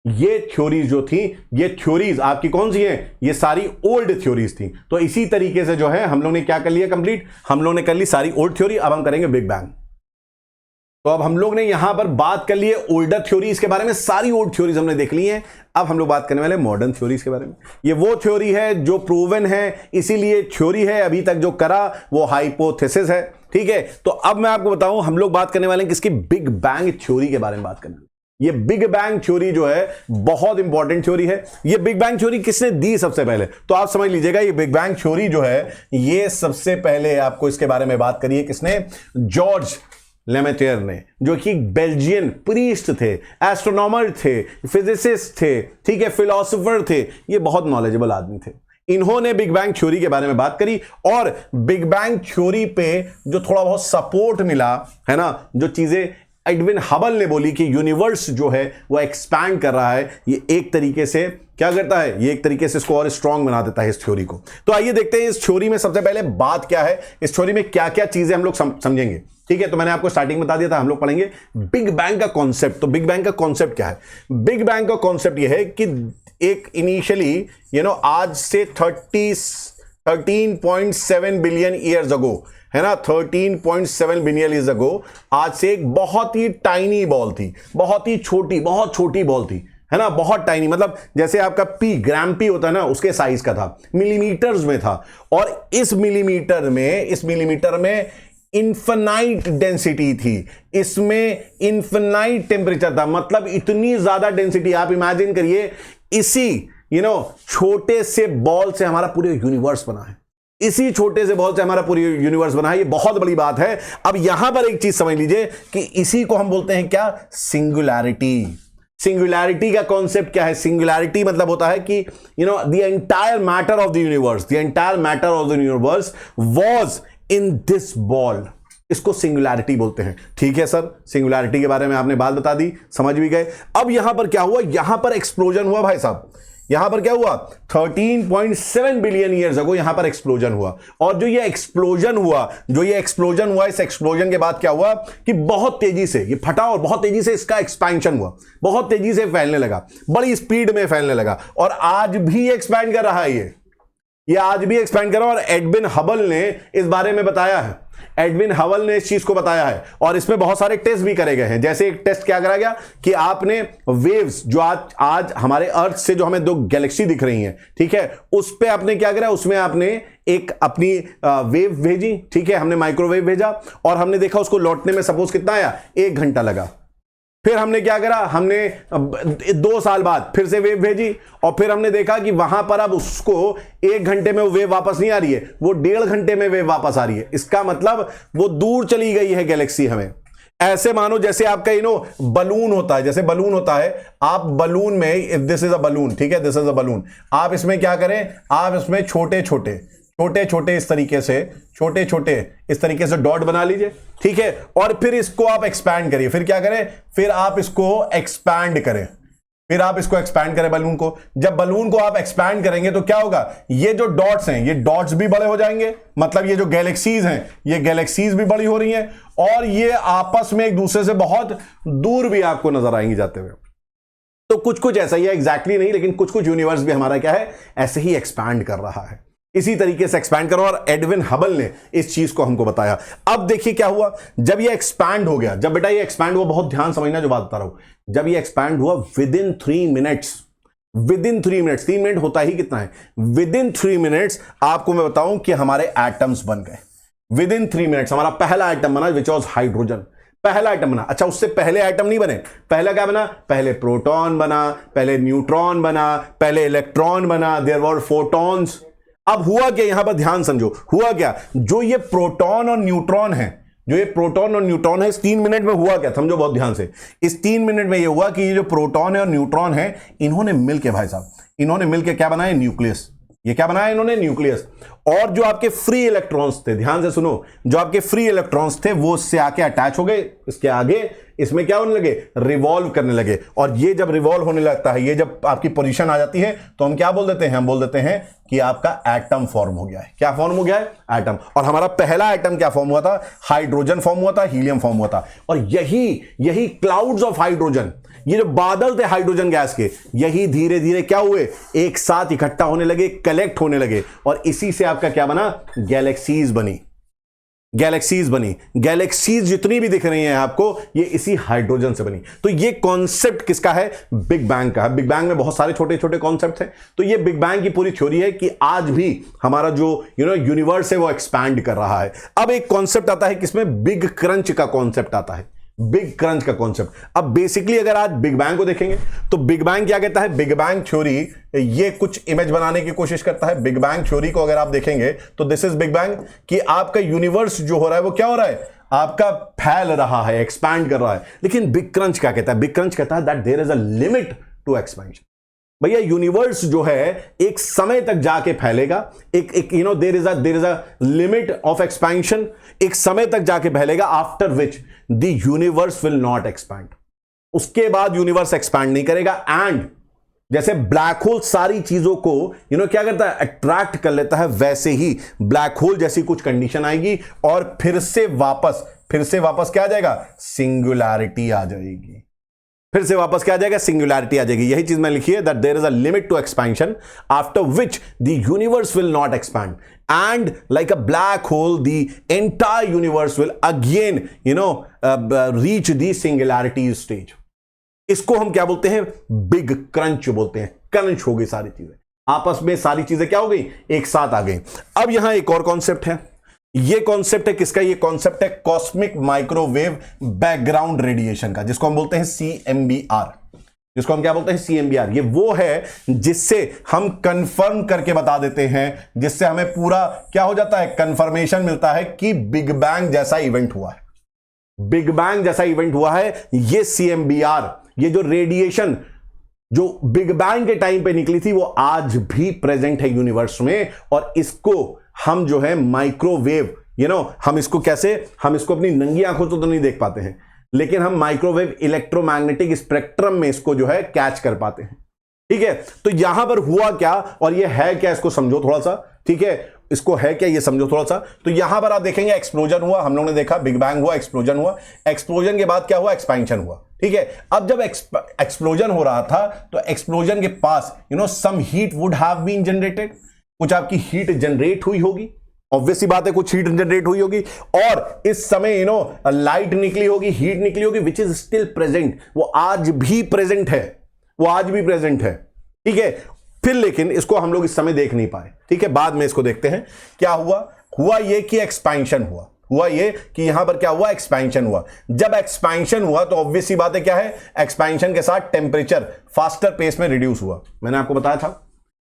ये थ्योरीज जो थी, ये थ्योरीज आपकी कौन सी हैं, ये सारी ओल्ड थ्योरीज थी। तो इसी तरीके से जो है हम लोग ने क्या कर लिया कंप्लीट, हम लोग ने कर ली सारी ओल्ड थ्योरी। अब हम करेंगे बिग बैंग। तो अब हम लोग ने यहां पर बात कर ली है ओल्डर थ्योरीज के बारे में, सारी ओल्ड थ्योरीज हमने देख ली हैं। अब हम लोग बात करने वाले मॉडर्न थ्योरीज के बारे में। ये वो थ्योरी है जो प्रूवन है, इसीलिए थ्योरी है, अभी तक जो करा वो हाइपोथेसिस है, ठीक है। तो अब मैं आपको बताऊं, हम लोग बात करने वाले हैं किसकी, बिग बैंग थ्योरी के बारे में बात करने वाले। ये बिग बैंग थ्योरी जो है बहुत इंपॉर्टेंट थ्योरी है। ये बिग बैंग थ्योरी किसने दी सबसे पहले, तो आप समझ लीजिएगा ये बिग बैंग थ्योरी जो है ये सबसे पहले आपको इसके बारे में बात करी है किसने, जॉर्ज लेमेटियर ने, जो कि बेल्जियन प्रीस्ट थे, एस्ट्रोनॉमर थे, फिजिसिस्ट थे, ठीक है, फिलोसोफर थे, ये बहुत नॉलेजेबल आदमी थे। इन्होंने बिग बैंग थ्योरी के बारे में बात करी, और बिग बैंग थ्योरी पे जो थोड़ा बहुत सपोर्ट मिला है ना, जो चीजें एडविन हबल ने बोली कि यूनिवर्स जो है वो एक्सपैंड कर रहा है, ये एक तरीके से क्या करता है, ये एक तरीके से इसको और स्ट्रांग बना देता है इस थ्योरी को। तो आइए देखते हैं इस थ्योरी में सबसे पहले बात क्या है, इस थ्योरी में क्या क्या चीजें हम लोग समझेंगे, ठीक है। तो मैंने आपको स्टार्टिंग बता दिया था, हम लोग पढ़ेंगे बिग बैंग का कॉन्सेप्ट। तो बिग बैंग का कॉन्सेप्ट क्या है, बिग बैंग का कॉन्सेप्ट ये है कि एक इनिशियली आज से 13.7 बिलियन ईयर्स अगो, है ना, 13.7 बिलियन ईयर्स अगो, आज से एक बहुत ही टाइनी बॉल थी, बहुत ही छोटी, बहुत छोटी बॉल थी, है ना, बहुत टाइनी, मतलब जैसे आपका पी, ग्राम पी होता है ना, उसके साइज का था, मिलीमीटर्स में था। और इस मिलीमीटर में इन्फिनाइट डेंसिटी थी, इसमें इन्फिनाइट टेम्परेचर था, मतलब इतनी ज्यादा डेंसिटी। आप इमेजिन करिए, इसी छोटे से बॉल से हमारा पूरे यूनिवर्स बना है, इसी छोटे से बॉल से हमारा पूरी यूनिवर्स बना है, ये बहुत बड़ी बात है। अब यहां पर एक चीज समझ लीजिए कि इसी को हम बोलते हैं क्या, सिंगुलैरिटी। सिंगुलैरिटी का कॉन्सेप्ट क्या है, सिंगुलैरिटी मतलब होता है कि the entire matter of the universe, the entire matter of the universe was in this ball, इसको सिंगुलैरिटी बोलते हैं, ठीक है सर। सिंगुलैरिटी के बारे में आपने बात बता दी, समझ भी गए। अब यहां पर क्या हुआ, यहां पर एक्सप्लोजन हुआ भाई साहब, यहां पर क्या हुआ, 13.7 बिलियन ईयर्स अगो यहां पर एक्सप्लोजन हुआ। और जो ये एक्सप्लोजन हुआ, इस एक्सप्लोजन के बाद क्या हुआ कि बहुत तेजी से ये फटा और बहुत तेजी से इसका एक्सपेंशन हुआ, बहुत तेजी से फैलने लगा, बड़ी स्पीड में फैलने लगा, और आज भी एक्सपैंड कर रहा है ये आज भी एक्सपैंड कर रहा है। और एडविन हबल ने इस बारे में बताया है, एडविन हबल ने इस चीज को बताया है, और इसमें बहुत सारे टेस्ट भी करे गए हैं। जैसे एक टेस्ट क्या करा गया कि आपने वेव्स जो आज हमारे अर्थ से जो हमें दो गैलेक्सी दिख रही हैं, ठीक है, उस पे आपने क्या करा, उसमें आपने एक अपनी वेव भेजी, ठीक है, हमने माइक्रोवेव भेजा, और हमने देखा उसको लौटने में सपोज कितना आया, 1 घंटा लगा। फिर हमने क्या करा, हमने 2 साल बाद फिर से वेव भेजी, और फिर हमने देखा कि वहां पर अब उसको 1 घंटे में वो वेव वापस नहीं आ रही है, वो 1.5 घंटे में वेव वापस आ रही है। इसका मतलब वो दूर चली गई है गैलेक्सी हमें। ऐसे मानो जैसे आपका बलून होता है, जैसे बलून होता है, आप बलून में, if this is a balloon, ठीक है, दिस इज अ बलून, आप इसमें क्या करें, आप इसमें छोटे छोटे इस तरीके से डॉट बना लीजिए, ठीक है, और फिर इसको आप एक्सपैंड करिए। फिर क्या करें, फिर आप इसको एक्सपैंड करें, बलून को। जब बलून को आप एक्सपैंड करेंगे तो क्या होगा, ये जो डॉट्स हैं, ये डॉट्स भी बड़े हो जाएंगे, मतलब ये जो गैलेक्सीज हैं, ये गैलेक्सीज भी बड़ी हो रही हैं, और ये आपस में एक दूसरे से बहुत दूर भी आपको नजर आएंगी जाते हुए। तो कुछ ऐसा ही है, एग्जैक्टली नहीं, लेकिन कुछ यूनिवर्स भी हमारा क्या है, ऐसे ही एक्सपैंड कर रहा है, इसी तरीके से एक्सपैंड करो। और एडविन हबल ने इस चीज को हमको बताया। अब देखिए क्या हुआ, जब ये एक्सपैंड हो गया, जब बेटा ये एक्सपैंड हुआ, बहुत ध्यान समझना जो बात बता रहा हूं, जब ये एक्सपैंड हुआ विद इन 3 मिनट्स, 3 मिनट होता ही कितना है, विद इन 3 मिनट्स आपको मैं बताऊं कि हमारे एटम्स बन गए। विद इन 3 मिनट्स हमारा पहला एटम बना, विच वॉज हाइड्रोजन, पहला एटम बना। अच्छा, उससे पहले एटम नहीं बने, पहला क्या बना, पहले प्रोटॉन बना, पहले न्यूट्रॉन बना, पहले इलेक्ट्रॉन बना, देयर वर फोटॉन्स। अब हुआ क्या, यहां पर ध्यान समझो, हुआ क्या, जो ये प्रोटॉन और न्यूट्रॉन है, इस 3 मिनट में हुआ क्या, समझो बहुत ध्यान से। इस 3 मिनट में ये हुआ कि ये जो प्रोटॉन है और न्यूट्रॉन है, इन्होंने मिलकर भाई साहब, इन्होंने मिलकर क्या बनाया, न्यूक्लियस। ये क्या बनाया इन्होंने, न्यूक्लियस। और जो आपके फ्री इलेक्ट्रॉन्स थे, ध्यान से सुनो, जो आपके फ्री इलेक्ट्रॉन्स थे वो उससे आके अटैच हो गए, इसके आगे इसमें क्या होने लगे, रिवॉल्व करने लगे। और ये जब रिवॉल्व होने लगता है, ये जब आपकी पोजीशन आ जाती है, तो हम क्या बोल देते हैं, हम बोल देते हैं कि आपका एटम फॉर्म हो गया है। क्या फॉर्म हो गया है, एटम। और हमारा पहला एटम क्या फॉर्म हुआ था, हाइड्रोजन फॉर्म हुआ था, हीलियम फॉर्म हुआ था। और यही क्लाउड्स ऑफ हाइड्रोजन, ये जो बादल थे हाइड्रोजन गैस के, यही धीरे धीरे क्या हुए, एक साथ इकट्ठा होने लगे, कलेक्ट होने लगे, और इसी से आपका क्या बना, गैलेक्सीज बनी। गैलेक्सीज जितनी भी दिख रही हैं आपको, ये इसी हाइड्रोजन से बनी। तो ये कॉन्सेप्ट किसका है, बिग बैंग का है। बिग बैंग में बहुत सारे छोटे छोटे कॉन्सेप्ट हैं। तो ये बिग बैंग की पूरी थ्योरी है कि आज भी हमारा जो यूनिवर्स है वो एक्सपैंड कर रहा है। अब एक कॉन्सेप्ट आता है किसमें, बिग क्रंच का कॉन्सेप्ट आता है, बिग क्रंच का कॉन्सेप्ट। अब बेसिकली अगर आज बिग बैंग को देखेंगे तो बिग बैंग क्या कहता है, बिग बैंग थ्योरी ये कुछ इमेज बनाने की कोशिश करता है। बिग बैंग थ्योरी को अगर आप देखेंगे तो दिस इज बिग बैंग, कि आपका यूनिवर्स जो हो रहा है वो क्या हो रहा है, आपका फैल रहा है, एक्सपैंड कर रहा है। लेकिन बिग क्रंच क्या कहता है, बिग क्रंच कहता है that there is a limit to expansion. भैया यूनिवर्स जो है एक समय तक जाके फैलेगा, एक there is a limit of expansion, एक समय तक जाके फैलेगा, after which the universe will not expand. उसके बाद यूनिवर्स एक्सपैंड नहीं करेगा। एंड जैसे ब्लैक होल सारी चीजों को क्या करता है, अट्रैक्ट कर लेता है, वैसे ही ब्लैक होल जैसी कुछ कंडीशन आएगी और फिर से वापस क्या आ जाएगा, सिंगुलैरिटी आ जाएगी। फिर से वापस क्या आ जाएगा, सिंगुलैरिटी आ जाएगी। यही चीज मैं लिखी है, that there is a limit to expansion after which the universe will not expand, and like a black hole the entire universe will again reach the singularity stage. इसको हम क्या बोलते हैं, बिग क्रंच बोलते हैं। क्रंच हो गई सारी चीजें, आपस में सारी चीजें क्या हो गई, एक साथ आ गई। अब यहां एक और कॉन्सेप्ट है, ये कॉन्सेप्ट है किसका, ये कॉन्सेप्ट है कॉस्मिक माइक्रोवेव बैकग्राउंड रेडिएशन का, जिसको हम बोलते हैं CMBR। जिसको हम क्या बोलते हैं, CMBR। ये वो है जिससे हम कंफर्म करके बता देते हैं, जिससे हमें पूरा क्या हो जाता है, कंफर्मेशन मिलता है कि बिग बैंग जैसा इवेंट हुआ है। बिग बैंग जैसा इवेंट हुआ है। ये CMBR, ये जो रेडिएशन जो बिग बैंग के टाइम पे निकली थी, वो आज भी प्रेजेंट है यूनिवर्स में। और इसको हम जो है माइक्रोवेव, हम इसको कैसे, हम इसको अपनी नंगी आंखों तो नहीं देख पाते हैं, लेकिन हम माइक्रोवेव इलेक्ट्रोमैग्नेटिक स्पेक्ट्रम में इसको जो है कैच कर पाते हैं। ठीक है, तो यहां पर हुआ क्या और ये है क्या, इसको समझो थोड़ा सा। ठीक है, इसको है क्या ये समझो थोड़ा सा। तो यहां पर आप देखेंगे एक्सप्लोजन हुआ, हम लोगों ने देखा बिग बैंग हुआ, एक्सप्लोजन हुआ, एक्सप्लोजन के बाद क्या हुआ, एक्सपेंशन हुआ। ठीक है, अब जब एक्सप्लोजन हो रहा था तो एक्सप्लोजन के पास some heat would have been generated, कुछ आपकी हीट जनरेट हुई होगी, ऑब्वियसली बात है, कुछ हीट जनरेट हुई होगी। और इस समय लाइट निकली होगी, हीट निकली होगी, विच इज स्टिल प्रेजेंट, वो आज भी प्रेजेंट है, वो आज भी प्रेजेंट है। ठीक है, फिर लेकिन इसको हम लोग इस समय देख नहीं पाए। ठीक है, बाद में इसको देखते हैं क्या हुआ ये कि एक्सपेंशन हुआ ये कि यहां पर क्या हुआ, एक्सपेंशन हुआ। जब एक्सपेंशन हुआ तो ऑब्वियसली बात है क्या है, एक्सपेंशन के साथ टेम्परेचर फास्टर पेस में रिड्यूस हुआ। मैंने आपको बताया था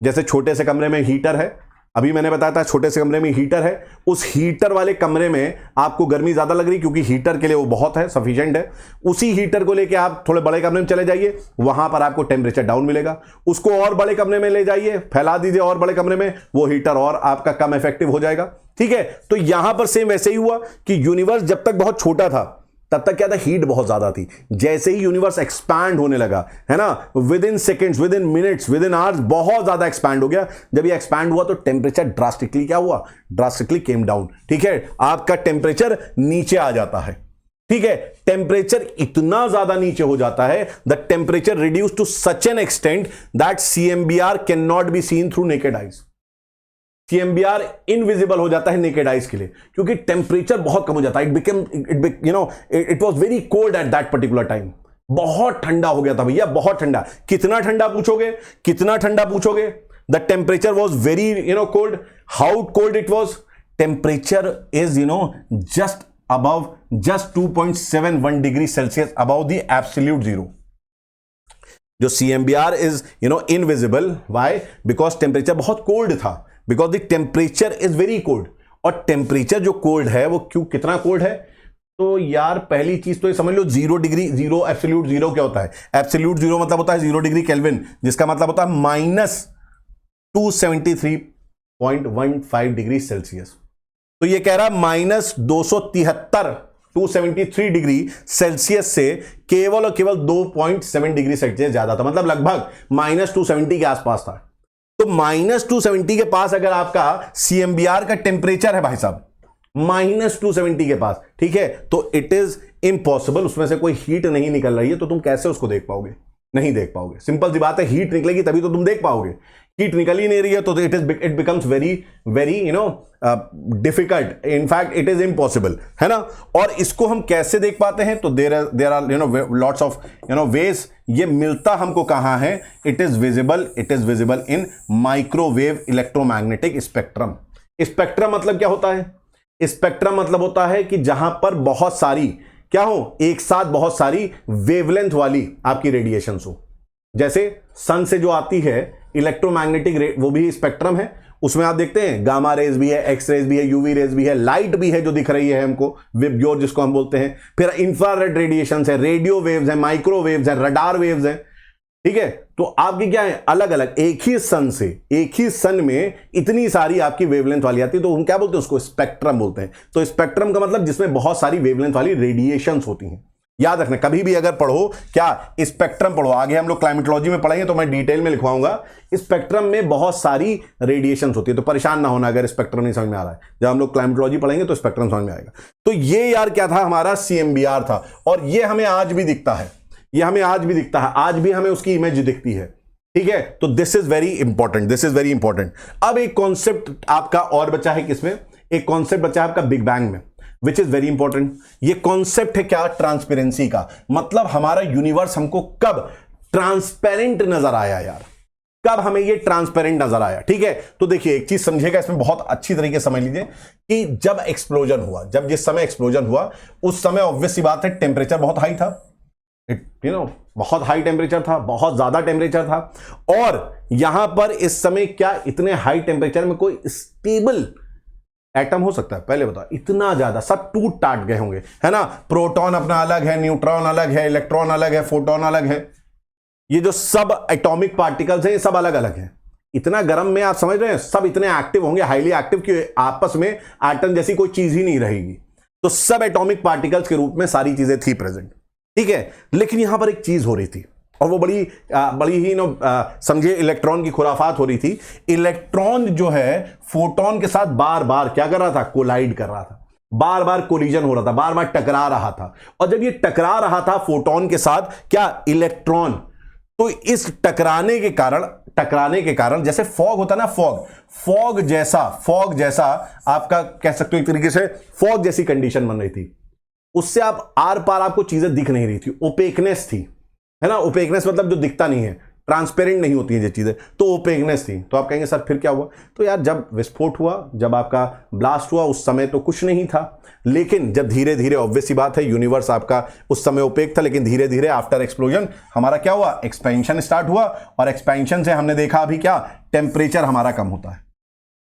जैसे छोटे से कमरे में हीटर है, अभी मैंने बताया था छोटे से कमरे में हीटर है, उस हीटर वाले कमरे में आपको गर्मी ज्यादा लग रही क्योंकि हीटर के लिए वो बहुत है, सफिशिएंट है। उसी हीटर को लेके आप थोड़े बड़े कमरे में चले जाइए, वहां पर आपको टेम्परेचर डाउन मिलेगा। उसको और बड़े कमरे में ले जाइए, फैला दीजिए और बड़े कमरे में, वो हीटर और आपका कम इफेक्टिव हो जाएगा। ठीक है, तो यहां पर सेम वैसे ही हुआ कि यूनिवर्स जब तक बहुत छोटा था तब तक क्या था, हीट बहुत ज्यादा थी। जैसे ही यूनिवर्स एक्सपैंड होने लगा, है ना, with in seconds, with in minutes, with in hours बहुत ज्यादा एक्सपैंड हो गया। जब ये एक्सपैंड हुआ तो टेम्परेचर ड्रास्टिकली क्या हुआ, ड्रास्टिकली केम डाउन। ठीक है, आपका टेम्परेचर नीचे आ जाता है। ठीक है, टेम्परेचर इतना ज्यादा नीचे हो जाता है, the temperature reduce to such an extent that CMBR can not be seen through naked eyes. CMBR invisible हो जाता है नेकेड आइज के लिए, क्योंकि टेम्परेचर बहुत कम हो जाता है। It was very cold at that particular time. बहुत ठंडा हो गया था भैया, बहुत ठंडा। कितना ठंडा पूछोगे, कितना ठंडा पूछोगे, the temperature was very cold. How cold it was, temperature is just above, just 2.71 degree Celsius above the absolute zero। जो CMBR is invisible, why? Because temperature बहुत कोल्ड था, because the temperature is very cold। और temperature जो cold है वो कितना cold है, तो यार पहली चीज तो ये समझ लो, 0 डिग्री, जीरो एब्सोल्यूट जीरो क्या होता है, एब्सोल्यूट जीरो मतलब होता है 0 डिग्री केल्विन, जिसका मतलब होता है -273.15 डिग्री सेल्सियस। तो ये कह रहा है -273 273 डिग्री सेल्सियस से केवल और केवल 2.7 डिग्री सेल्सियस ज्यादा था, मतलब लगभग -270 के आसपास था। तो -270 के पास अगर आपका CMBR का टेम्परेचर है भाई साहब, -270 के पास, ठीक है, तो इट इज इम्पॉसिबल, उसमें से कोई हीट नहीं निकल रही है, तो तुम कैसे उसको देख पाओगे? नहीं देख पाओगे। सिंपल सी बात है, हीट निकलेगी तभी तो तुम देख पाओगे। हीट निकल ही नहीं रही है तो it becomes very very difficult, in fact it is impossible, है ना। और इसको हम कैसे देख पाते हैं? तो there are lots of ways. ये मिलता हमको कहां है? It is visible in microwave electromagnetic spectrum. Spectrum मतलब क्या होता है? स्पेक्ट्रम मतलब होता है कि जहां पर बहुत सारी क्या हो, एक साथ बहुत सारी वेवलेंथ वाली आपकी रेडिएशंस हो। जैसे सन से जो आती है इलेक्ट्रोमैग्नेटिक वो भी स्पेक्ट्रम है, उसमें आप देखते हैं गामा रेज भी है, एक्स रेज भी है, यूवी रेज भी है, लाइट भी है जो दिख रही है हमको, विबग्योर जिसको हम बोलते हैं, फिर इंफ्रारेड रेडिएशंस है, रेडियो वेव्स है, माइक्रोवेव्स है, रडार वेव्स है, ठीक है। तो आपकी क्या है, अलग अलग एक ही सन में इतनी सारी आपकी वेवलेंथ वाली आती है, तो हम क्या बोलते हैं? उसको स्पेक्ट्रम बोलते हैं। तो स्पेक्ट्रम का मतलब जिसमें बहुत सारी वेवलेंथ वाली रेडिएशंस होती हैं। याद रखना, कभी भी अगर पढ़ो क्या स्पेक्ट्रम पढ़ो, आगे हम लोग क्लाइमेटोलॉजी में पढ़ेंगे तो मैं डिटेल में लिखवाऊंगा, स्पेक्ट्रम में बहुत सारी रेडिएशंस होती है, तो परेशान ना होना अगर स्पेक्ट्रम नहीं समझ में आ रहा है। जब हम लोग क्लाइमेटोलॉजी पढ़ेंगे तो स्पेक्ट्रम समझ में आएगा। तो ये यार क्या था? हमारा CMBR था, और ये हमें आज भी दिखता है, आज भी हमें उसकी इमेज दिखती है, ठीक है। तो दिस इज वेरी इंपॉर्टेंट। अब एक कॉन्सेप्ट आपका और बचा है, किसमें? एक कॉन्सेप्ट बचा है आपका बिग बैंग में, विच इज वेरी इंपॉर्टेंट। ये कॉन्सेप्ट है क्या? ट्रांसपेरेंसी का। मतलब हमारा यूनिवर्स हमको कब ट्रांसपेरेंट नजर आया यार, कब हमें ये ट्रांसपेरेंट नजर आया, ठीक है। तो देखिए एक चीज समझिएगा इसमें, बहुत अच्छी तरीके से समझ लीजिए कि जब एक्सप्लोजन हुआ, जिस समय एक्सप्लोजन हुआ उस समय ऑब्वियस सी बात है टेम्परेचर बहुत हाई था, बहुत हाई टेम्परेचर था, बहुत ज्यादा टेम्परेचर था। और यहां पर इस समय क्या इतने हाई टेम्परेचर में कोई स्टेबल एटम हो सकता है? पहले बताओ, इतना ज्यादा सब टूट टाट गए होंगे, है ना। प्रोटॉन अपना अलग है, न्यूट्रॉन अलग है, इलेक्ट्रॉन अलग है, फोटोन अलग है, ये जो सब एटॉमिक पार्टिकल्स हैं ये सब अलग अलग हैं। इतना गर्म में आप समझ रहे हैं, सब इतने एक्टिव होंगे, हाईली एक्टिव, कि आपस में एटम जैसी कोई चीज ही नहीं रहेगी। तो सब एटॉमिक पार्टिकल्स के रूप में सारी चीजें थी प्रेजेंट, ठीक है। लेकिन यहां पर एक चीज हो रही थी, और वो बड़ी ही समझिए इलेक्ट्रॉन की खुराफात हो रही थी। इलेक्ट्रॉन जो है फोटोन के साथ बार बार क्या कर रहा था? कोलाइड कर रहा था, बार बार कोलिजन हो रहा था, बार बार टकरा रहा था। और जब ये टकरा रहा था फोटोन के साथ क्या इलेक्ट्रॉन, तो इस टकराने के कारण जैसे फॉग होता ना, फॉग जैसा आपका कह सकते हो एक तरीके से फॉग जैसी कंडीशन बन रही थी। उससे आप आर पार आपको चीजें दिख नहीं रही थी, ओपेकनेस थी, है ना। ओपेकनेस मतलब जो दिखता नहीं है, ट्रांसपेरेंट नहीं होती है ये चीजें, तो ओपेकनेस थी। तो आप कहेंगे सर फिर क्या हुआ? तो यार जब विस्फोट हुआ, जब आपका ब्लास्ट हुआ, उस समय तो कुछ नहीं था। लेकिन जब धीरे धीरे, ऑब्वियस सी बात है, यूनिवर्स आपका उस समय ओपेक था, लेकिन धीरे धीरे आफ्टर एक्सप्लोजन हमारा क्या हुआ? एक्सपेंशन स्टार्ट हुआ, और एक्सपेंशन से हमने देखा अभी क्या, टेम्परेचर हमारा कम होता है।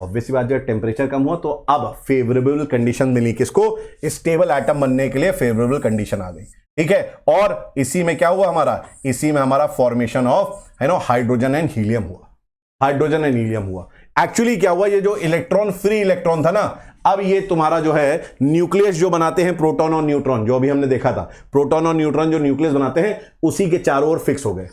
ऑब्वियसली बात, जब टेम्परेचर कम हुआ तो अब फेवरेबल कंडीशन मिली, किसको? स्टेबल एटम बनने के लिए फेवरेबल कंडीशन आ गई, ठीक है। और इसी में क्या हुआ हमारा? इसी में हमारा formation of hydrogen and helium हुआ। एक्चुअली क्या हुआ, ये जो इलेक्ट्रॉन फ्री इलेक्ट्रॉन था ना, अब ये तुम्हारा जो है न्यूक्लियस जो बनाते हैं प्रोटॉन और न्यूट्रॉन, जो अभी हमने देखा था, प्रोटॉन और न्यूट्रॉन जो न्यूक्लियस बनाते हैं उसी के चारों ओर फिक्स हो गए,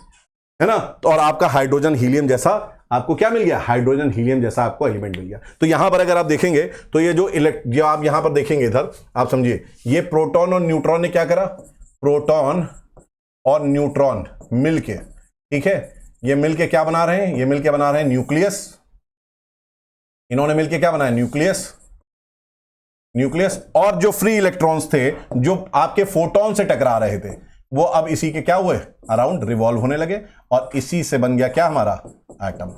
है ना। और आपका हाइड्रोजन हीलियम जैसा आपको क्या मिल गया? हाइड्रोजन हीलियम जैसा आपको एलिमेंट मिल गया। तो यहां पर अगर आप देखेंगे तो ये जो आप यहां पर देखेंगे, इधर आप समझिए, ये प्रोटॉन और न्यूट्रॉन ने क्या करा? प्रोटॉन और न्यूट्रॉन मिलके, ठीक है, ये मिलके क्या बना रहे हैं? ये मिलके बना रहे हैं न्यूक्लियस। इन्होंने मिलके क्या बनाया? न्यूक्लियस। और जो फ्री इलेक्ट्रॉन्स थे जो आपके फोटोन से टकरा रहे थे, वो अब इसी के क्या हुए? अराउंड रिवॉल्व होने लगे, और इसी से बन गया क्या हमारा? एटम।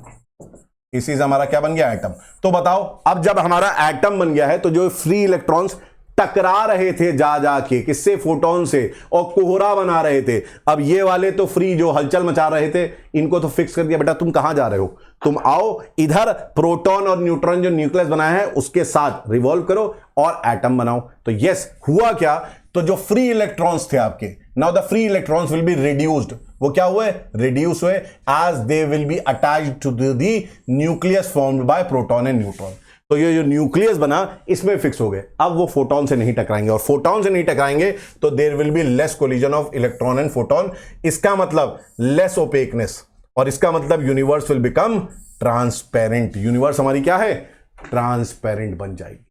इसी से हमारा क्या बन गया? एटम। तो बताओ, अब जब हमारा एटम बन गया है तो जो फ्री इलेक्ट्रॉन्स टकरा रहे थे जाके किससे? फोटोन से, और कोहरा बना रहे थे, अब ये वाले तो फ्री जो हलचल मचा रहे थे, इनको तो फिक्स कर दिया, बेटा तुम कहां जा रहे हो, तुम आओ इधर, प्रोटॉन और न्यूट्रॉन जो न्यूक्लियस बनाया है उसके साथ रिवॉल्व करो और एटम बनाओ। तो यस, हुआ क्या? तो जो फ्री इलेक्ट्रॉन्स थे आपके, now the free electrons will be reduced. वो क्या हुए? रिड्यूस हुए, as they will be attached to the nucleus formed by proton and neutron. तो ये जो न्यूक्लियस बना इसमें फिक्स हो गए, अब वो फोटोन से नहीं टकराएंगे, और फोटोन से नहीं टकराएंगे तो there will be less collision of electron and photon. इसका मतलब लेस ओपेकनेस, और इसका मतलब universe will become transparent. Universe हमारी क्या है? ट्रांसपेरेंट बन जाएगी।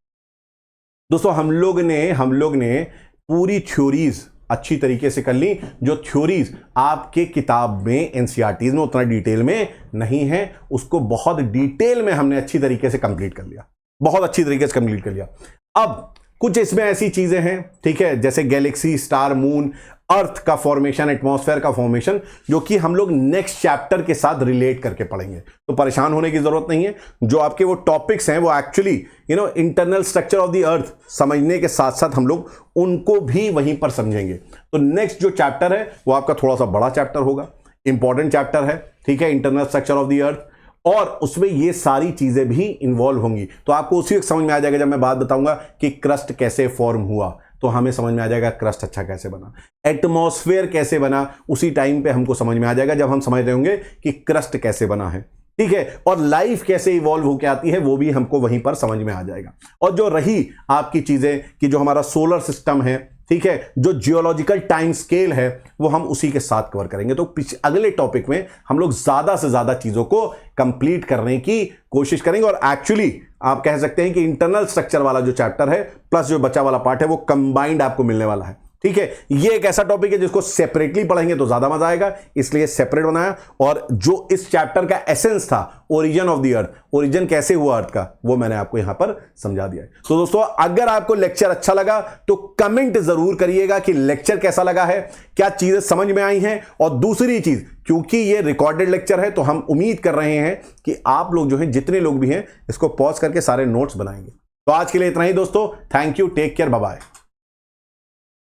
दोस्तों हम लोग ने पूरी थ्योरीज अच्छी तरीके से कर ली, जो थ्योरीज आपके किताब में एनसीईआरटी में उतना डिटेल में नहीं है, उसको बहुत डिटेल में हमने अच्छी तरीके से कंप्लीट कर लिया, बहुत अच्छी तरीके से कंप्लीट कर लिया। अब कुछ इसमें ऐसी चीजें हैं, ठीक है, जैसे गैलेक्सी, स्टार, मून, अर्थ का फॉर्मेशन, एटमॉस्फेयर का फॉर्मेशन, जो कि हम लोग नेक्स्ट चैप्टर के साथ रिलेट करके पढ़ेंगे, तो परेशान होने की जरूरत नहीं है। जो आपके वो टॉपिक्स हैं वो actually internal structure of the earth समझने के साथ साथ हम लोग उनको भी वहीं पर समझेंगे। तो नेक्स्ट जो चैप्टर है वो आपका थोड़ा सा बड़ा चैप्टर होगा, इंपॉर्टेंट चैप्टर है, ठीक है, internal structure of the earth, और उसमें ये सारी चीजें भी इन्वॉल्व होंगी। तो आपको उसी वक्त समझ में आ जाएगा जब मैं बात बताऊंगा कि क्रस्ट कैसे फॉर्म हुआ, तो हमें समझ में आ जाएगा क्रस्ट अच्छा कैसे बना, एटमॉस्फेयर कैसे बना, उसी टाइम पे हमको समझ में आ जाएगा जब हम समझ रहे होंगे कि क्रस्ट कैसे बना है, ठीक है, और लाइफ कैसे इवॉल्व होकर आती है वो भी हमको वहीं पर समझ में आ जाएगा। और जो रही आपकी चीजें कि जो हमारा सोलर सिस्टम है, ठीक है, जो जियोलॉजिकल टाइम स्केल है, वो हम उसी के साथ कवर करेंगे। तो अगले टॉपिक में हम लोग ज्यादा से ज्यादा चीजों को कंप्लीट करने की कोशिश करेंगे, और एक्चुअली आप कह सकते हैं कि इंटरनल स्ट्रक्चर वाला जो चैप्टर है प्लस जो बचा वाला पार्ट है वो कंबाइंड आपको मिलने वाला है, ठीक है। ये एक ऐसा टॉपिक है जिसको सेपरेटली पढ़ेंगे तो ज्यादा मजा आएगा, इसलिए सेपरेट बनाया। और जो इस चैप्टर का एसेंस था, origin of the earth, origin कैसे हुआ अर्थ का, वो मैंने आपको यहां पर समझा दिया है। तो दोस्तों अगर आपको लेक्चर अच्छा लगा तो कमेंट जरूर करिएगा कि लेक्चर कैसा लगा है, क्या चीजें समझ में आई हैं। और दूसरी चीज, क्योंकि ये रिकॉर्डेड लेक्चर है तो हम उम्मीद कर रहे हैं कि आप लोग जो हैं, जितने लोग भी हैं, इसको पॉज करके सारे नोट्स बनाएंगे। तो आज के लिए इतना ही दोस्तों, thank you, take care, bye bye.